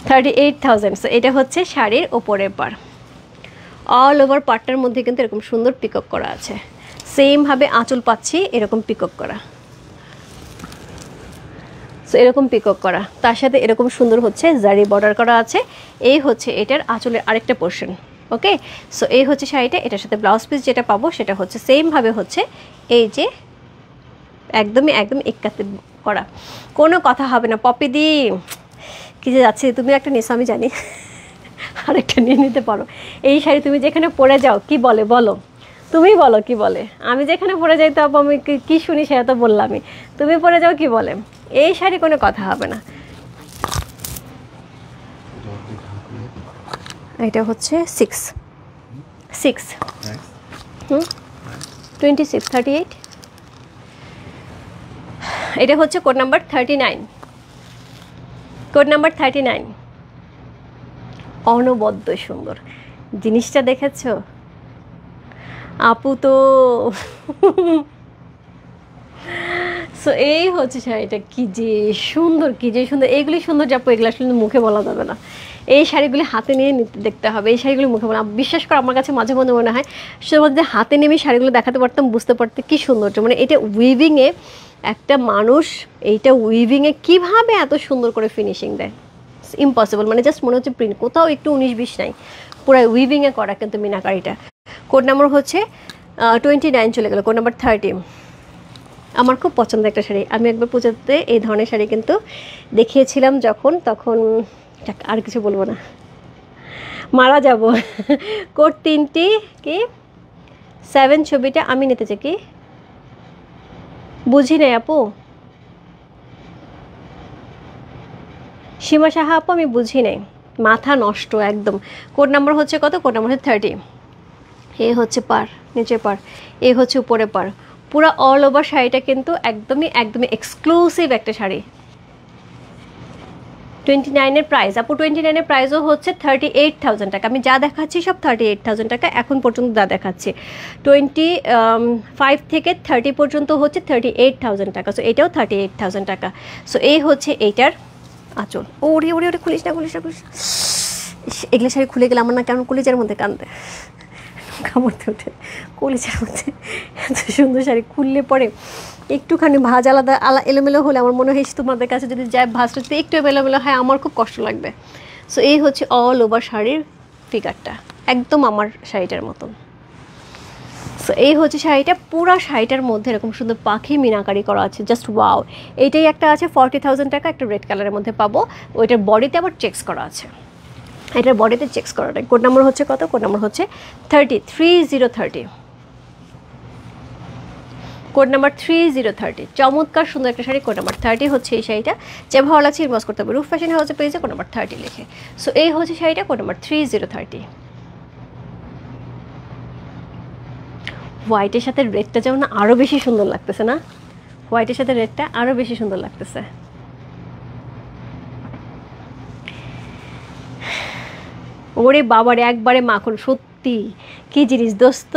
38,000। So এটা হচ্ছে শাড়ির ওপরের পার, অল ওভার পার্টটার মধ্যে কিন্তু এরকম সুন্দর পিকক করা আছে। সেমভাবে আঁচল পাচ্ছি এরকম পিকক করা, সো এরকম পিকক করা, তার সাথে এরকম সুন্দর হচ্ছে জারি বর্ডার করা আছে। এই হচ্ছে এটার আঁচলের আরেকটা পোর্শন। ওকে, সো এই হচ্ছে শাড়িটা। এটার সাথে ব্লাউজ পিস যেটা পাবো সেটা হচ্ছে সেমভাবে হচ্ছে এই যে একদম একাতে করা, কোনো কথা হবে না। পপিদি কি যে যাচ্ছে, তুমি একটা নিছো আমি জানি, আরেকটা নিয়ে নিতে পারো। এই শাড়ি তুমি যেখানে পরে যাও কি বলে বলো, তুমি বলো কি বলে? আমি যেখানে পরে যাই তো আমি কি শুনি সেটা তো বললামই। তুমি পরে যাও কি বলে? এই শাড়ি কোনো কথা হবে না। এটা হচ্ছে 6, 26, 38। এটা হচ্ছে কোড নাম্বার 39, কোড নাম্বার 39। অনবদ্য সুন্দর জিনিসটা দেখেছো আপু? তো সো এই হচ্ছে শাড়িটা, কি যে সুন্দর, কি যে সুন্দর। এইগুলি সুন্দর যাপো, এগুলো আসলে মুখে বলা যাবে না। এই শাড়িগুলি হাতে নিয়ে দেখতে হবে, এই শাড়িগুলি মুখে বলা। বিশ্বাস করে আমার কাছে মাঝে মধ্যে মনে হয় শুধুমাত্র হাতে নিয়ে আমি শাড়িগুলো দেখাতে পারতাম, বুঝতে পারতে কি সৌন্দর্য। মানে এটা উইভিংয়ে একটা মানুষ, এইটা উইভিংয়ে কীভাবে এত সুন্দর করে ফিনিশিং দেয়, ইম্পসিবল। মানে জাস্ট মনে হচ্ছে প্রিন্ট, কোথাও একটু 19-20 নাই, পুরো উইভিংয়ে করা কিন্তু মিনাকারিটা। কোড নাম্বার হচ্ছে 29 চলে গেল। Code number 30। আমার খুব পছন্দের একটা শাড়ি, আমি একবার পূজাতে এই ধরনের শাড়ি কিন্তু দেখিয়েছিলাম যখন, তখন আর কিছু বলবো না, মারা যাব। কোড 3টি কি 7 ছবিটা আমি নিতে চাই, কি বুঝি নাই আপু? সীমা সাহা আপু আমি বুঝি নাই, মাথা নষ্ট একদম। কোড নাম্বার হচ্ছে কত? কোড নাম্বার হচ্ছে 30। এই হচ্ছে পার, নিচের পার, এই হচ্ছে উপরে পার, পুরো অল ওভার শাড়িটা কিন্তু একদমই একদমই এক্সক্লুসিভ একটা শাড়ি। 29-এর প্রাইস আপু, 29-এর প্রাইসও হচ্ছে 38,000 টাকা। আমি যা দেখাচ্ছি সব 38,000 টাকা এখন পর্যন্ত যা দেখাচ্ছি। 25 থেকে 30 পর্যন্ত হচ্ছে 38,000 টাকা। সো এটাও 38,000 টাকা। সো এই হচ্ছে এইটার আঁচল। ওরে ওরে ওরে, খুলিস না খুলিস না খুলিস না। এগুলো শাড়ি খুলে গেলে আমার না কেমন কলিজার মধ্যে কান্দে, কামড়তে ওঠে কলিজার মধ্যে। এত সুন্দর শাড়ি খুললে পরে একটুখানি ভাঁজ আলাদা এলোমেলো হলে আমার মনে হয় তোমাদের কাছে যদি যায় ভাঁজটা যদি একটু এলোমেলো হয় আমার খুব কষ্ট লাগবে। সো এই হচ্ছে অল ওভার শাড়ির ফিগারটা, একদম আমার শাড়িটার মতন। সো এই হচ্ছে শাড়িটা, পুরা শাড়িটার মধ্যে এরকম সুন্দর পাখি মিনাকারি করা আছে, জাস্ট ওয়াও। এইটাই একটা আছে 40,000 টাকা, একটা রেড কালারের মধ্যে পাবো। ওইটার বডিতে আবার চেকস করা আছে, এটার বডিতে চেকস করাটা। কোড নাম্বার হচ্ছে কত? কোড নাম্বার হচ্ছে 30 কোড নাম্বার 3030। চমৎকার সুন্দর একটা শাড়ি, কোড নাম্বার 30 হচ্ছে এই শাড়িটা। যে ভালো লাগছে ইনবক্স করতে হবে রূপ ফ্যাশন হাউসে পেয়েছে কোড নাম্বার 30 লিখে। সো এই হচ্ছে শাড়িটা, কোড নাম্বার 3030। হোয়াইটের সাথে রেডটা যেমন আরও বেশি সুন্দর লাগতেছে না? হোয়াইটের সাথে রেডটা আরও বেশি সুন্দর লাগতেছে। ওরে বাবারে, একবারে মাখন, সত্যি কি জিনিস দোস্ত।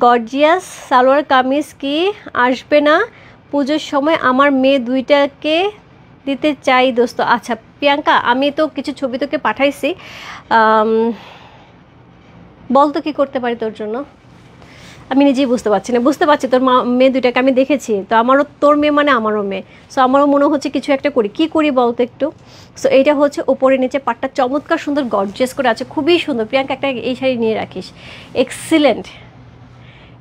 গর্জিয়াস সালোয়ার কামিজ কি আসবে না পুজোর সময়? আমার মেয়ে দুইটাকে দিতে চাই দোস্ত। আচ্ছা প্রিয়াঙ্কা, আমি তো কিছু ছবি তোকে পাঠাইছি, বল তো কী করতে পারি তোর জন্য। আমি নিজেই বুঝতে পারছি না। বুঝতে পারছি তোর মেয়ে দুইটাকে আমি দেখেছি, তো আমারও তোর মেয়ে মানে আমারও মেয়ে। সো আমারও মনে হচ্ছে কিছু একটা করি, কি করি বলতো একটু। সো এইটা হচ্ছে উপরে নিচে পাটটা চমৎকার সুন্দর গর্জিয়াস করে আছে, খুবই সুন্দর। প্রিয়াঙ্কা একটা এই শাড়ি নিয়ে রাখিস, এক্সিলেন্ট,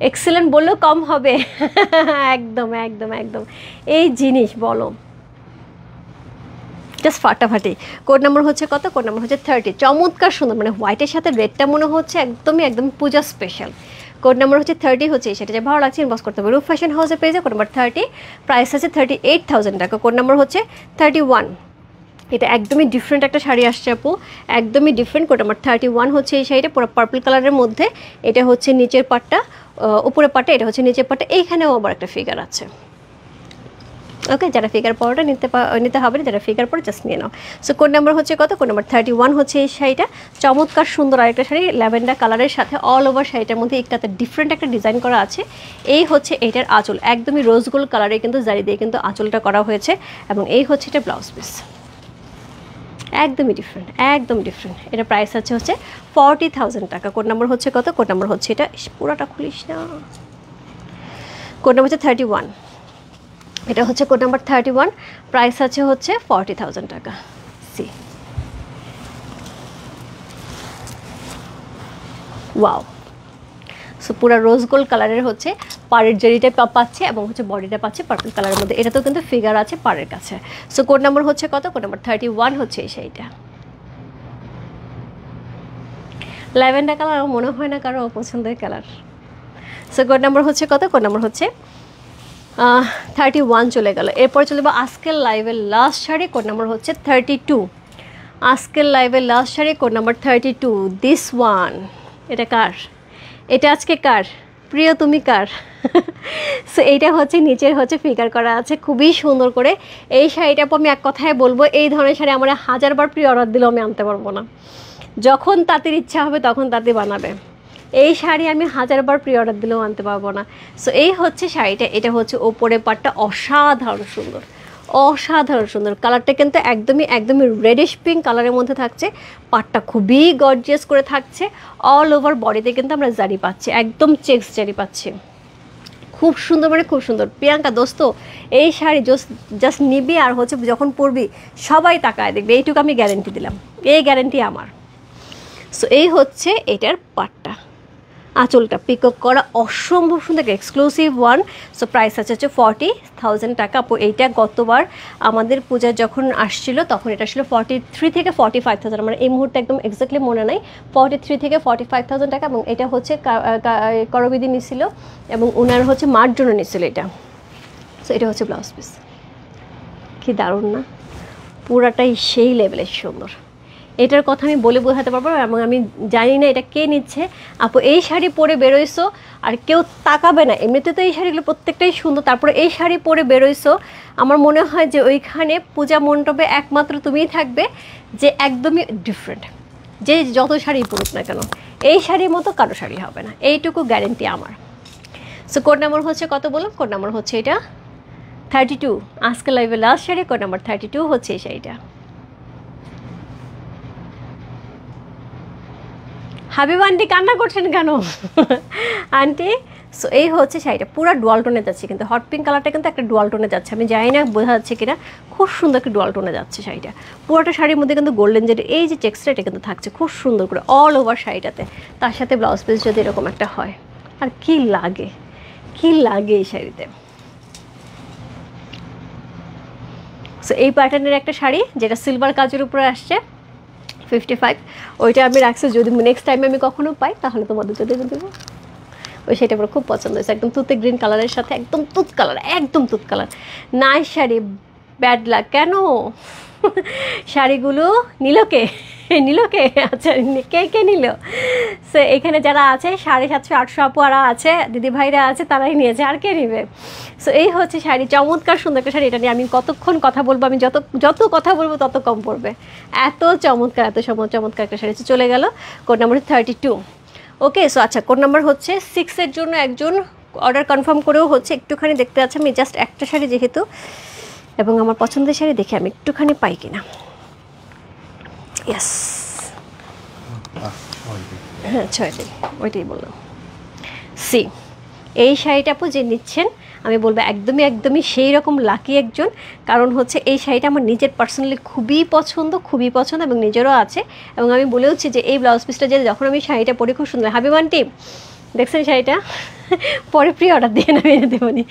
এক্সিলেন্ট বললেও কম হবে। একদম একদম একদম এই জিনিস বলো, জাস্ট ফাটাফাটি। কোড নাম্বার হচ্ছে কত? কোড নাম্বার হচ্ছে 30। চমৎকার সুন্দর, মানে হোয়াইটের সাথে রেডটা মনে হচ্ছে একদমই একদম পূজা স্পেশাল। কোড নাম্বার হচ্ছে 30 হচ্ছে সেটা, যে ভালো লাগছে ইনবক্স করতে হবে রূপ ফ্যাশন হাউসে পেয়েছে। কোড নাম্বার 30, প্রাইস আছে 38,000 টাকা। কোড নাম্বার হচ্ছে 31। এটা একদমই ডিফারেন্ট একটা শাড়ি আসছে আপু, একদমই ডিফারেন্ট। কোড নাম্বার 31 হচ্ছে এই শাড়িটা, পুরো পার্পল কালারের মধ্যে। এটা হচ্ছে নিচের পাটটা, উপরের পাটটা, এটা হচ্ছে নিচের পাটটা। এইখানেও আবার একটা ফিগার আছে। ওকে, যারা ফিগার পরোটা নিতে হবে না, যারা ফিগার পরে জাস্ট নিয়ে নাও। সো কোড নাম্বার হচ্ছে কত? কোড নাম্বার 31 হচ্ছে এই শাড়িটা। চমৎকার সুন্দর আরেকটা শাড়ি, ল্যাভেন্ডার কালারের সাথে অল ওভার শাড়িটার মধ্যে একটাতে ডিফারেন্ট একটা ডিজাইন করা আছে। এই হচ্ছে এইটার আঁচল, একদমই রোজ গোল্ড কালারে কিন্তু জারি দিয়ে কিন্তু আঁচলটা করা হয়েছে, এবং এই হচ্ছে এটা ব্লাউজ পিস। একদমই ডিফারেন্ট, একদম ডিফারেন্ট। এটা প্রাইস হচ্ছে 40,000 টাকা। কোড নাম্বার হচ্ছে কত? কোড নাম্বার হচ্ছে এটা, পুরোটা খুলিস না। কোড নাম্বার হচ্ছে 31। এটা হচ্ছে কোড নাম্বার 31, প্রাইস হচ্ছে 40,000 টাকা। C wow. সো পুরো রোজ গোল্ড কালারের হচ্ছে পাড়ের জেরিটা পাচ্ছে, এবং হচ্ছে বডিটা পাচ্ছে পার্পল কালারের মধ্যে। এটাতেও কিন্তু ফিগার আছে পাড়ের কাছে। সো কোড নাম্বার হচ্ছে কত? কোড নাম্বার 31 হচ্ছে এই শাড়িটা। ল্যাভেন্ডার কালার মনে হয় না কারো অপছন্দের কালার। সো কোড নাম্বার হচ্ছে কত? কোড নাম্বার হচ্ছে 31 চলে গেল। এরপর চলে যাবো আজকের লাইভের লাস্ট শাড়ি, কোড নাম্বার হচ্ছে 32। আজকের লাইভের last sari, code number 32। This one, এটা কার? এটা আজকে কার? প্রিয় তুমি কার? সো এইটা হচ্ছে নিচের হচ্ছে ফিগার করা আছে খুবই সুন্দর করে। এই শাড়িটা আমি এক কথায় বলবো, এই ধরনের শাড়ি আমরা 1000বার প্রি অর্ডার দিলেও আমি আনতে পারবো না। যখন তাদের ইচ্ছা হবে তখন তাদের বানাবে। এই শাড়ি আমি 1000বার প্রি অর্ডার দিলেও আনতে পারবো না। সো এই হচ্ছে শাড়িটা, এটা হচ্ছে ওপরে পাটটা অসাধারণ সুন্দর, অসাধারণ সুন্দর। কালারটা কিন্তু একদমই একদমই রেডিশ পিঙ্ক কালারের মধ্যে থাকছে। পাটটা খুবই গর্জিয়াস করে থাকছে। অল ওভার বডিতে কিন্তু আমরা জারি পাচ্ছি, একদম চেক্স জারি পাচ্ছি, খুব সুন্দর, মানে খুব সুন্দর। প্রিয়াঙ্কা দোস্ত, এই শাড়ি জাস্ট নিবি আর হচ্ছে যখন পরবি সবাই তাকায় দেখবে, এইটুকু আমি গ্যারেন্টি দিলাম, এই গ্যারেন্টি আমার। সো এই হচ্ছে এটার পাটটা, আঁচলটা পিকক করা অসম্ভব সুন্দর, এক্সক্লুসিভ ওয়ান। সো প্রাইস হচ্ছে 40,000 টাকা। আপু এইটা গতবার আমাদের পূজা যখন আসছিল তখন এটা ছিল 43 থেকে 45,000, আমার এই মুহূর্তে একদম এক্স্যাক্টলি মনে নাই, 43 থেকে 45,000 টাকা। এবং এটা হচ্ছে করবিদি নিছিল, এবং ওনার হচ্ছে মার জন্য নিছিল এটা। সো এটা হচ্ছে ব্লাউজ পিস, কি দারুণ না? পুরাটাই সেই লেভেলের সুন্দর। এটার কথা আমি বলে বোঝাতে পারবো না, এবং আমি জানি না এটা কে নিচ্ছে। আপু এই শাড়ি পরে বেরোইছো আর কেউ তাকাবে না, এমনিতে তো এই শাড়িগুলো প্রত্যেকটাই সুন্দর, তারপরে এই শাড়ি পরে বেরোইছো, আমার মনে হয় যে ওইখানে পূজা মণ্ডপে একমাত্র তুমিই থাকবে যে একদমই ডিফারেন্ট, যে যত শাড়ি পরুক না কেন এই শাড়ির মতো কারো শাড়ি হবে না, এইটুকু গ্যারেন্টি আমার। সো কোড নাম্বার হচ্ছে কত বলুন? কোড নাম্বার হচ্ছে এটা 32। আজকে লাইভে লাস্ট শাড়ি, কোড নাম্বার 32 হচ্ছে এই শাড়িটা। হাবিব আন্টি কান্না করছেন কেন আন্টি? সো এই হচ্ছে শাড়িটা, পুরো ডুয়াল টোনে যাচ্ছে, কিন্তু হট পিঙ্ক কালারটা কিন্তু একটা ডুয়াল টোনে যাচ্ছে, আমি জানি না বোঝা যাচ্ছে কিনা, খুব সুন্দর একটা ডুয়াল টোনে যাচ্ছে শাড়িটা। পুরোটা শাড়ির মধ্যে কিন্তু গোল্ডেন জেড এই যে টেক্সচার এটা কিন্তু থাকছে খুব সুন্দর করে অল ওভার শাড়িটাতে, তার সাথে ব্লাউজ পিস যদি এরকম একটা হয়, আর কি লাগে, কি লাগে এই শাড়িতে। সো এই প্যাটার্নের একটা শাড়ি যেটা সিলভার কাজের উপরে আসছে 55, ওইটা আমি রাখছি, যদি নেক্সট টাইমে আমি কখনো পাই তাহলে তোমাদের জন্য দেবো। ওই শাড়িটা আমার খুব পছন্দ হয়েছে, একদম তুতে গ্রিন কালারের সাথে একদম তুত কালার, একদম তুত colour, nice sari. Bad luck কেন? শাড়িগুলো নিল কে? নিল কে? আচ্ছা কে কে নিল? সো এখানে যারা আছে 750 800 আপুরা আছে, দিদিভাইরা আছে, তারাই নিয়েছে, আর কে নেবে? সো এই হচ্ছে শাড়ি, চমৎকার সুন্দর একটা শাড়ি। এটা নিয়ে আমি কতক্ষণ কথা বলবো, আমি যত কথা বলবো তত কম পড়বে, এত চমৎকার, এত চমৎকার একটা শাড়ি। চলে গেল কোড নাম্বার 32। ওকে, সো আচ্ছা কোড নাম্বার হচ্ছে 6 জন্য একজন অর্ডার কনফার্ম করেও হচ্ছে, একটুখানি দেখতে আছে আমি জাস্ট একটা শাড়ি যেহেতু, এবং আমার পছন্দের শাড়ি দেখে আমি একটুখানি পাই কিনা। ইয়েস, হ্যাঁ 6 দিন, ওইটাই বললাম। সি এই শাড়িটা আপু যে নিচ্ছেন আমি বলবো একদমই সেই রকম লাকি একজন, কারণ হচ্ছে এই শাড়িটা আমার নিজের পার্সোনালি খুবই পছন্দ এবং নিজেরও আছে, এবং আমি বলেওছি যে এই ব্লাউজ পিসটা যে যখন আমি শাড়িটা পরে খুব সুন্দর। হাবিব আন্টি দেখছেন শাড়িটা? পরে প্রি অর্ডার দিয়ে না, এনে দেবনি।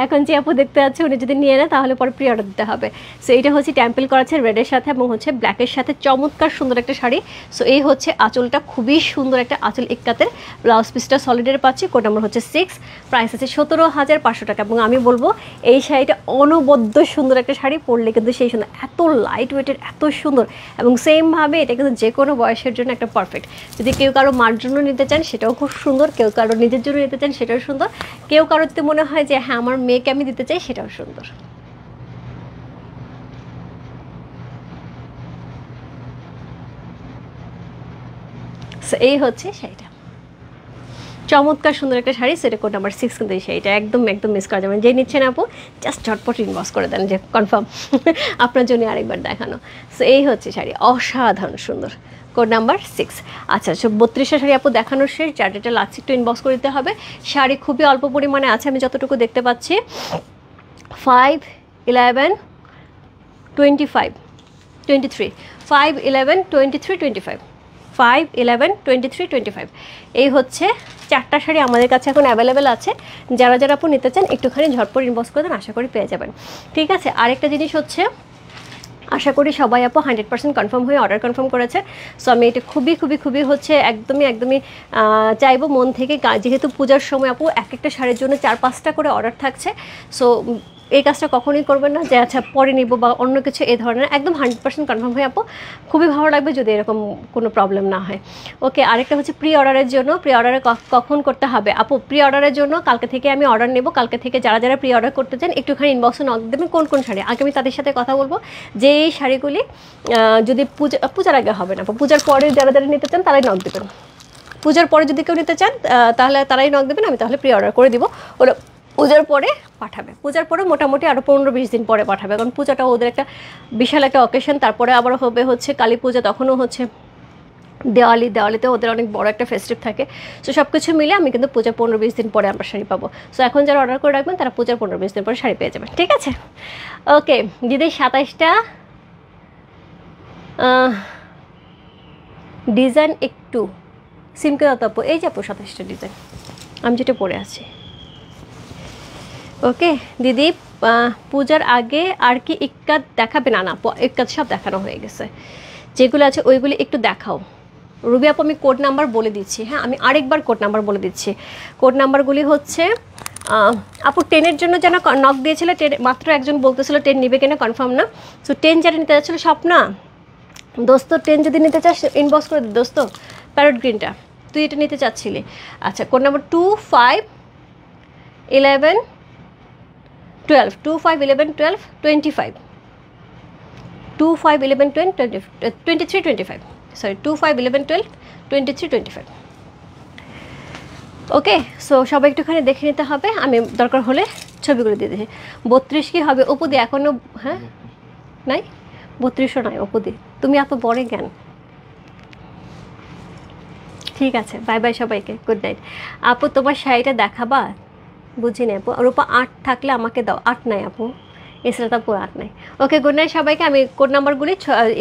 এখন যে আপু দেখতে যাচ্ছে উনি যদি নিয়ে নেয় তাহলে পরে প্রি অর্ডার দিতে হবে। সো এইটা হচ্ছে টেম্পল করা আছে রেডের সাথে এবং হচ্ছে ব্ল্যাকের সাথে, চমৎকার সুন্দর একটা শাড়ি। সো এই হচ্ছে আঁচলটা, খুবই সুন্দর একটা আঁচল ইক্কাতের, ব্লাউজ পিসটা সলিডের পাচ্ছি, কোড নাম্বার হচ্ছে 6, প্রাইস আছে 17,500 টাকা। এবং আমি বলবো এই শাড়িটা অনবদ্য সুন্দর একটা শাড়ি, পরলে কিন্তু সেই সুন্দর, এত লাইট ওয়েটের, এত সুন্দর, এবং সেমভাবে এটা কিন্তু যে কোনো বয়সের জন্য একটা পারফেক্ট। যদি কেউ কারো মার জন্য নিতে চান সেটাও খুব সুন্দর, কেউ কারো নিজের জন্য নিতে চান সেটাও সুন্দর, কেউ কারোর যদি মনে হয় যে হ্যাঁ আমার মেয়েকে আমি দিতে চাই সেটাও সুন্দর। এই হচ্ছে শাড়িটা, চমৎকার সুন্দর একটা শাড়ি। সেটা কোড নাম্বার 6 কিন্তু এই শাড়িটা একদম মিস করা যাবে না। যে নিচ্ছেন আপু জাস্ট ঝটপট ইনবক্স করে দেন যে কনফার্ম, আপনার জন্য আরেকবার দেখানো। সো এই হচ্ছে শাড়ি, অসাধারণ সুন্দর, কোড নাম্বার 6। আচ্ছা 32টা শাড়ি আপু দেখানোর শেষ, যার যেটা লাগছে একটু ইনবক্স করে দিতে হবে। শাড়ি খুবই অল্প পরিমাণে আছে, আমি যতটুকু দেখতে পাচ্ছি 5, 11, 25, 23, 5, 11, 23, 25, 5, 11, 23, 25, এই হচ্ছে 4টা শাড়ি আমাদের কাছে এখন অ্যাভেলেবেল আছে। যারা আপু নিতে চান একটুখানি ঝটপট ইনবক্স করে দেন, আশা করি পেয়ে যাবেন। ঠিক আছে, আরেকটা জিনিস হচ্ছে, আশা করি সবাই আপু 100% কনফার্ম হয়ে অর্ডার কনফার্ম করেছে। সো আমি এটা খুবই হচ্ছে একদমই চাইবো মন থেকে, যেহেতু পূজার সময় আপু একটা শাড়ির জন্য 4-5টা করে অর্ডার থাকছে। সো এই কাজটা কখনোই করবেন না যে আচ্ছা পরে নিব বা অন্য কিছু, এই ধরনের একদম 100% কনফার্ম হয়ে আপু খুবই ভালো লাগবে যদি এরকম কোনো প্রবলেম না হয়। ওকে, আরেকটা হচ্ছে প্রি অর্ডারের জন্য, প্রি অর্ডারে কখন করতে হবে আপু? প্রি অর্ডারের জন্য কালকে থেকে আমি অর্ডার নেব। কালকে থেকে যারা প্রি অর্ডার করতে চান একটুখানি ইনবক্সে নক দেবেন কোন শাড়ি, আগে আমি তাদের সাথে কথা বলবো যে এই শাড়িগুলি যদি পূজার আগে হবে না, পূজার পরে যারা নিতে চান তারাই নক দেবেন। পূজার পরে যদি কেউ নিতে চান তাহলে তারাই নক দেবেন, আমি তাহলে প্রি অর্ডার করে দিব। ওরা পূজার পরে পাঠাবে, পূজার পরে মোটামুটি আরও 15-20 দিন পরে পাঠাবে, কারণ পূজাটা ওদের একটা বিশাল একটা অকেশন। তারপরে আবার হবে হচ্ছে কালী পূজা, তখনও হচ্ছে দেওয়ালিতে ওদের অনেক বড় একটা ফেস্টিভ থাকে। সো সব কিছু মিলে আমি কিন্তু পূজা 15-20 দিন পরে আমরা শাড়ি পাবো। সো এখন যারা অর্ডার করে রাখবেন তারা পূজার 15-20 দিন পরে শাড়ি পেয়ে যাবেন। ঠিক আছে, ওকে দিদি 27টা ডিজাইন একটু সিমকে দাও আপু, এই যে আপু 27টা ডিজাইন আমি যেটা পরে আছি। ওকে দিদি, পূজার আগে আর কি ইক্কাত দেখাবে? না ইক্কাত সব দেখানো হয়ে গেছে, যেগুলো আছে ওইগুলি একটু দেখাও। রুবি আপু আমি কোড নাম্বার বলে দিচ্ছি, হ্যাঁ আমি আরেকবার কোড নাম্বার বলে দিচ্ছি। কোড নাম্বারগুলি হচ্ছে আপু 10-এর জন্য যেন নক দিয়েছিল, 10 মাত্র একজন বলতেছিল 10 নেবে কিনা কনফার্ম না। সো 10 যারা নিতে যাচ্ছিলো স্বপ্না, দোস্ত 10 যদি নিতে চাস ইনবক্স করে দে দোস্ত, প্যারট গ্রিনটা তুই এটা নিতে চাচ্ছিলি। আচ্ছা কোড নাম্বার 2 5 11 12 2 5 11 12 25 2 5 11 20 23 25 সরি 2 5 11 12 23 25। ওকে, সো সবাই একটুখানি দেখে নিতে হবে, আমি দরকার হলে ছবিগুলো দিয়ে দিচ্ছি। 32 কি হবে অপু দি এখনও? হ্যাঁ নাই 32ও নয় অপু দি, তুমি এত বড় জ্ঞান। ঠিক আছে, বাই বাই সবাইকে, গুড নাইট। আপু তোমার শাড়িটা দেখাবা? বুঝিনি আপু, রূপা 8 থাকলে আমাকে দাও। 8 নাই আপু, এছাড়া পুরো 8 নাই। ওকে গুড নাইট সবাইকে। আমি কোড নাম্বারগুলি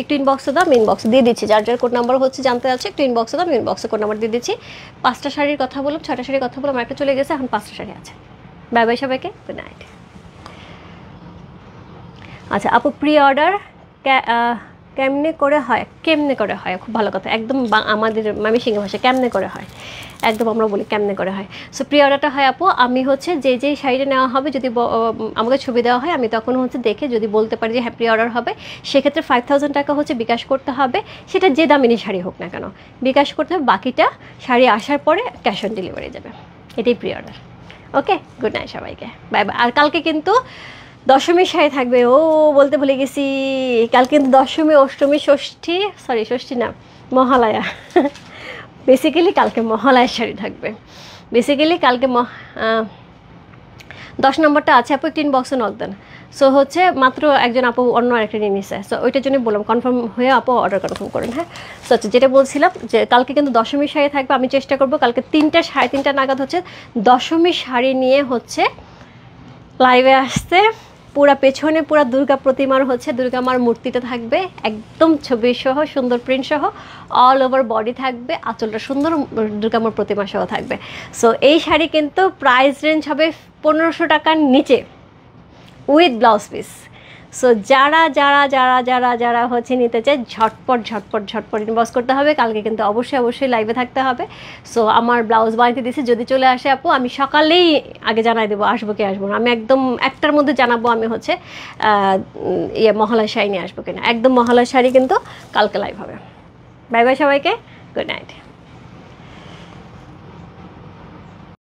একটু ইনবক্সে দাও, আমি ইনবক্সে দিয়ে দিচ্ছি। যার যার কোড নাম্বার হচ্ছে জানতে যাচ্ছে একটু ইনবক্সে দাও, আমি ইনবক্সে কোড নাম্বার দিয়ে দিচ্ছি। 5টা শাড়ির কথা বললাম, 6টা শাড়ির কথা বললাম, একটা চলে গেছে, এখন 5টা শাড়ি আছে। বাই বাই সবাইকে, গুড নাইট। আচ্ছা আপু প্রি অর্ডার কেমনে করে হয়? কেমনে করে হয়, খুব ভালো কথা, একদম আমাদের ময়মনসিংহ ভাষা কেমনে করে হয়, একদম আমরা বলি কেমনে করে হয়। সো প্রি অর্ডারটা হয় আপু, আমি হচ্ছে যেই শাড়িটা নেওয়া হবে যদি আমাকে ছবি দেওয়া হয়, আমি তখন হচ্ছে দেখে যদি বলতে পারি যে হ্যাঁ প্রি অর্ডার হবে, সেক্ষেত্রে 5000 টাকা হচ্ছে বিকাশ করতে হবে, সেটা যে দামিনী শাড়ি হোক না কেন বিকাশ করতে হবে, বাকিটা শাড়ি আসার পরে ক্যাশ অন ডেলিভারি যাবে। এটাই pre order. Okay good night সবাইকে, বাই বাই। আর কালকে কিন্তু দশমীর শাড়ি থাকবে, ও বলতে ভুলে গেছি, কাল কিন্তু দশমী অষ্টমী ষষ্ঠী, সরি ষষ্ঠী না মহালয়া, বেসিক্যালি কালকে মহালয়ার শাড়ি থাকবে। বেসিক্যালি কালকে 10 নম্বরটা আছে আপু, একটি ইনবক্সে নক দেন। সো হচ্ছে মাত্র একজন আপু অন্য আরেকটা নিয়ে নিছে, সো ওইটার জন্য বললাম কনফার্ম হয়ে আপু অর্ডার কনফার্ম করেন। হ্যাঁ সো আচ্ছা যেটা বলছিলাম যে কালকে কিন্তু দশমীর শাড়ি থাকবে, আমি চেষ্টা করবো কালকে 3টা 3:30 নাগাদ হচ্ছে দশমীর শাড়ি নিয়ে হচ্ছে লাইভে আসতে। পুরা পেছনে পুরা দুর্গা প্রতিমার হচ্ছে দুর্গা মার মূর্তিটা থাকবে একদম ছবি সহ, সুন্দর প্রিন্ট সহ, অল ওভার বডি থাকবে, আঁচলটা সুন্দর দুর্গা মার প্রতিমা সহ থাকবে। সো এই শাড়ি কিন্তু প্রাইস রেঞ্জ হবে 1500 টাকার নিচে উইথ ব্লাউজ পিস। সো যারা যারা যারা যারা যারা হচ্ছে নিতে চায় ঝটপট ঝটপট ঝটপট ইনবক্স করতে হবে, কালকে কিন্তু অবশ্যই অবশ্যই লাইভে থাকতে হবে। সো আমার ব্লাউজ বানাতে দিয়েছি, যদি চলে আসে আপু আমি সকালেই আগে জানাই দেবো আসবো কি আসবো না, আমি একদম 1টার মধ্যে জানাবো আমি হচ্ছে মহালয়া শাড়ি নিয়ে আসবো কিনা। একদম মহালয়া শাড়ি কিন্তু কালকে লাইভ হবে। বাই বাই সবাইকে, গুড নাইট।